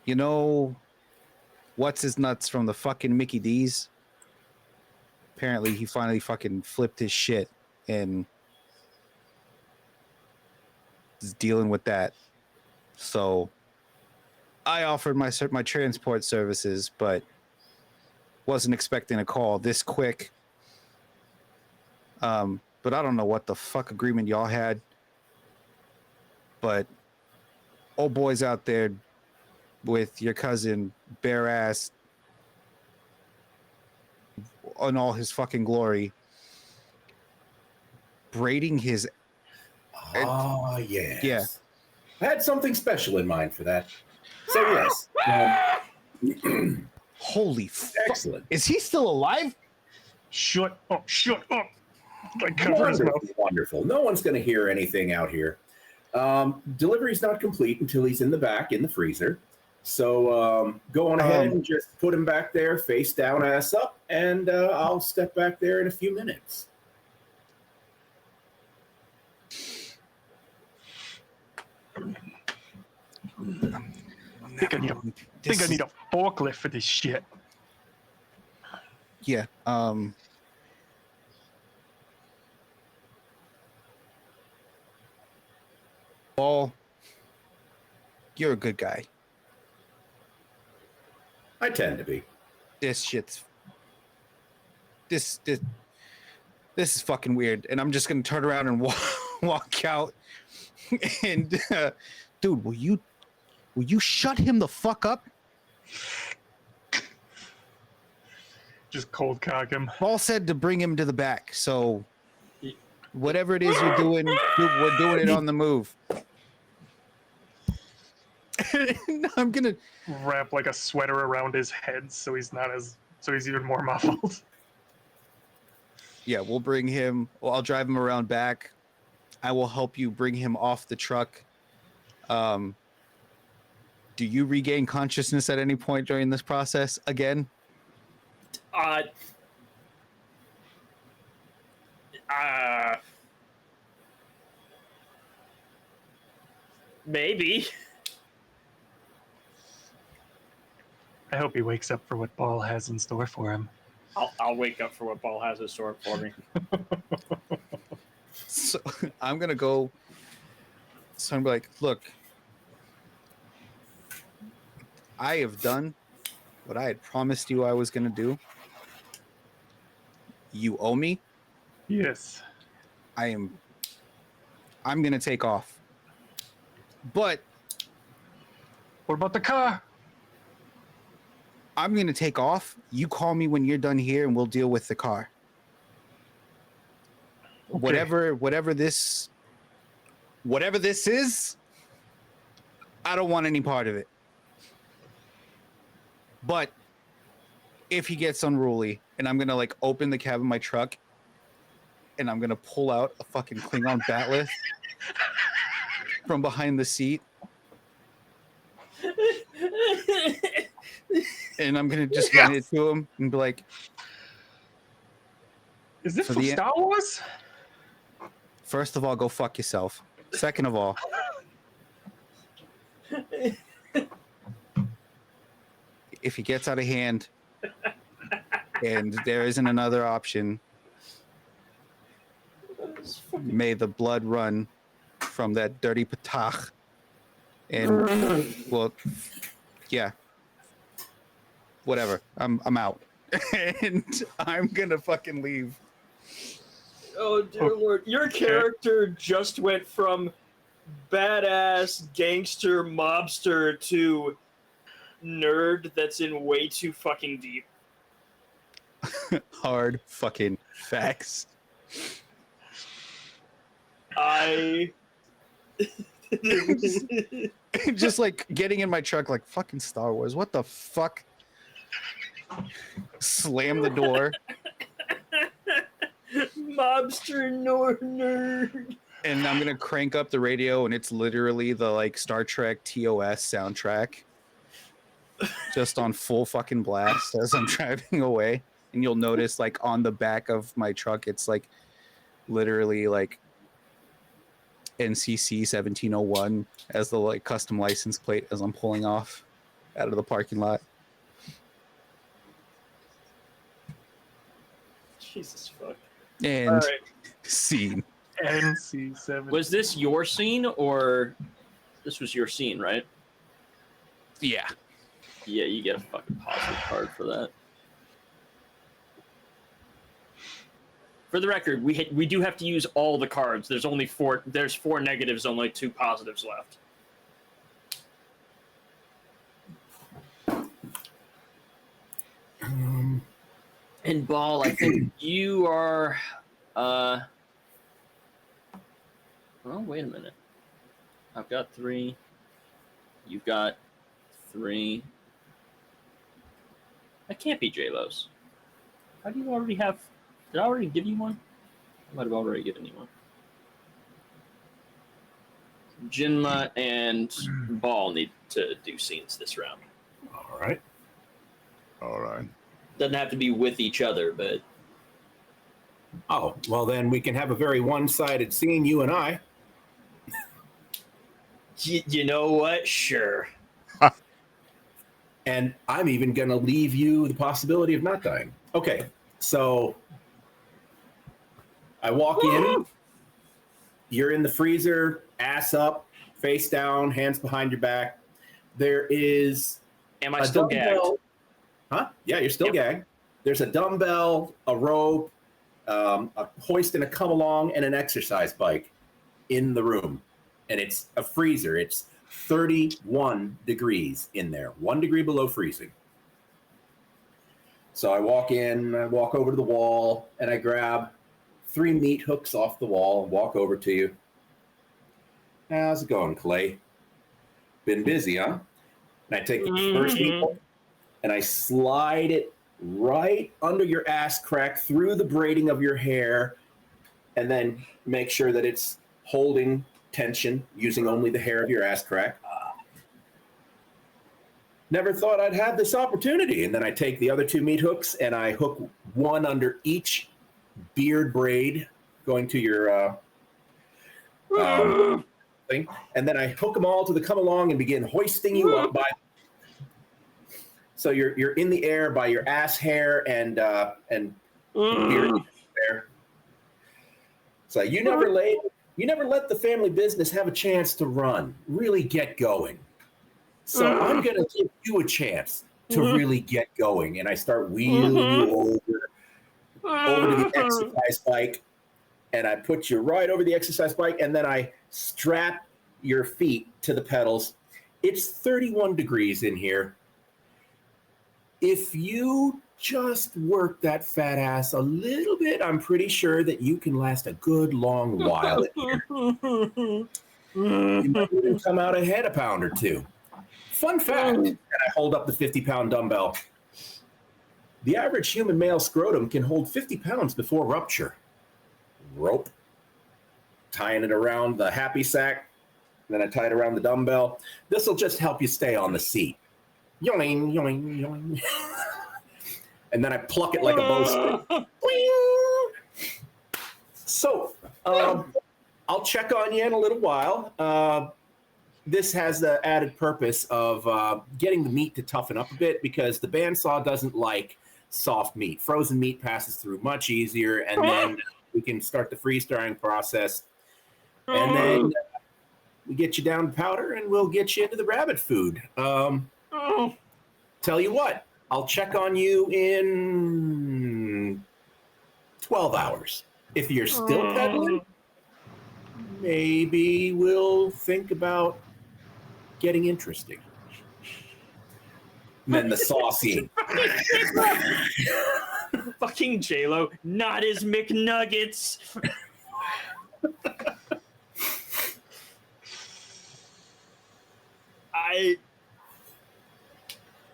[SPEAKER 6] You know, what's his nuts from the fucking Mickey D's? Apparently, he finally fucking flipped his shit and is dealing with that. So, I offered my transport services, but wasn't expecting a call this quick. But I don't know what the fuck agreement y'all had. But old boy's out there with your cousin, bare ass, on all his fucking glory, braiding his.
[SPEAKER 4] Ah, yes.
[SPEAKER 6] Yeah.
[SPEAKER 4] I had something special in mind for that. So, yes.
[SPEAKER 6] Holy fuck.
[SPEAKER 4] Excellent.
[SPEAKER 6] Is he still alive?
[SPEAKER 2] Shut up, shut up. Like cover his
[SPEAKER 4] Wonderful,
[SPEAKER 2] mouth.
[SPEAKER 4] wonderful. No one's going to hear anything out here. Delivery's not complete until he's in the back in the freezer. So go on ahead and just put him back there, face down, ass up, and I'll step back there in a few minutes.
[SPEAKER 2] I think I need a forklift for this shit.
[SPEAKER 6] Yeah. Paul, you're a good guy.
[SPEAKER 4] I tend to be.
[SPEAKER 6] This is fucking weird, and I'm just gonna turn around and walk out. And dude, will you shut him the fuck up?
[SPEAKER 2] Just cold cock him.
[SPEAKER 6] Paul said to bring him to the back, so whatever it is you're doing, we're doing it on the move. I'm gonna
[SPEAKER 2] Wrap like a sweater around his head so he's even more muffled.
[SPEAKER 6] yeah, we'll bring him. Well, I'll drive him around back. I will help you bring him off the truck. Do you regain consciousness at any point during this process again?
[SPEAKER 5] Uh, maybe.
[SPEAKER 2] I hope he wakes up for what Ball has in store for him.
[SPEAKER 5] I'll wake up for what Ball has in store for me.
[SPEAKER 6] So I'm gonna go. So I'm like, look, I have done what I had promised you I was gonna do. You owe me.
[SPEAKER 2] Yes.
[SPEAKER 6] I'm gonna take off. But
[SPEAKER 2] What about the car?
[SPEAKER 6] I'm gonna take off. You call me when you're done here, and we'll deal with the car.
[SPEAKER 2] Okay.
[SPEAKER 6] Whatever this is, I don't want any part of it. But if he gets unruly, and I'm gonna like open the cab of my truck, and I'm gonna pull out a fucking Klingon batleth from behind the seat, and I'm gonna just hand it to him and be like,
[SPEAKER 2] Is this
[SPEAKER 6] For
[SPEAKER 2] from
[SPEAKER 6] the-
[SPEAKER 2] Star Wars?
[SPEAKER 6] first of all, go fuck yourself. Second of all, if he gets out of hand and there isn't another option, may the blood run from that dirty patach. And well, yeah, whatever. I'm out, and I'm gonna fucking leave.
[SPEAKER 5] Oh dear lord, your character just went from badass gangster mobster to nerd that's in way too fucking deep.
[SPEAKER 6] Hard fucking facts.
[SPEAKER 5] I
[SPEAKER 6] Just like getting in my truck, like fucking Star Wars. What the fuck? Slam the door,
[SPEAKER 5] mobster nor nerd.
[SPEAKER 6] and I'm gonna crank up the radio, and it's literally the like Star Trek TOS soundtrack, just on full fucking blast as I'm driving away. And you'll notice, like on the back of my truck, it's like literally like NCC 1701 as the like custom license plate as I'm pulling off out of the parking lot.
[SPEAKER 5] Jesus fuck.
[SPEAKER 6] And
[SPEAKER 5] All right.
[SPEAKER 6] scene.
[SPEAKER 2] NC7.
[SPEAKER 5] Was this your scene or this was your scene, right?
[SPEAKER 6] Yeah.
[SPEAKER 5] Yeah, you get a fucking positive card for that. For the record, we do have to use all the cards. There's only four. There's 4 negatives, only 2 positives left. And Ball, I think you are. Well, wait a minute. I've got 3. You've got 3. That can't be J-Lo's. How do you already have? Did I already give you one? I might have already given you one. Jinma and Ball need to do scenes this round.
[SPEAKER 4] All right.
[SPEAKER 3] All right.
[SPEAKER 5] Doesn't have to be with each other, but
[SPEAKER 4] Oh, well, then we can have a very one-sided scene, you and I.
[SPEAKER 5] you know what? Sure.
[SPEAKER 4] And I'm even going to leave you the possibility of not dying. Okay, so I walk in. You're in the freezer, ass up, face down, hands behind your back. There is
[SPEAKER 5] Am I
[SPEAKER 4] a
[SPEAKER 5] still gagged?
[SPEAKER 4] dumbbell. Huh? Yeah, you're still
[SPEAKER 5] Yep.
[SPEAKER 4] gagged. There's a dumbbell, a rope, a hoist and a come along, and an exercise bike in the room. And it's a freezer. It's 31 degrees in there, 1 degree below freezing. So I walk in, I walk over to the wall, and I grab 3 meat hooks off the wall and walk over to you. How's it going, Clay? Been busy, huh? And I take the first meat hook and I slide it right under your ass crack through the braiding of your hair, and then make sure that it's holding tension using only the hair of your ass crack. Never thought I'd have this opportunity. And then I take the other 2 meat hooks and I hook one under each beard braid going to your thing. And then I hook them all to the come along and begin hoisting you up by. So you're in the air by your ass hair and beard hair. So you never let the family business have a chance to run, really get going. So I'm going to give you a chance to really get going. And I start wheeling you over to the exercise bike. And I put you right over the exercise bike. And then I strap your feet to the pedals. It's 31 degrees in here. If you just work that fat ass a little bit, I'm pretty sure that you can last a good long while in here. You might even come out ahead a pound or 2. Fun fact, and I hold up the 50-pound dumbbell. The average human male scrotum can hold 50 pounds before rupture. Rope. Tying it around the happy sack. Then I tie it around the dumbbell. This will just help you stay on the seat. Yoing, yoing, yoing. And then I pluck it like a bowstring. So, I'll check on you in a little while. This has the added purpose of getting the meat to toughen up a bit because the bandsaw doesn't like soft meat. Frozen meat passes through much easier, and then we can start the freeze drying process. And then we get you down to powder, and we'll get you into the rabbit food. Tell you what, I'll check on you in 12 hours. If you're still pedaling, maybe we'll think about getting interesting. And then the saucy.
[SPEAKER 5] Fucking J-Lo, not his McNuggets.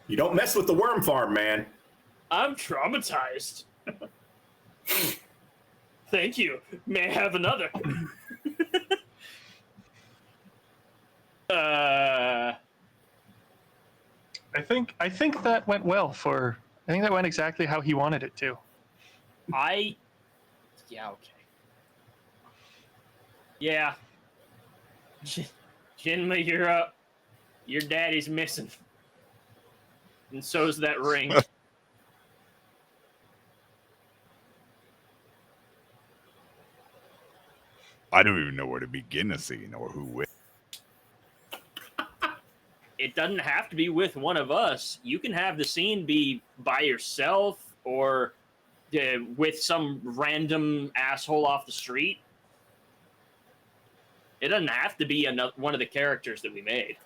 [SPEAKER 4] You don't mess with the worm farm, man.
[SPEAKER 5] I'm traumatized. Thank you. May I have another?
[SPEAKER 2] I think that went well for. I think that went exactly how he wanted it to.
[SPEAKER 5] Yeah, okay. Yeah. Jinma, you're up. Your daddy's missing. And so's that ring.
[SPEAKER 3] I don't even know where to begin a scene or who with.
[SPEAKER 5] It doesn't have to be with one of us. You can have the scene be by yourself or with some random asshole off the street. It doesn't have to be one of the characters that we made.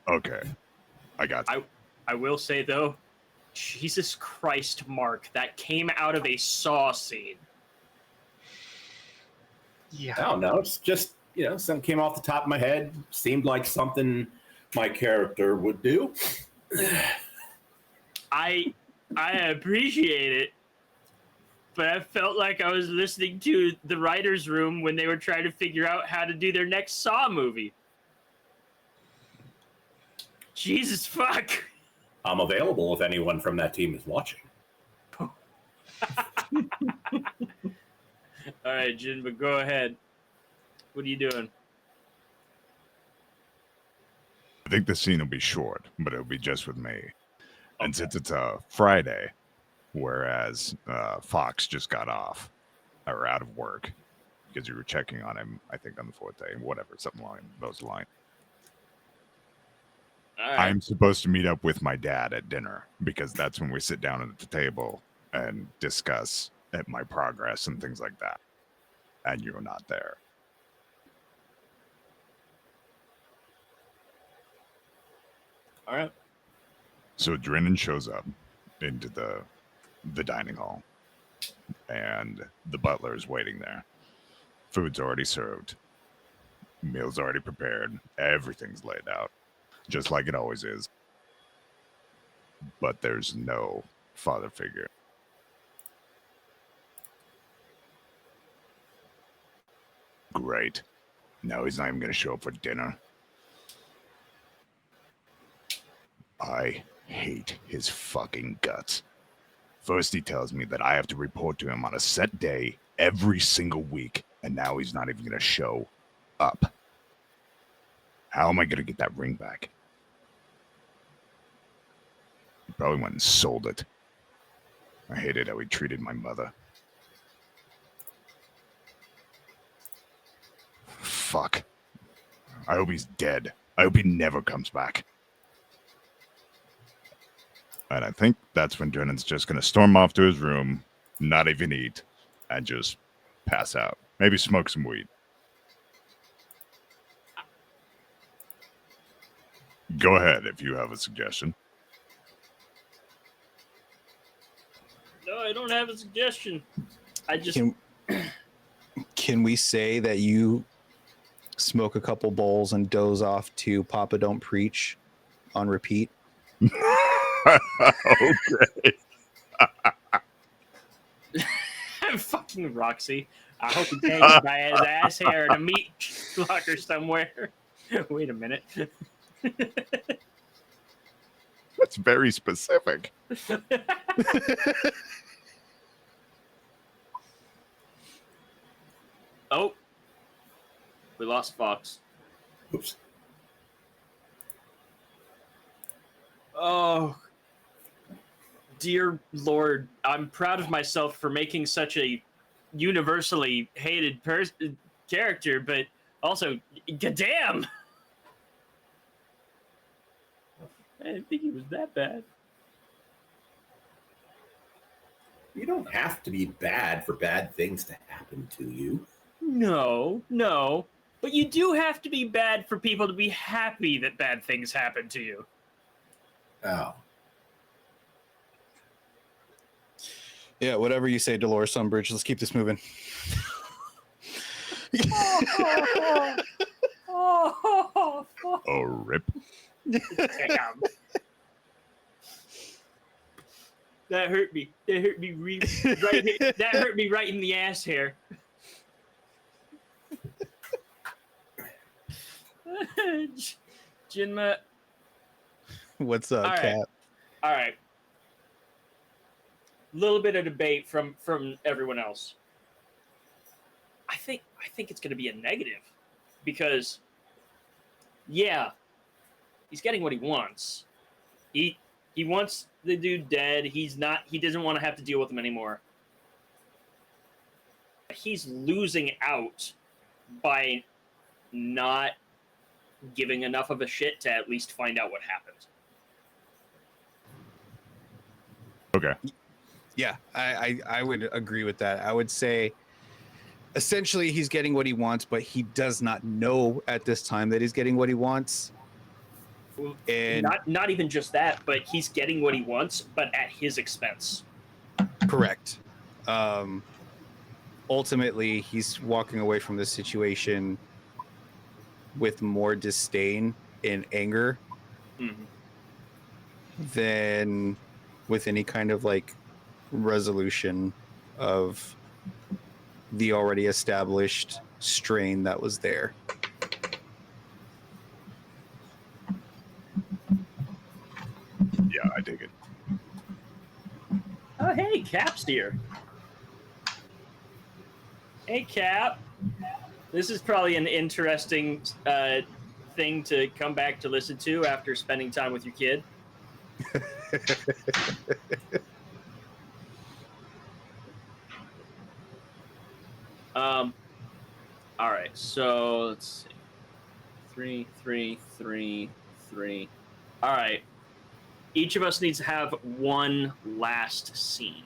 [SPEAKER 3] Okay, I got you.
[SPEAKER 5] I will say though, Jesus Christ, Mark, that came out of a Saw scene.
[SPEAKER 2] Yeah.
[SPEAKER 4] I don't know. It's just, something came off the top of my head. Seemed like something my character would do.
[SPEAKER 5] I appreciate it, but I felt like I was listening to the writer's room when they were trying to figure out how to do their next Saw movie. Jesus fuck.
[SPEAKER 4] I'm available if anyone from that team is watching.
[SPEAKER 5] All right, Jin, but go ahead. What are you doing?
[SPEAKER 3] I think the scene will be short, but it'll be just with me. And since it's a Friday, whereas Fox just got off or out of work because you were checking on him, I think on the 4th day, whatever, something along those lines.
[SPEAKER 5] All right.
[SPEAKER 3] I'm supposed to meet up with my dad at dinner because that's when we sit down at the table and discuss my progress and things like that. And you're not there.
[SPEAKER 5] All right.
[SPEAKER 3] So Drennan shows up into the dining hall, and the butler is waiting there. Food's already served, Meal's already prepared. Everything's laid out, just like it always is. But there's no father figure. Great. Now he's not even going to show up for dinner. I hate his fucking guts. First he tells me that I have to report to him on a set day every single week, and now he's not even going to show up. How am I going to get that ring back? He probably went and sold it. I hated how he treated my mother. Fuck. I hope he's dead. I hope he never comes back. And I think that's when Drenan's just going to storm off to his room, not even eat, and just pass out. Maybe smoke some weed. Go ahead if you have a suggestion.
[SPEAKER 5] No, I don't have a suggestion. I just
[SPEAKER 6] Can we say that you smoke a couple bowls and doze off to Papa Don't Preach on repeat?
[SPEAKER 3] Okay.
[SPEAKER 5] fucking Roxy. I hope he's hanging by his ass hair in a meat locker somewhere. Wait a minute.
[SPEAKER 3] That's very specific.
[SPEAKER 5] Oh, we lost Fox.
[SPEAKER 4] Oops.
[SPEAKER 5] Oh, dear Lord, I'm proud of myself for making such a universally hated character, but also, goddamn! I didn't think he was that bad.
[SPEAKER 4] You don't have to be bad for bad things to happen to you.
[SPEAKER 5] No, but you do have to be bad for people to be happy that bad things happen to you.
[SPEAKER 4] Oh.
[SPEAKER 6] Yeah, whatever you say, Dolores Umbridge. Let's keep this moving.
[SPEAKER 3] Oh, rip.
[SPEAKER 5] Damn. That hurt me. That hurt me right here. That hurt me right in the ass hair. Jinma.
[SPEAKER 6] What's up,
[SPEAKER 5] All right.
[SPEAKER 6] Cap?
[SPEAKER 5] All right. Little bit of debate from everyone else. I think it's going to be a negative because, yeah, he's getting what he wants. He wants the dude dead. He doesn't want to have to deal with him anymore. He's losing out by not giving enough of a shit to at least find out what happened.
[SPEAKER 3] Okay.
[SPEAKER 6] Yeah, I would agree with that. I would say essentially he's getting what he wants, but he does not know at this time that he's getting what he wants. And
[SPEAKER 5] not even just that, but he's getting what he wants, but at his expense.
[SPEAKER 6] correct. Ultimately, he's walking away from this situation with more disdain and anger
[SPEAKER 5] Mm-hmm.
[SPEAKER 6] than with any kind of like resolution of the already established strain that was there.
[SPEAKER 3] Yeah, I dig it.
[SPEAKER 5] Oh, hey, Cap's here. Hey, Cap. This is probably an interesting thing to come back to listen to after spending time with your kid. All right, so let's see. 3, 3, 3, 3. All right. Each of us needs to have one last scene.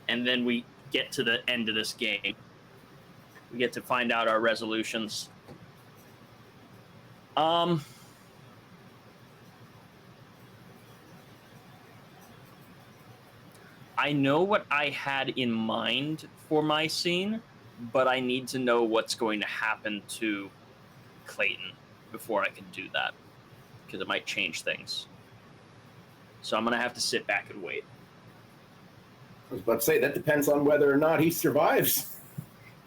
[SPEAKER 5] And then we get to the end of this game. We get to find out our resolutions.
[SPEAKER 1] I know what I had in mind for my scene, but I need to know what's going to happen to Clayton before I can do that, because it might change things. So I'm going to have to sit back and wait.
[SPEAKER 4] I was about to say, that depends on whether or not he survives.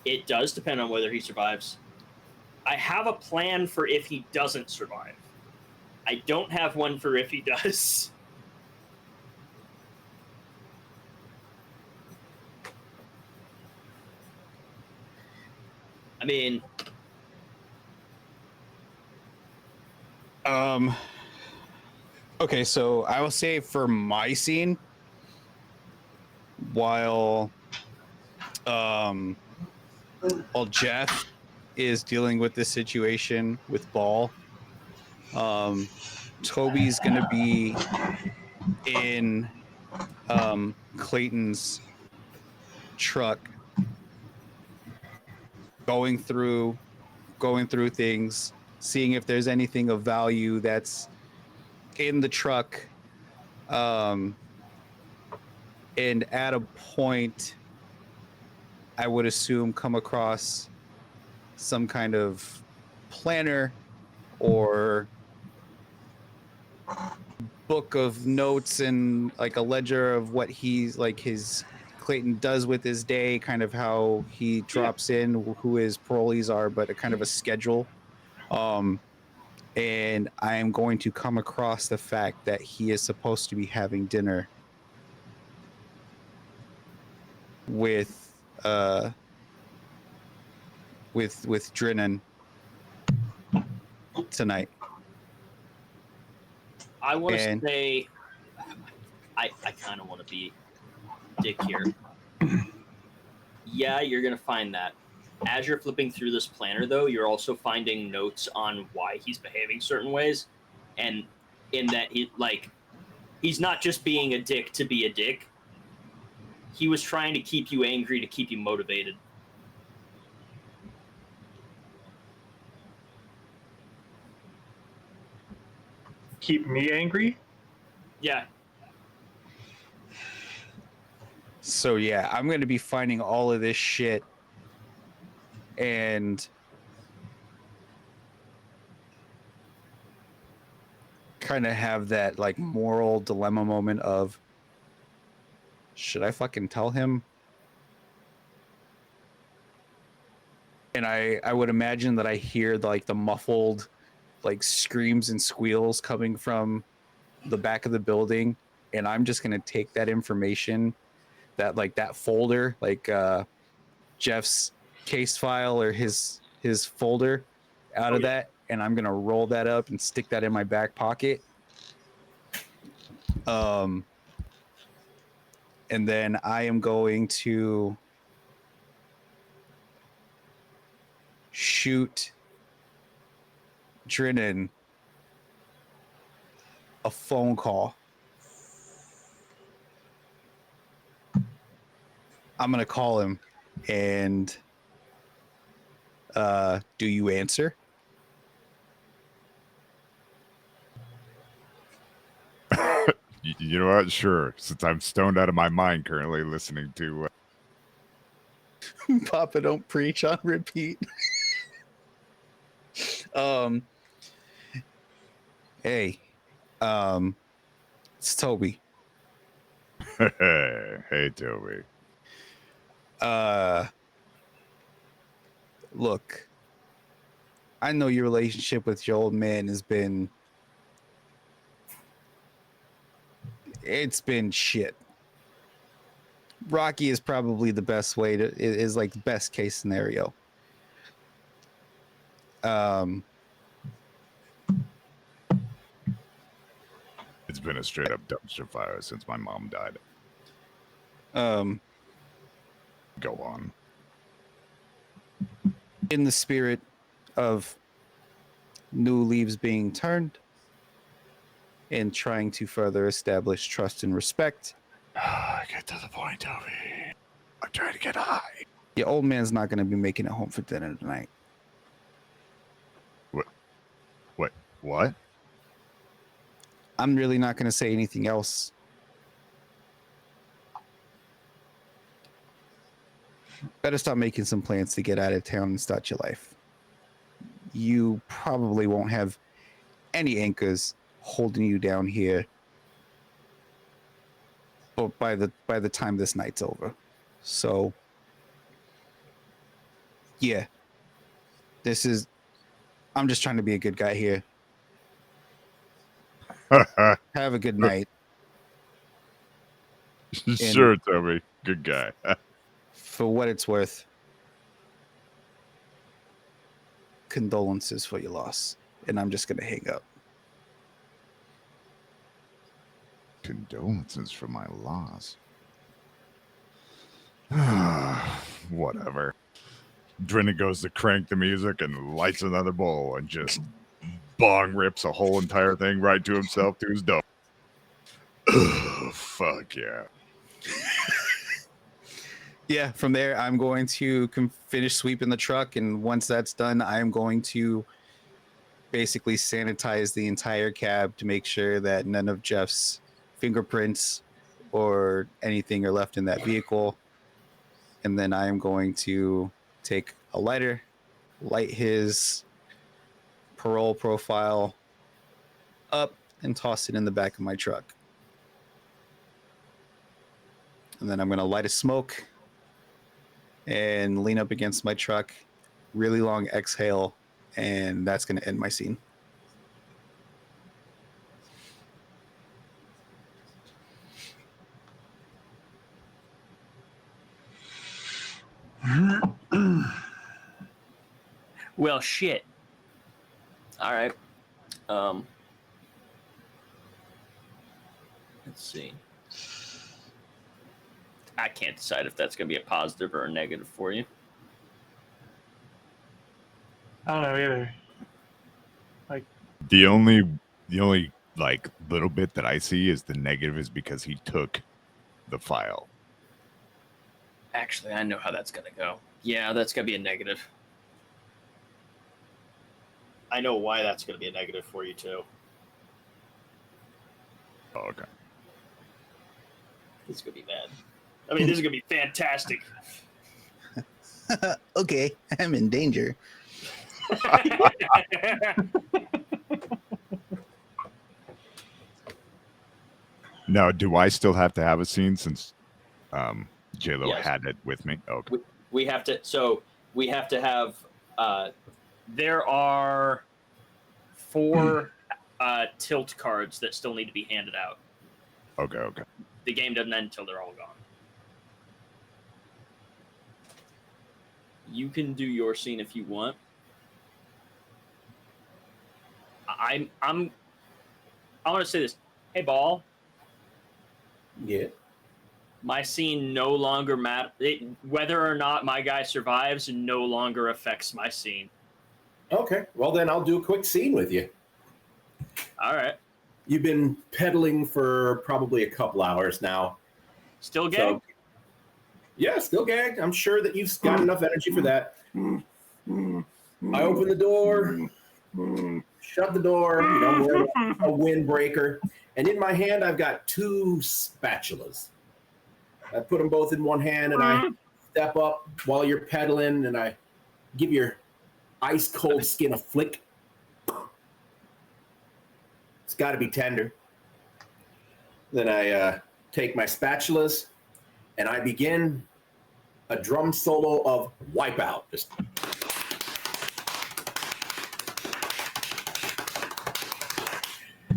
[SPEAKER 1] It does depend on whether he survives. I have a plan for if he doesn't survive. I don't have one for if he does. I mean,
[SPEAKER 6] Okay, so I will say for my scene, while while Jeff is dealing with this situation with Ball, Toby's gonna be in Clayton's truck, going through things, seeing if there's anything of value that's in the truck, and at a point I would assume come across some kind of planner or book of notes and like a ledger of what he's like his Clayton does with his day, kind of how he drops in, who his parolees are, but a kind of a schedule. And I am going to come across the fact that he is supposed to be having dinner with Drennan tonight.
[SPEAKER 1] I want to
[SPEAKER 6] And-
[SPEAKER 1] say, I kind of want to be dick here. Yeah, you're going to find that. As you're flipping through this planner, though, you're also finding notes on why he's behaving certain ways. And in that, he's not just being a dick to be a dick. He was trying to keep you angry to keep you motivated.
[SPEAKER 2] Keep me angry?
[SPEAKER 1] Yeah.
[SPEAKER 6] So yeah, I'm going to be finding all of this shit and kind of have that like moral dilemma moment of, should I fucking tell him? And I would imagine that I hear like the muffled like screams and squeals coming from the back of the building, and I'm just going to take that information, that like that folder, like Jeff's case file or his folder out of that, and I'm going to roll that up and stick that in my back pocket. And then I am going to shoot Drennan a phone call. I'm going to call him and do you answer?
[SPEAKER 3] You know what? Sure. Since I'm stoned out of my mind currently listening to.
[SPEAKER 6] Papa don't preach on repeat. Hey, it's Toby.
[SPEAKER 3] Hey, Toby.
[SPEAKER 6] Look, I know your relationship with your old man has been, it's been shit. Rocky is probably the best way to, is like the best case scenario.
[SPEAKER 3] It's been a straight up dumpster fire since my mom died. Go on.
[SPEAKER 6] In the spirit of new leaves being turned and trying to further establish trust and respect,
[SPEAKER 3] Get to the point, Toby. I'm trying to get high.
[SPEAKER 6] your old man's not going to be making it home for dinner tonight.
[SPEAKER 3] What?
[SPEAKER 6] I'm really not going to say anything else. better start making some plans to get out of town and start your life. You probably won't have any anchors holding you down here but by the time this night's over. So yeah, I'm just trying to be a good guy here. Have a good night.
[SPEAKER 3] Sure, Toby. Good guy.
[SPEAKER 6] For what it's worth, condolences for your loss. And I'm just gonna hang up.
[SPEAKER 3] Condolences for my loss. Whatever. Drinna goes to crank the music and lights another bowl and just bong rips a whole entire thing right to himself, to his dome. Fuck yeah.
[SPEAKER 6] Yeah, from there, I'm going to finish sweeping the truck. And once that's done, I'm going to basically sanitize the entire cab to make sure that none of Jeff's fingerprints or anything are left in that vehicle. And then I am going to take a lighter, light his parole profile up, and toss it in the back of my truck. And then I'm going to light a smoke and lean up against my truck, really long exhale, and that's going to end my scene.
[SPEAKER 5] Well, shit.
[SPEAKER 1] All right. Let's see.
[SPEAKER 5] I can't decide if that's going to be a positive or a negative for you.
[SPEAKER 2] I don't know either.
[SPEAKER 3] The only like little bit that I see is the negative is because he took the file.
[SPEAKER 5] Actually, I know how that's going to go. Yeah, that's going to be a negative.
[SPEAKER 1] I know why that's going to be a negative for you too.
[SPEAKER 3] Oh, okay.
[SPEAKER 1] This is going to be bad. I mean, this is going to be fantastic.
[SPEAKER 6] Okay, I'm in danger.
[SPEAKER 3] Now, do I still have to have a scene since J-Lo
[SPEAKER 1] Yes.
[SPEAKER 3] had it with me? Okay.
[SPEAKER 1] We have to. So we have to have.
[SPEAKER 5] There are 4 tilt cards that still need to be handed out.
[SPEAKER 3] Okay.
[SPEAKER 5] The game doesn't end until they're all gone.
[SPEAKER 1] You can do your scene if you want. I want to say this. Hey, Ball.
[SPEAKER 4] Yeah.
[SPEAKER 1] My scene no longer matters. Whether or not my guy survives no longer affects my scene.
[SPEAKER 4] Okay. Well, then I'll do a quick scene with you.
[SPEAKER 1] All right.
[SPEAKER 4] You've been pedaling for probably a couple hours now.
[SPEAKER 1] Still gagged?
[SPEAKER 4] Yeah, still gagged. I'm sure that you've got enough energy for that. I open the door, shut the door, we're a windbreaker. And in my hand, I've got 2 spatulas. I put them both in one hand, and I step up while you're pedaling, and I give your ice cold skin a flick. It's got to be tender. Then I take my spatulas, and I begin a drum solo of Wipeout. Just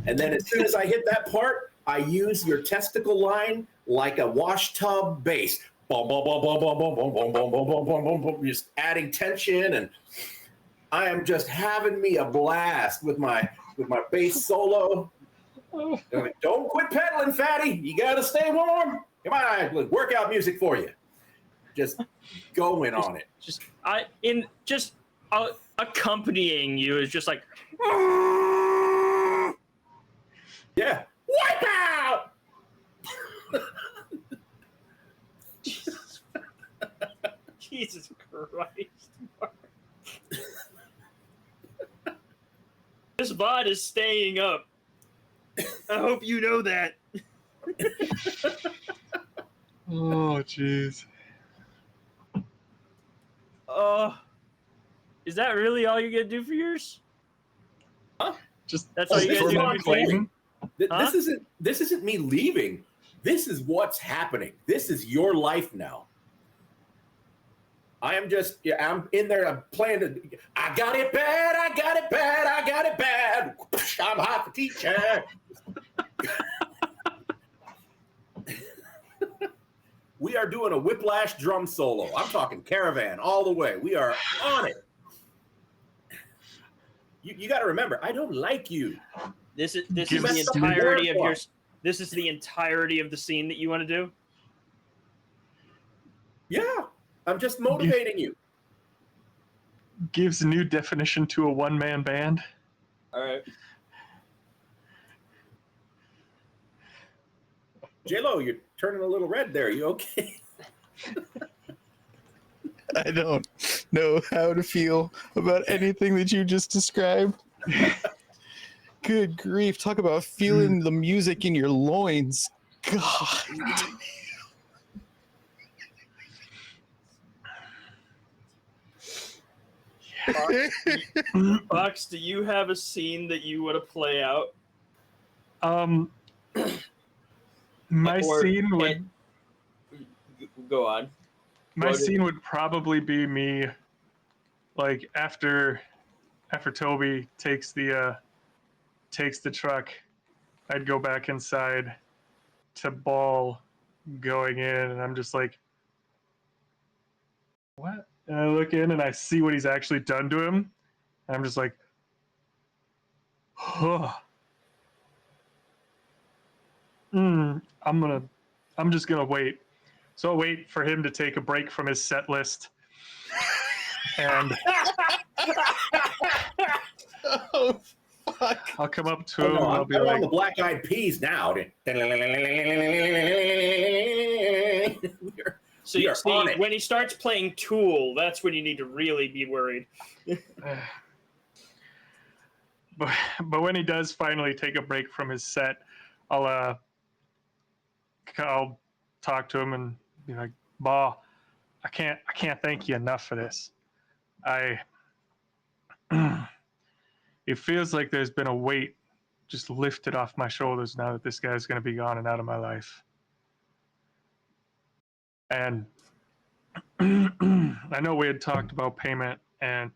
[SPEAKER 4] and then as soon as I hit that part, I use your testicle line like a wash tub bass. Boom, boom, boom, boom, boom, boom, boom, boom, boom, boom, boom, boom, boom, boom, just adding tension, and I am just having me a blast with my bass solo. Like, don't quit pedaling, fatty. You gotta stay warm. Come on, workout music for you. Just going on it.
[SPEAKER 1] Accompanying you is just like.
[SPEAKER 4] Yeah. Wipe out!
[SPEAKER 1] Jesus Christ. Mark. This VOD is staying up. I hope you know that.
[SPEAKER 2] Oh, jeez.
[SPEAKER 5] Is that really all you're gonna do for yours?
[SPEAKER 2] Just
[SPEAKER 5] That's all you
[SPEAKER 4] this
[SPEAKER 5] gotta
[SPEAKER 4] is
[SPEAKER 5] do
[SPEAKER 4] what
[SPEAKER 5] for
[SPEAKER 4] I'm
[SPEAKER 5] your team?
[SPEAKER 2] Clayton.
[SPEAKER 5] Huh?
[SPEAKER 4] This isn't me leaving. This is what's happening. This is your life now. I'm in there. I'm playing. I got it bad. I got it bad. I got it bad. I'm hot for teacher. We are doing a whiplash drum solo. I'm talking Caravan all the way. We are on it. You got to remember, I don't like you.
[SPEAKER 5] This is
[SPEAKER 2] Give
[SPEAKER 5] the
[SPEAKER 2] us some
[SPEAKER 5] entirety of
[SPEAKER 4] word
[SPEAKER 5] your.
[SPEAKER 4] for it.
[SPEAKER 5] This is the entirety of the scene that you want to do.
[SPEAKER 4] Yeah, I'm just motivating you.
[SPEAKER 2] Gives a new definition to a one-man band.
[SPEAKER 5] All right.
[SPEAKER 4] J-Lo, you're turning a little red there. You okay?
[SPEAKER 6] I don't know how to feel about anything that you just described. Good grief. Talk about feeling the music in your loins. God.
[SPEAKER 5] Fox, do you have a scene that you want to play out?
[SPEAKER 2] My
[SPEAKER 5] Or
[SPEAKER 2] scene would
[SPEAKER 5] Go on.
[SPEAKER 2] my
[SPEAKER 5] What is-
[SPEAKER 2] scene would probably be me, like after Toby takes the truck, I'd go back inside to Ball going in, and I'm just like, what? And I look in and I see what he's actually done to him, and I'm just like, huh. I'm just gonna wait. So I'll wait for him to take a break from his set list, and
[SPEAKER 6] Oh, fuck.
[SPEAKER 2] I'll come up to
[SPEAKER 4] Oh,
[SPEAKER 2] him
[SPEAKER 4] no,
[SPEAKER 2] and I'll
[SPEAKER 4] I'm
[SPEAKER 2] be
[SPEAKER 4] on
[SPEAKER 2] like,
[SPEAKER 4] the Black Eyed Peas now.
[SPEAKER 5] So
[SPEAKER 4] We
[SPEAKER 5] you
[SPEAKER 4] are
[SPEAKER 5] see,
[SPEAKER 4] on it.
[SPEAKER 5] when he starts playing Tool, that's when you need to really be worried.
[SPEAKER 2] but when he does finally take a break from his set, I'll talk to him and be like, "Bah, I can't thank you enough for this. It feels like there's been a weight just lifted off my shoulders now that this guy's going to be gone and out of my life. And I know we had talked about payment, and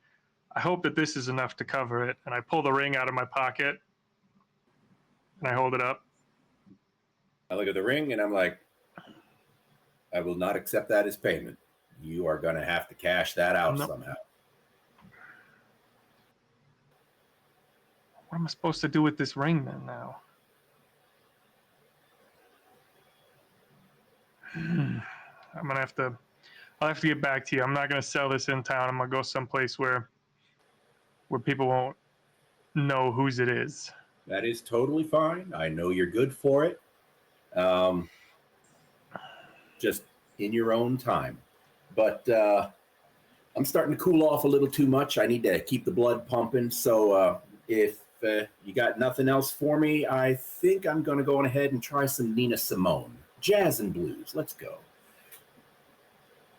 [SPEAKER 2] I hope that this is enough to cover it." And I pull the ring out of my pocket and I hold it up.
[SPEAKER 4] I look at the ring and I'm like, I will not accept that as payment. You are going to have to cash that out
[SPEAKER 2] Nope.
[SPEAKER 4] somehow.
[SPEAKER 2] What am I supposed to do with this ring then now? I'll have to get back to you. I'm not gonna sell this in town. I'm gonna go someplace where people won't know whose it is.
[SPEAKER 4] That is totally fine. I know you're good for it. Just in your own time. But I'm starting to cool off a little too much. I need to keep the blood pumping. So if you got nothing else for me, I think I'm going to go on ahead and try some Nina Simone. Jazz and blues. Let's go.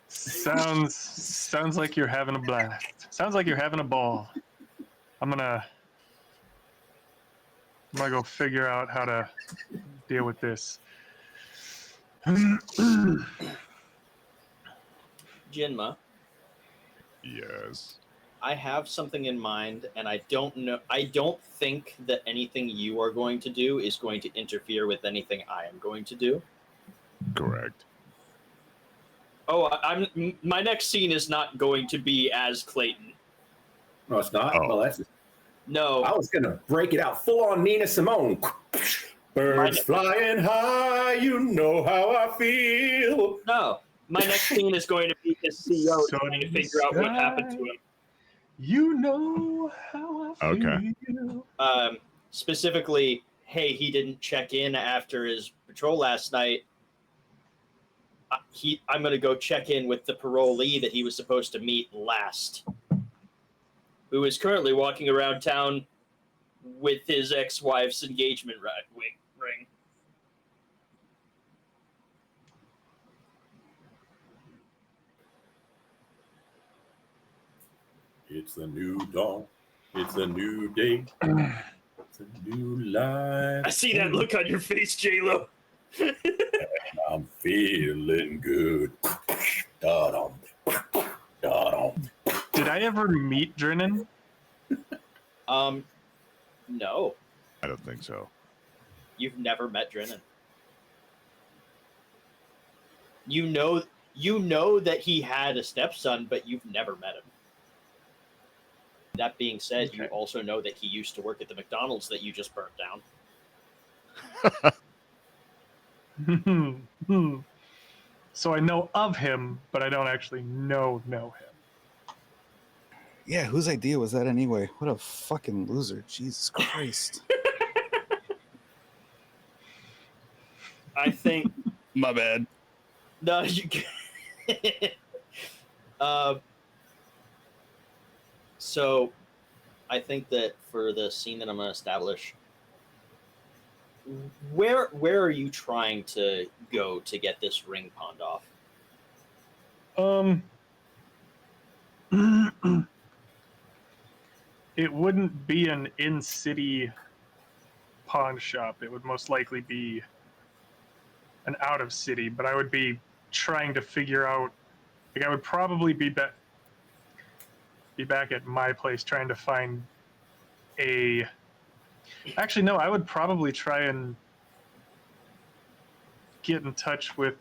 [SPEAKER 2] Sounds like you're having a blast. Sounds like you're having a ball. I'm gonna go figure out how to deal with this.
[SPEAKER 5] Jinma,
[SPEAKER 3] Yes.
[SPEAKER 5] I have something in mind, and I don't think that anything you are going to do is going to interfere with anything I am going to do.
[SPEAKER 3] Correct.
[SPEAKER 5] Oh, my next scene is not going to be as Clayton.
[SPEAKER 4] No, it's not.
[SPEAKER 3] Oh.
[SPEAKER 4] Well, that's.
[SPEAKER 5] No.
[SPEAKER 4] I was going to break it out full on Nina Simone. Birds flying high, you know how I feel.
[SPEAKER 5] No. My next scene is going to be his CEO trying to figure out what happened to him.
[SPEAKER 2] You know how I feel.
[SPEAKER 3] Okay.
[SPEAKER 5] Specifically, hey, he didn't check in after his patrol last night. I'm going to go check in with the parolee that he was supposed to meet last, who is currently walking around town with his ex-wife's engagement ring.
[SPEAKER 4] It's a new dawn. It's a new day. It's a new life.
[SPEAKER 5] I see that look on your face, J-Lo.
[SPEAKER 4] I'm feeling good. Da-dum. Da-dum.
[SPEAKER 2] Did I ever meet Drennan?
[SPEAKER 1] No,
[SPEAKER 3] I don't think so.
[SPEAKER 1] you've never met Drennan. You know that he had a stepson, but you've never met him. That being said, you
[SPEAKER 2] Okay.
[SPEAKER 1] also know that he used to work at the McDonald's that you just burnt down.
[SPEAKER 2] So I know of him, but I don't actually know him.
[SPEAKER 6] Yeah, whose idea was that anyway? What a fucking loser. Jesus Christ.
[SPEAKER 5] I think
[SPEAKER 6] My bad.
[SPEAKER 1] No, you. So, I think that for the scene that I'm going to establish, where are you trying to go to get this ring pawned off?
[SPEAKER 2] It wouldn't be an in-city pawn shop. It would most likely be an out-of-city, but I would be trying to figure out, like, I would probably be back at my place trying to find a. Actually, no, I would probably try and get in touch with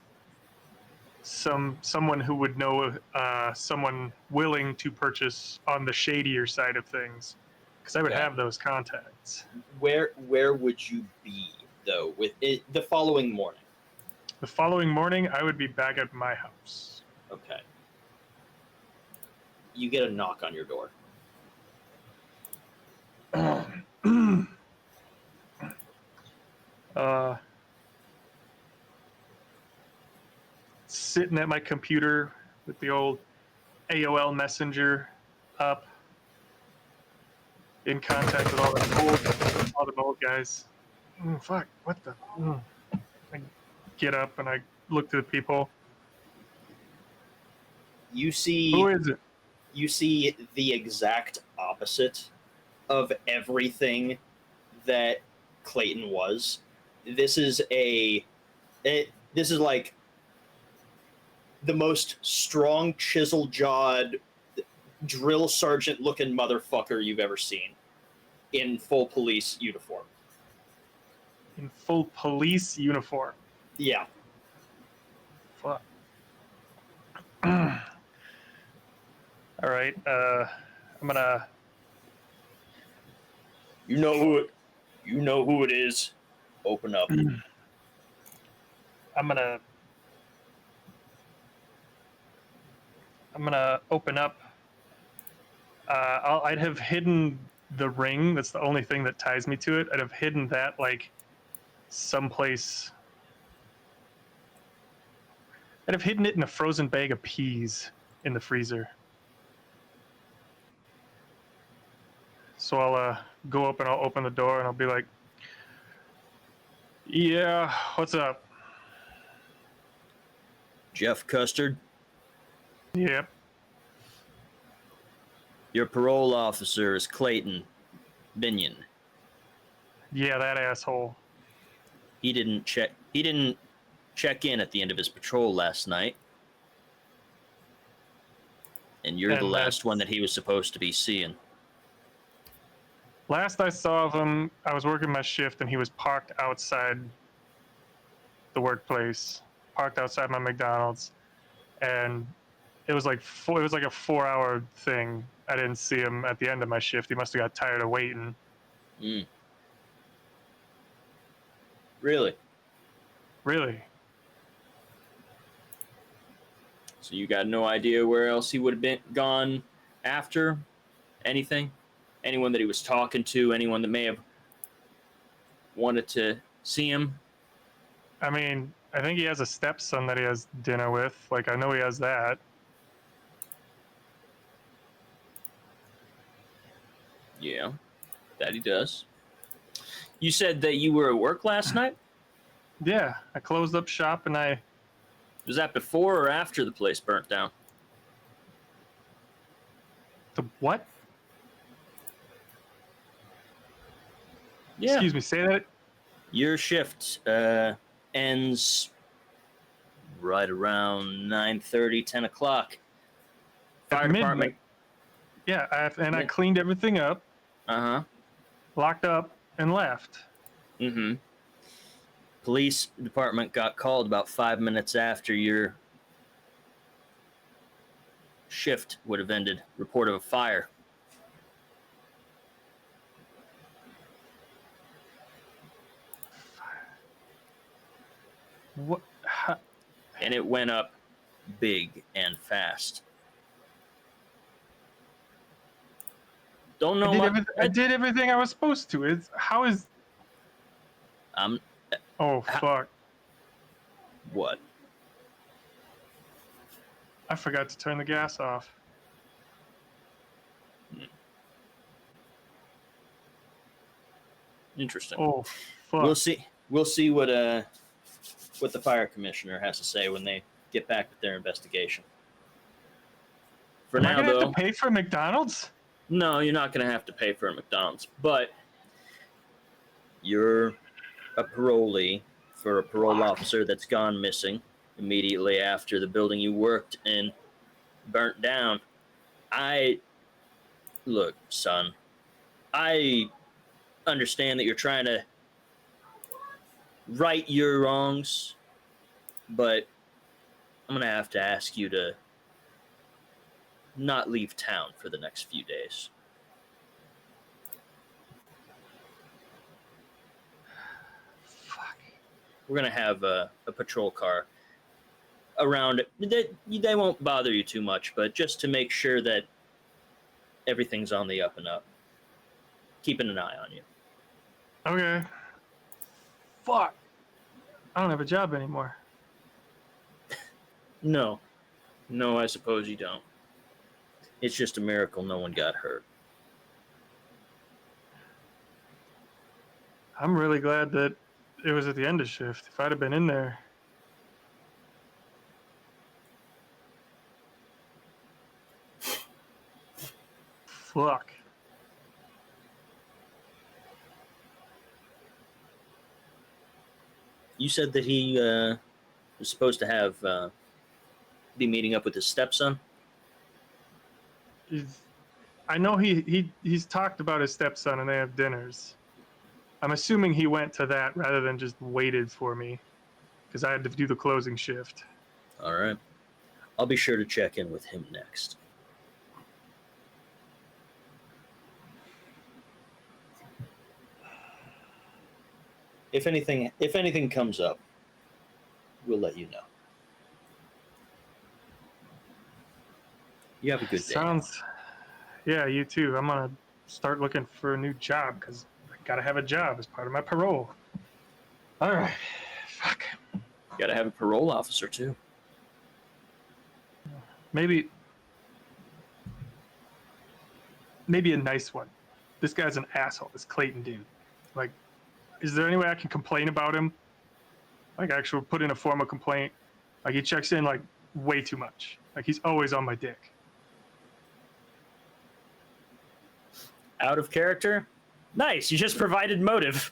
[SPEAKER 2] someone who would know someone willing to purchase on the shadier side of things, because I would
[SPEAKER 1] Okay.
[SPEAKER 2] have those contacts.
[SPEAKER 1] Where would you be though with it the following morning?
[SPEAKER 2] The following morning, I would be back at my house.
[SPEAKER 1] Okay. You get a knock on your door.
[SPEAKER 2] Sitting at my computer with the old AOL Messenger up, in contact with all the old guys. Fuck, what the? I get up and I look to the people.
[SPEAKER 1] You see
[SPEAKER 2] Who is it?
[SPEAKER 1] you see the exact opposite of everything that Clayton was. This is like the most strong, chisel-jawed, drill sergeant-looking motherfucker you've ever seen in full police uniform.
[SPEAKER 2] In full police uniform.
[SPEAKER 1] Yeah.
[SPEAKER 2] Fuck. All right. I'm gonna.
[SPEAKER 1] You know who it is. Open up.
[SPEAKER 2] I'm gonna open up. I'd have hidden the ring. That's the only thing that ties me to it. I'd have hidden that like someplace. I'd have hidden it in a frozen bag of peas in the freezer. So I'll go up and I'll open the door and I'll be like, "Yeah, what's up?"
[SPEAKER 1] Jeff Custard,
[SPEAKER 2] Yep.
[SPEAKER 1] your parole officer is Clayton Binion.
[SPEAKER 2] Yeah, that asshole.
[SPEAKER 1] He didn't check in at the end of his patrol last night. And you're the
[SPEAKER 2] And
[SPEAKER 1] last one that he was supposed to be seeing.
[SPEAKER 2] Last I saw of him, I was working my shift and he was parked outside the workplace, parked outside my McDonald's, and it was like a 4-hour thing. I didn't see him at the end of my shift. He must have got tired of waiting.
[SPEAKER 1] Mm. Really?
[SPEAKER 2] Really?
[SPEAKER 1] So you got no idea where else he would have been gone after anything? Anyone that he was talking to? Anyone that may have wanted to see him?
[SPEAKER 2] I mean, I think he has a stepson that he has dinner with. Like, I know he has that.
[SPEAKER 1] Yeah, that he does. You said that you were at work last night?
[SPEAKER 2] Yeah, I closed up shop and
[SPEAKER 1] Was that before or after the place burnt down?
[SPEAKER 2] The what?
[SPEAKER 1] Yeah.
[SPEAKER 2] Excuse me, say that.
[SPEAKER 1] Your shift ends right around 9:30, 10 o'clock.
[SPEAKER 2] At
[SPEAKER 1] Fire
[SPEAKER 2] midnight.
[SPEAKER 1] department.
[SPEAKER 2] Yeah, I
[SPEAKER 1] Mid-
[SPEAKER 2] cleaned everything up,
[SPEAKER 1] Uh-huh.
[SPEAKER 2] locked up, and left.
[SPEAKER 1] Mm-hmm. Police department got called about 5 minutes after your shift would have ended. Report of a fire.
[SPEAKER 2] What? How,
[SPEAKER 1] And it went up big and fast. Don't know much.
[SPEAKER 2] I did everything I was supposed to. It's how is?
[SPEAKER 1] Um,
[SPEAKER 2] Oh
[SPEAKER 1] How-
[SPEAKER 2] fuck!
[SPEAKER 1] what?
[SPEAKER 2] I forgot to turn the gas off.
[SPEAKER 1] Interesting.
[SPEAKER 2] Oh fuck!
[SPEAKER 1] We'll see. We'll see what the fire commissioner has to say when they get back with their investigation. For
[SPEAKER 2] Am I
[SPEAKER 1] now,
[SPEAKER 2] gonna have
[SPEAKER 1] though,
[SPEAKER 2] to pay for McDonald's?
[SPEAKER 1] no, you're not going to have to pay for a McDonald's, but you're a parolee for a parole officer that's gone missing immediately after the building you worked in burnt down. Look, son, I understand that you're trying to right your wrongs, but I'm going to have to ask you to not leave town for the next few days.
[SPEAKER 2] Fuck.
[SPEAKER 1] We're going to have a patrol car around. They won't bother you too much, but just to make sure that everything's on the up and up. Keeping an eye on you.
[SPEAKER 2] Okay. Fuck. I don't have a job anymore.
[SPEAKER 1] No, I suppose you don't. It's just a miracle no one got hurt.
[SPEAKER 2] I'm really glad that it was at the end of shift. If I'd have been in there. Fuck.
[SPEAKER 1] You said that he was supposed to have be meeting up with his stepson.
[SPEAKER 2] I know he's talked about his stepson and they have dinners. I'm assuming he went to that rather than just waited for me because I had to do the closing shift.
[SPEAKER 1] All right. I'll be sure to check in with him next. If anything comes up, we'll let you know. You have a good day.
[SPEAKER 2] Sounds. Yeah, you too. I'm gonna start looking for a new job because I gotta have a job as part of my parole. All right. Fuck.
[SPEAKER 1] Got to have a parole officer too.
[SPEAKER 2] Maybe a nice one. This guy's an asshole. This Clayton dude. Like, is there any way I can complain about him? Like, actually put in a formal complaint. Like, he checks in like way too much. Like, he's always on my dick.
[SPEAKER 5] Out of character? Nice. You just provided motive.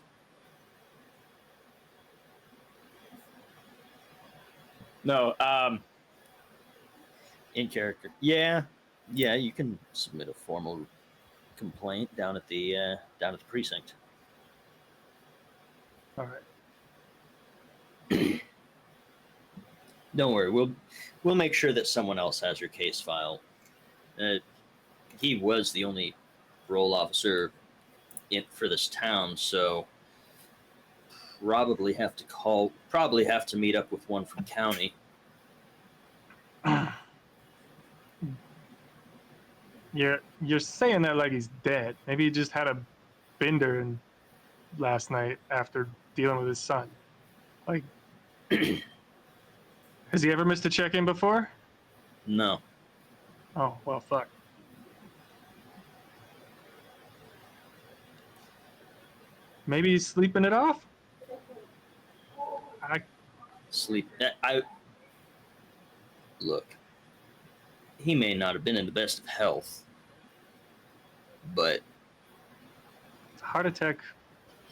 [SPEAKER 5] No,
[SPEAKER 1] In character. Yeah, you can submit a formal complaint down at the precinct.
[SPEAKER 2] All right.
[SPEAKER 1] Don't worry, we'll make sure that someone else has your case file. He was the only parole officer for this town, so probably have to meet up with one from county.
[SPEAKER 2] You're saying that like he's dead. Maybe he just had a bender last night after dealing with his son. Like, has he ever missed a check-in before?
[SPEAKER 1] No,
[SPEAKER 2] Oh, well, fuck. Maybe he's sleeping it off?
[SPEAKER 1] sleep. I look. He may not have been in the best of health, but
[SPEAKER 2] Heart attack.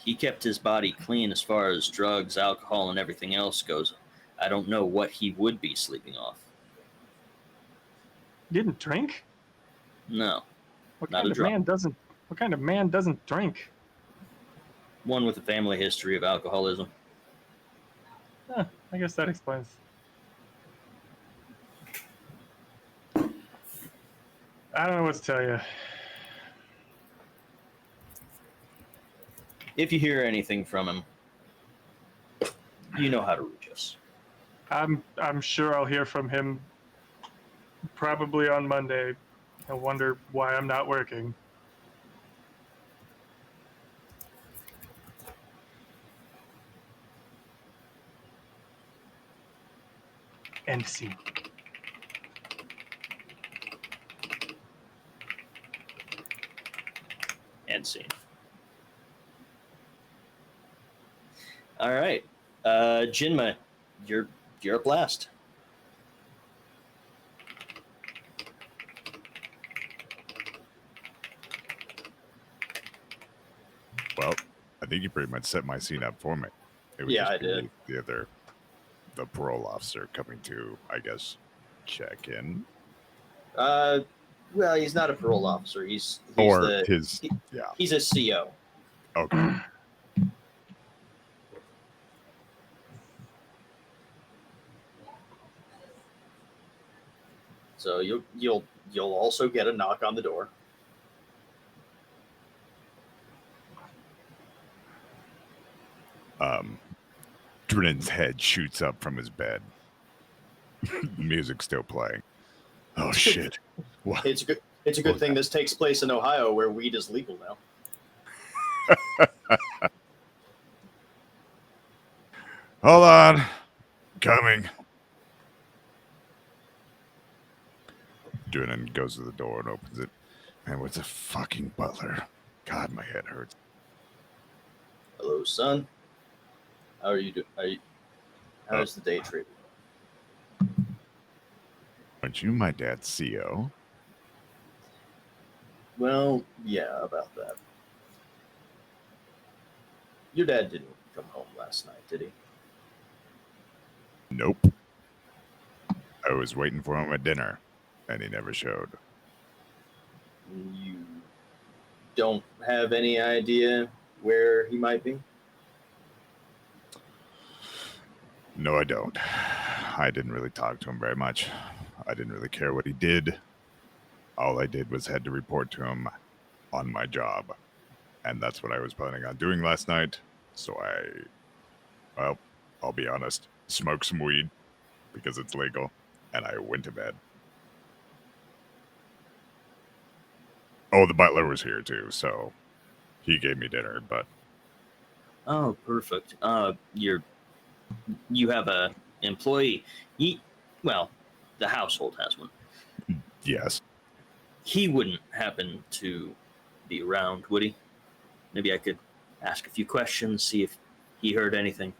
[SPEAKER 1] he kept his body clean as far as drugs, alcohol, and everything else goes. I don't know what he would be sleeping off.
[SPEAKER 2] Didn't drink?
[SPEAKER 1] No,
[SPEAKER 2] What
[SPEAKER 1] Not
[SPEAKER 2] kind
[SPEAKER 1] a
[SPEAKER 2] of
[SPEAKER 1] drop.
[SPEAKER 2] man doesn't? What kind of man doesn't drink?
[SPEAKER 1] one with a family history of alcoholism.
[SPEAKER 2] I guess that explains. I don't know what to tell you.
[SPEAKER 1] If you hear anything from him, you know how to reach us.
[SPEAKER 2] I'm sure I'll hear from him probably on Monday. I wonder why I'm not working. End scene.
[SPEAKER 1] End scene. All right, Jinma, you're up last.
[SPEAKER 3] Well, I think you pretty much set my scene up for me. It would
[SPEAKER 1] Yeah,
[SPEAKER 3] just
[SPEAKER 1] I
[SPEAKER 3] be
[SPEAKER 1] did.
[SPEAKER 3] the parole officer coming to, I guess, check in.
[SPEAKER 1] Well, he's not a parole officer. He's
[SPEAKER 3] Or
[SPEAKER 1] the
[SPEAKER 3] his,
[SPEAKER 1] he-
[SPEAKER 3] yeah.
[SPEAKER 1] he's a CO.
[SPEAKER 3] Okay.
[SPEAKER 1] So you'll also get a knock on the door.
[SPEAKER 3] Dren's head shoots up from his bed. Music's still playing. Oh shit! What?
[SPEAKER 1] It's a good thing this takes place in Ohio, where weed is legal now.
[SPEAKER 3] Hold on, coming. Dren goes to the door and opens it. Man, what's a fucking butler? God, my head hurts.
[SPEAKER 1] Hello, son. How are you doing? How's the day treating you?
[SPEAKER 3] Aren't you my dad's CO?
[SPEAKER 1] Well, yeah, about that. Your dad didn't come home last night, did he?
[SPEAKER 3] Nope. I was waiting for him at dinner, and he never showed.
[SPEAKER 1] You don't have any idea where he might be?
[SPEAKER 3] No, I don't. I didn't really talk to him very much. I didn't really care what he did. All I did was had to report to him on my job. And that's what I was planning on doing last night. So well, I'll be honest, smoked some weed because it's legal, and I went to bed. Oh, the butler was here too, so he gave me dinner, but
[SPEAKER 1] Oh, perfect. You have a employee. The household has one.
[SPEAKER 3] yes.
[SPEAKER 1] He wouldn't happen to be around, would he? Maybe I could ask a few questions, see if he heard anything.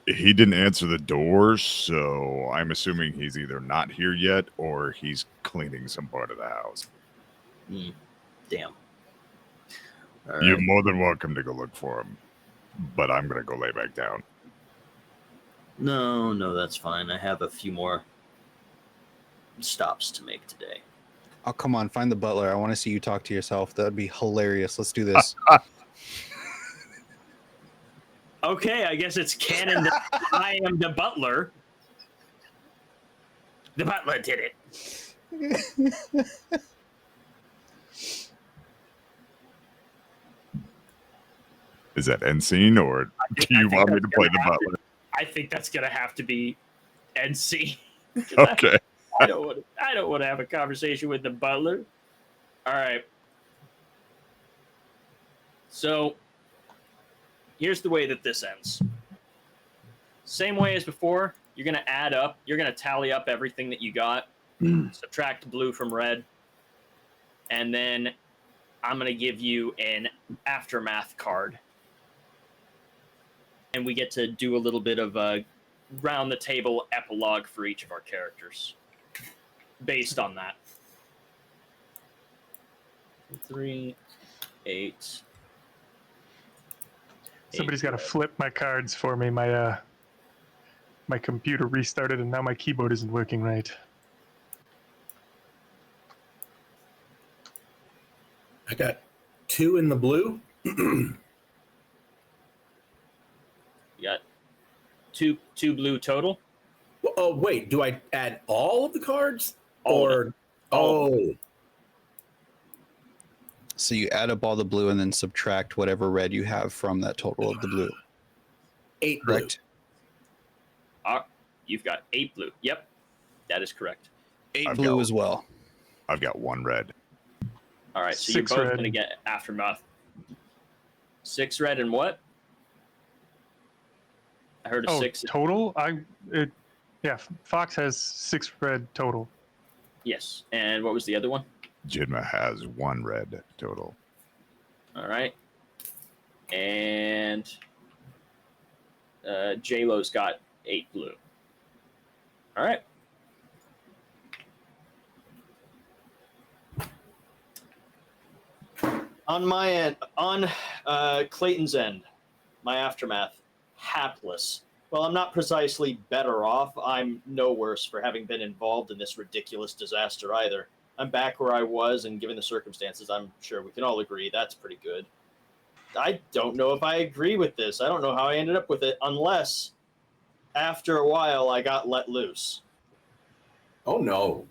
[SPEAKER 3] He didn't answer the door, so I'm assuming he's either not here yet or he's cleaning some part of the house.
[SPEAKER 1] Damn. All
[SPEAKER 3] You're
[SPEAKER 1] right.
[SPEAKER 3] more than welcome to go look for him, but I'm going to go lay back down.
[SPEAKER 1] No, that's fine. I have a few more stops to make today.
[SPEAKER 6] Oh, come on, find the butler. I want to see you talk to yourself. That'd be hilarious. Let's do this.
[SPEAKER 5] Okay, I guess it's canon that I am the butler. The butler did it.
[SPEAKER 3] Is that end scene, or do you want me to play the butler?
[SPEAKER 5] I think that's gonna have to be NC.
[SPEAKER 3] Okay.
[SPEAKER 5] I don't want to have a conversation with the butler. All right. So here's the way that this ends. Same way as before. You're gonna add up. You're gonna tally up everything that you got. Subtract blue from red, and then I'm gonna give you an aftermath card, and we get to do a little bit of a round the table epilogue for each of our characters based on that.
[SPEAKER 1] 3, 8.
[SPEAKER 2] Somebody's got to flip my cards for me. My my computer restarted and now my keyboard isn't working right.
[SPEAKER 4] I got 2 in the blue.
[SPEAKER 1] You got two blue total.
[SPEAKER 4] Oh, wait. Do I add all of the cards?
[SPEAKER 1] All of
[SPEAKER 4] or
[SPEAKER 1] All of
[SPEAKER 4] oh,
[SPEAKER 6] So you add up all the blue and then subtract whatever red you have from that total of the blue.
[SPEAKER 4] 8 blue.
[SPEAKER 6] Correct?
[SPEAKER 1] You've got 8 blue. Yep, that is correct.
[SPEAKER 6] 8
[SPEAKER 3] I've
[SPEAKER 6] blue
[SPEAKER 3] got-
[SPEAKER 6] as well.
[SPEAKER 3] I've got 1 red.
[SPEAKER 1] All right, so
[SPEAKER 2] 6
[SPEAKER 1] you're both
[SPEAKER 2] red.
[SPEAKER 1] going to get aftermath. 6 red and what? I heard a
[SPEAKER 2] Oh,
[SPEAKER 1] 6.
[SPEAKER 2] total? Yeah, Fox has 6 red total.
[SPEAKER 1] Yes, and what was the other one?
[SPEAKER 3] Jidma has 1 red total.
[SPEAKER 1] All right, and J-Lo's got 8 blue. All right. On my end, on Clayton's end, my aftermath, hapless. Well, I'm not precisely better off. I'm no worse for having been involved in this ridiculous disaster either. I'm back where I was, and given the circumstances, I'm sure we can all agree that's pretty good. I don't know if I agree with this. I don't know how I ended up with it, unless after a while I got let loose.
[SPEAKER 4] Oh, no.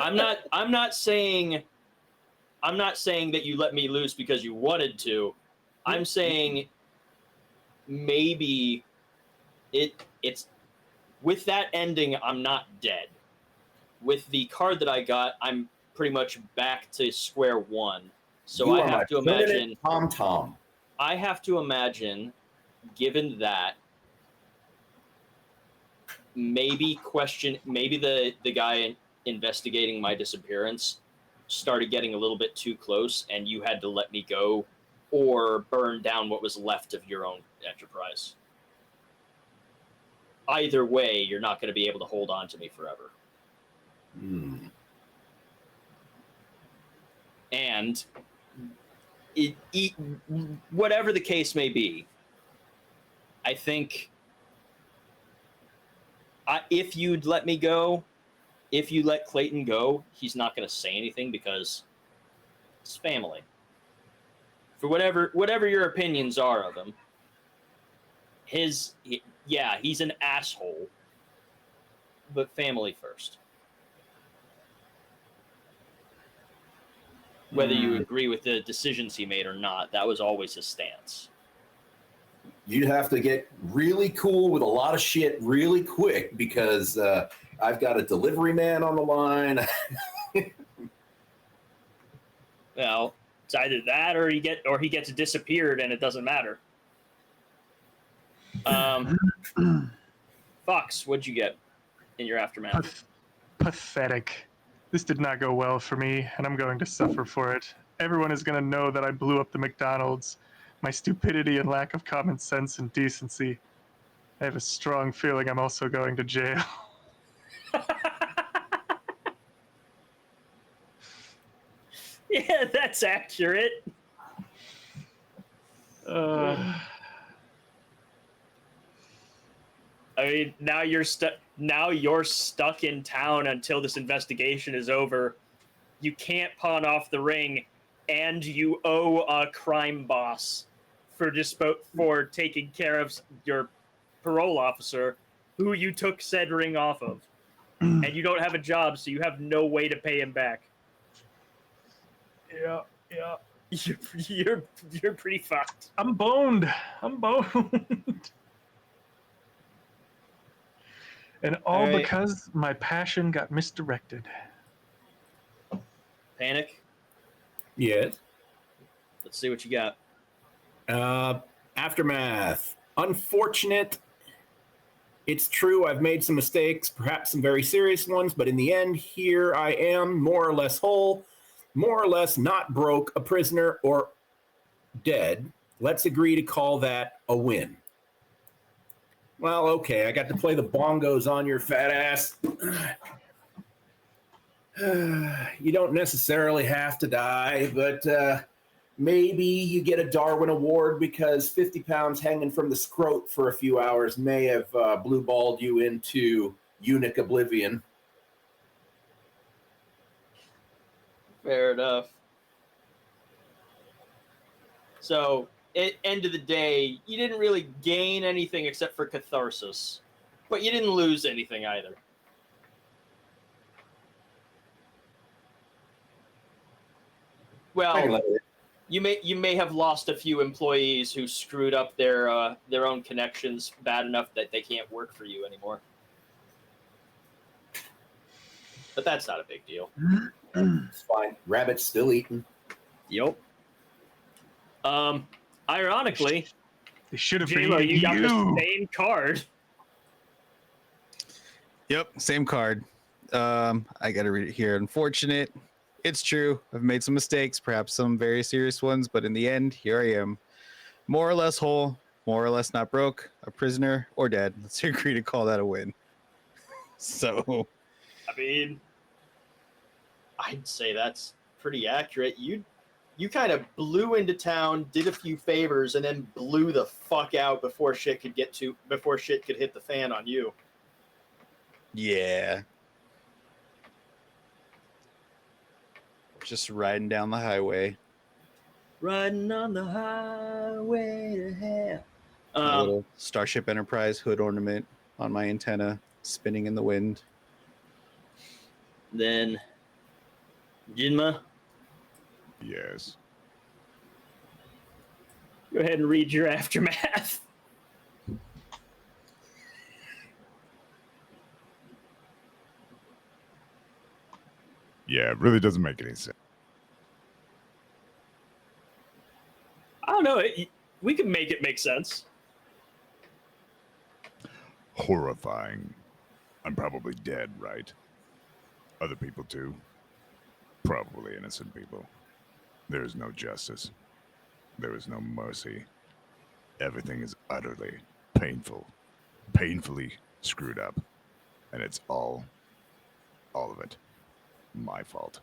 [SPEAKER 1] I'm not saying that you let me loose because you wanted to. I'm saying maybe it's with that ending, I'm not dead. With the card that I got, I'm pretty much back to square one. So
[SPEAKER 4] You
[SPEAKER 1] I
[SPEAKER 4] are
[SPEAKER 1] have
[SPEAKER 4] my
[SPEAKER 1] to imagine
[SPEAKER 4] permanent Tom.
[SPEAKER 1] I have to imagine, given that, maybe the guy investigating my disappearance started getting a little bit too close and you had to let me go or burn down what was left of your own enterprise. Either way, you're not going to be able to hold on to me forever.
[SPEAKER 4] Hmm.
[SPEAKER 1] And whatever the case may be, I think if you'd let me go, if you let Clayton go, he's not going to say anything because it's family. For whatever your opinions are of him, he's an asshole, but family first. Whether you agree with the decisions he made or not, that was always his stance.
[SPEAKER 4] You'd have to get really cool with a lot of shit really quick because I've got a delivery man on the line.
[SPEAKER 1] Well, it's either that or he gets disappeared and it doesn't matter. Fox, what'd you get in your aftermath?
[SPEAKER 2] Pathetic. This did not go well for me, and I'm going to suffer for it. Everyone is going to know that I blew up the McDonald's. My stupidity and lack of common sense and decency. I have a strong feeling I'm also going to jail.
[SPEAKER 1] Yeah, that's accurate. I mean, now you're stuck. Now you're stuck in town until this investigation is over. You can't pawn off the ring, and you owe a crime boss for taking care of your parole officer, who you took said ring off of, and you don't have a job, so you have no way to pay him back.
[SPEAKER 2] Yeah.
[SPEAKER 1] You're pretty fucked.
[SPEAKER 2] I'm boned. And all
[SPEAKER 1] right.
[SPEAKER 2] because my passion got misdirected.
[SPEAKER 1] Panic.
[SPEAKER 4] Yes.
[SPEAKER 1] Let's see what you got.
[SPEAKER 4] Aftermath. Unfortunate. It's true, I've made some mistakes, perhaps some very serious ones, but in the end, here I am, more or less whole, more or less not broke, a prisoner, or dead. Let's agree to call that a win. Well, okay, I got to play the bongos on your fat ass. You don't necessarily have to die, but maybe you get a Darwin Award because 50 pounds hanging from the scrot for a few hours may have blue-balled you into eunuch oblivion.
[SPEAKER 1] Fair enough. So, at end of the day, you didn't really gain anything except for catharsis, but you didn't lose anything either. Well, you may have lost a few employees who screwed up their own connections bad enough that they can't work for you anymore. But that's not a big deal.
[SPEAKER 4] It's fine. Rabbit's still eating.
[SPEAKER 1] Yep. Ironically,
[SPEAKER 2] They should have
[SPEAKER 5] J-Lo,
[SPEAKER 2] been
[SPEAKER 5] you got the
[SPEAKER 2] you.
[SPEAKER 5] same card.
[SPEAKER 6] Yep, same card. I gotta read it here. Unfortunate. It's true. I've made some mistakes, perhaps some very serious ones, but in the end, here I am. More or less whole, more or less not broke, a prisoner, or dead. Let's agree to call that a win. So,
[SPEAKER 5] I mean,
[SPEAKER 1] I'd say that's pretty accurate. You kind of blew into town, did a few favors, and then blew the fuck out before shit could hit the fan on you.
[SPEAKER 6] yeah. Just riding down the highway.
[SPEAKER 1] Riding on the highway to hell.
[SPEAKER 6] A little Starship Enterprise hood ornament on my antenna spinning in the wind.
[SPEAKER 1] Then, Jinma,
[SPEAKER 3] Yes.
[SPEAKER 5] go ahead and read your aftermath.
[SPEAKER 3] Yeah, it really doesn't make any sense.
[SPEAKER 5] I don't know. We can make it make sense.
[SPEAKER 3] Horrifying. I'm probably dead, right? Other people too. Probably innocent people. There is no justice. There is no mercy. Everything is utterly painful. Painfully screwed up. And it's all of it, my fault.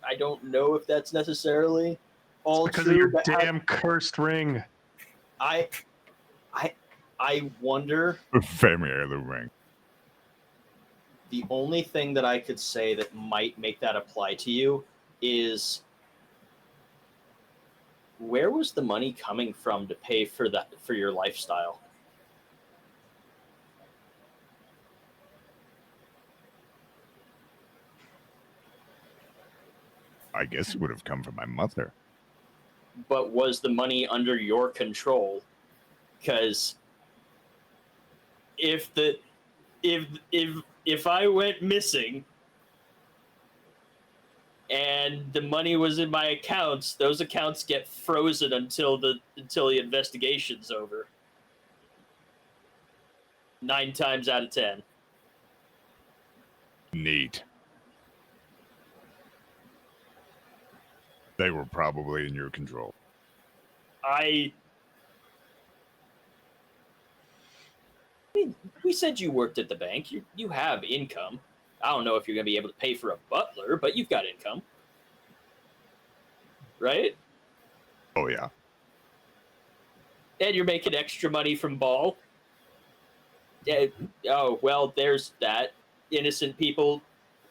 [SPEAKER 1] I don't know if that's necessarily all
[SPEAKER 2] Because
[SPEAKER 1] true.
[SPEAKER 2] of your
[SPEAKER 1] but
[SPEAKER 2] damn cursed ring.
[SPEAKER 1] I wonder.
[SPEAKER 3] Family heirloom ring.
[SPEAKER 1] The only thing that I could say that might make that apply to you is, where was the money coming from to pay for your lifestyle?
[SPEAKER 3] I guess it would have come from my mother.
[SPEAKER 1] But was the money under your control? Because if I went missing and the money was in my accounts, those accounts get frozen until the investigation's over. 9 times out of 10.
[SPEAKER 3] Neat. They were probably in your control.
[SPEAKER 1] We said you worked at the bank. You have income. I don't know if you're going to be able to pay for a butler, but you've got income. Right?
[SPEAKER 3] Oh, yeah.
[SPEAKER 1] And you're making extra money from Ball. Yeah, oh, well, there's that. Innocent people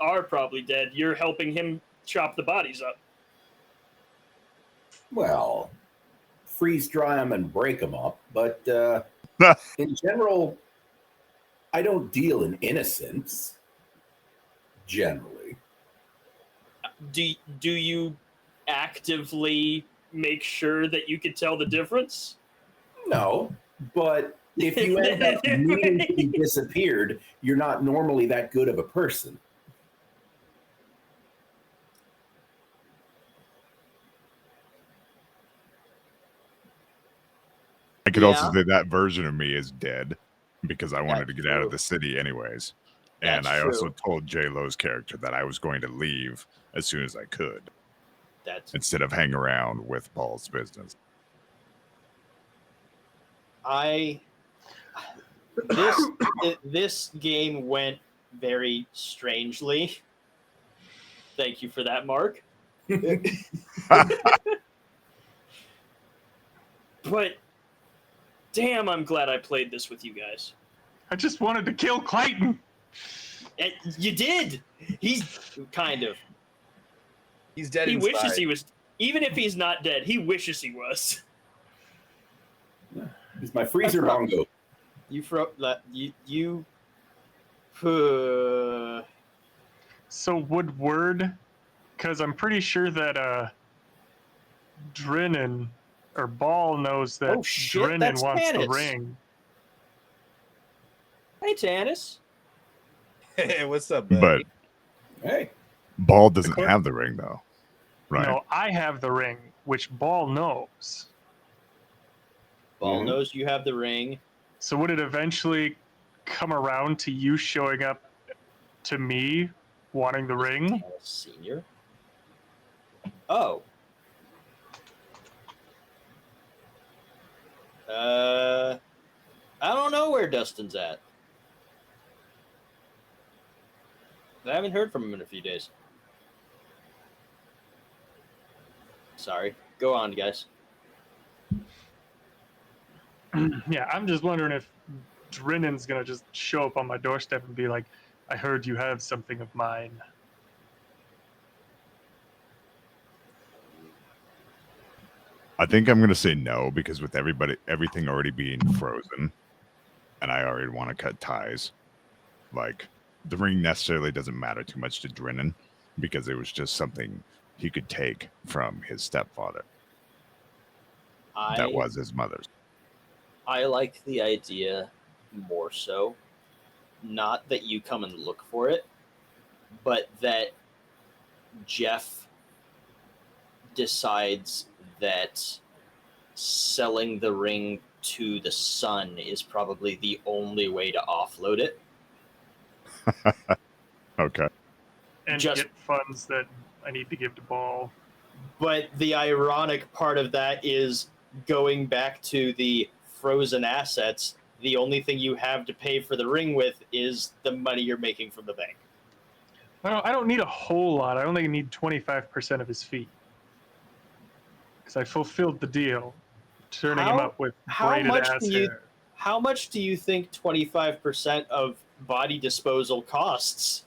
[SPEAKER 5] Are probably dead. You're helping him chop the bodies up.
[SPEAKER 4] Well, freeze dry them and break them up, but in general, I don't deal in innocence. Generally,
[SPEAKER 1] do you
[SPEAKER 5] Actively make sure that you could tell the difference.
[SPEAKER 4] no. But if you end up meaningfully disappeared, you're not normally that good of a person.
[SPEAKER 3] I could also
[SPEAKER 1] Yeah.
[SPEAKER 3] say that version of me is dead because I wanted
[SPEAKER 1] That's
[SPEAKER 3] to get out of
[SPEAKER 1] true.
[SPEAKER 3] the city anyways. And
[SPEAKER 1] That's
[SPEAKER 3] I also
[SPEAKER 1] true.
[SPEAKER 3] told J-Lo's character that I was going to leave as soon as I could
[SPEAKER 1] That's
[SPEAKER 3] instead of hang around with Paul's business.
[SPEAKER 1] this game went very strangely. Thank you for that, Mark. But damn, I'm glad I played this with you guys.
[SPEAKER 2] I just wanted to kill Clayton.
[SPEAKER 1] You did. He's kind of.
[SPEAKER 6] He's dead
[SPEAKER 1] He
[SPEAKER 6] inside.
[SPEAKER 1] wishes he was. Even if he's not dead, he wishes he was.
[SPEAKER 4] He's my freezer
[SPEAKER 1] That's right.
[SPEAKER 4] bongo.
[SPEAKER 1] You
[SPEAKER 2] So would word, because I'm pretty sure that Drennan or Ball knows that
[SPEAKER 1] Oh, shit,
[SPEAKER 2] Drennan
[SPEAKER 1] that's
[SPEAKER 2] wants the
[SPEAKER 1] Tannis.
[SPEAKER 2] ring.
[SPEAKER 1] Hey, Tannis.
[SPEAKER 6] Hey, what's up,
[SPEAKER 3] But
[SPEAKER 6] buddy?
[SPEAKER 4] Hey,
[SPEAKER 3] Ball doesn't
[SPEAKER 2] clerk-
[SPEAKER 3] have the ring, though. Right.
[SPEAKER 2] No, I have the ring, which Ball knows.
[SPEAKER 1] Ball
[SPEAKER 4] Mhm.
[SPEAKER 1] knows you have the ring.
[SPEAKER 2] So would it eventually come around to you showing up to me wanting the ring?
[SPEAKER 1] Tannis Senior. Oh. I don't know where Dustin's at. I haven't heard from him in a few days. Sorry. Go on, guys.
[SPEAKER 2] Yeah, I'm just wondering if Drennan's gonna just show up on my doorstep and be like, I heard you have something of mine.
[SPEAKER 3] I think I'm gonna say no because with everything already being frozen, and I already want to cut ties. Like the ring necessarily doesn't matter too much to Drennan because it was just something he could take from his stepfather. That was his mother's.
[SPEAKER 1] I like the idea more so. Not that you come and look for it, but that Jeff decides that selling the ring to the son is probably the only way to offload it.
[SPEAKER 3] Okay.
[SPEAKER 2] And
[SPEAKER 1] Just-
[SPEAKER 2] get funds that I need to give to Ball.
[SPEAKER 1] But the ironic part of that is going back to the frozen assets, the only thing you have to pay for the ring with is the money you're making from the bank.
[SPEAKER 2] I don't need a whole lot. I only need 25% of his fee. Because I fulfilled the deal, turning him
[SPEAKER 1] How-
[SPEAKER 2] up with
[SPEAKER 1] how
[SPEAKER 2] braided
[SPEAKER 1] much
[SPEAKER 2] ass
[SPEAKER 1] do you-
[SPEAKER 2] hair.
[SPEAKER 1] How much do you think 25% of body disposal costs?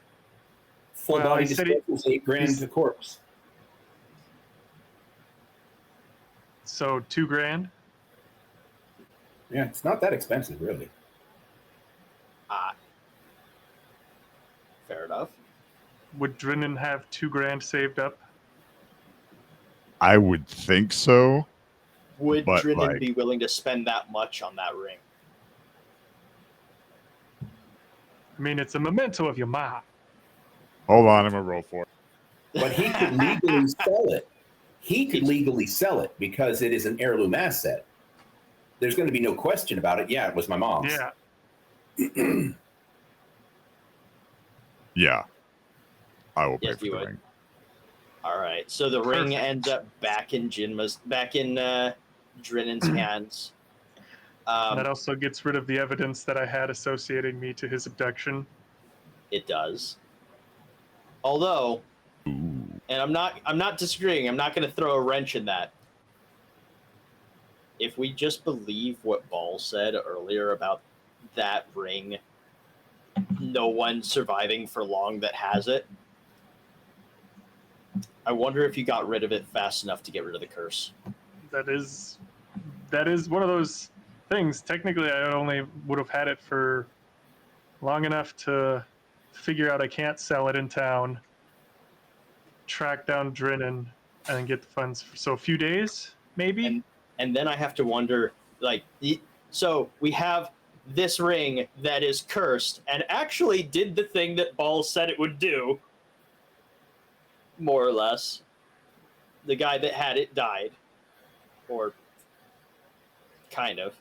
[SPEAKER 4] full
[SPEAKER 2] Well,
[SPEAKER 4] body
[SPEAKER 2] he said
[SPEAKER 4] disposal is $8 grand
[SPEAKER 2] he's-
[SPEAKER 4] a corpse.
[SPEAKER 2] So $2,000.
[SPEAKER 4] Yeah, it's not that expensive, really.
[SPEAKER 1] Fair enough.
[SPEAKER 2] Would Drennan have $2,000 saved up?
[SPEAKER 3] I would think so.
[SPEAKER 1] Would
[SPEAKER 3] But,
[SPEAKER 1] Drennan
[SPEAKER 3] like-
[SPEAKER 1] be willing to spend that much on that ring?
[SPEAKER 2] I mean, it's a memento of your mom.
[SPEAKER 3] Hold on, I'm gonna roll for it.
[SPEAKER 4] But he could legally sell it. He could legally sell it because it is an heirloom asset. There's going to be no question about it. Yeah, it was my mom's.
[SPEAKER 2] Yeah.
[SPEAKER 3] Yeah. I will pay
[SPEAKER 1] Yes,
[SPEAKER 3] for
[SPEAKER 1] you
[SPEAKER 3] the
[SPEAKER 1] would.
[SPEAKER 3] ring.
[SPEAKER 1] All right. So the ring
[SPEAKER 2] Perfect.
[SPEAKER 1] ends up back in Drennan's hands.
[SPEAKER 2] That also gets rid of the evidence that I had associating me to his abduction.
[SPEAKER 1] It does. Although,
[SPEAKER 3] Ooh.
[SPEAKER 1] and I'm not disagreeing. I'm not going to throw a wrench in that. If we just believe what Ball said earlier about that ring, no one surviving for long that has it, I wonder if you got rid of it fast enough to get rid of the curse.
[SPEAKER 2] That is one of those things. Technically, I only would have had it for long enough to figure out I can't sell it in town, track down Drennan, and get the funds. So a few days, maybe?
[SPEAKER 1] And then I have to wonder, so we have this ring that is cursed and actually did the thing that Ball said it would do, more or less. The guy that had it died, or kind of.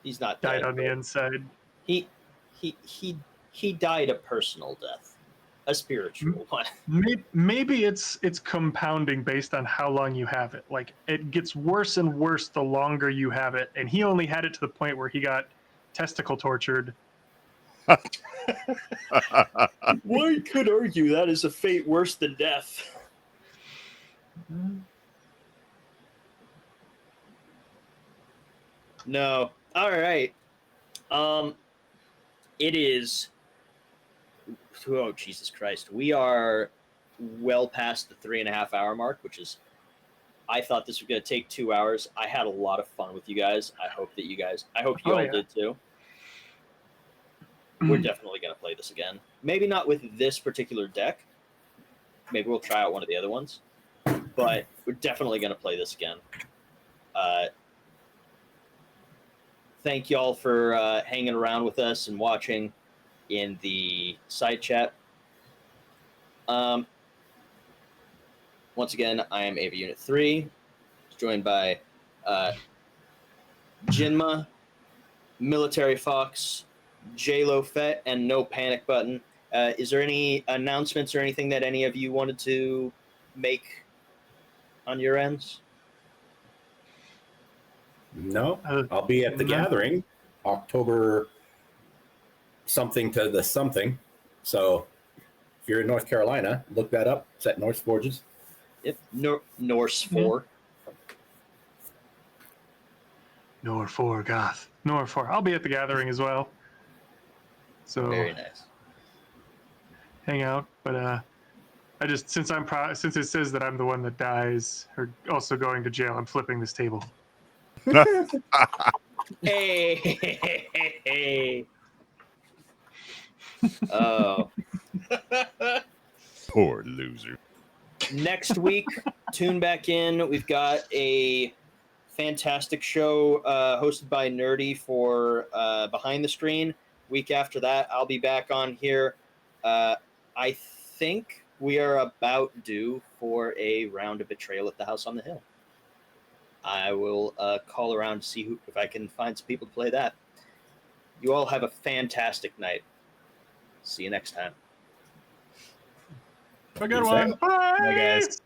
[SPEAKER 1] He's not
[SPEAKER 2] Died
[SPEAKER 1] dead,
[SPEAKER 2] on the
[SPEAKER 1] but
[SPEAKER 2] inside.
[SPEAKER 1] he died a personal death, a spiritual one.
[SPEAKER 2] Maybe it's compounding based on how long you have it. Like it gets worse and worse the longer you have it, and he only had it to the point where he got testicle tortured
[SPEAKER 1] One could argue that is a fate worse than death. No. All right. It is. Oh, Jesus Christ. We are well past the 3.5 hour mark, which is. I thought this was going to take 2 hours. I had a lot of fun with you guys. I hope you
[SPEAKER 2] Oh,
[SPEAKER 1] all
[SPEAKER 2] yeah.
[SPEAKER 1] did too. We're definitely going to play this again. Maybe not with this particular deck. Maybe we'll try out one of the other ones. But we're definitely going to play this again. Thank y'all for hanging around with us and watching in the side chat. Once again, I am Ava Unit 3, joined by Jinma, Military Fox, J-Lo Fett, and No Panic Button. Is there any announcements or anything that any of you wanted to make on your ends?
[SPEAKER 4] No, I'll be at the gathering October something to the something. So if you're in North Carolina, look that up. It's at Norse Forges.
[SPEAKER 1] Yep, Norse 4.
[SPEAKER 2] Nor 4 Goth. Nor 4. I'll be at the gathering as well. So
[SPEAKER 1] Very nice.
[SPEAKER 2] hang out. But I just since it says that I'm the one that dies or also going to jail, I'm flipping this table.
[SPEAKER 1] Hey. Oh.
[SPEAKER 3] Poor loser.
[SPEAKER 1] Next week, tune back in. We've got a fantastic show hosted by Nerdy for Behind the Screen. Week after that, I'll be back on here. I think we are about due for a round of Betrayal at the House on the Hill. I will call around to see if I can find some people to play that. You all have a fantastic night. See you next time.
[SPEAKER 2] Have a good one. Bye.
[SPEAKER 1] Bye, guys.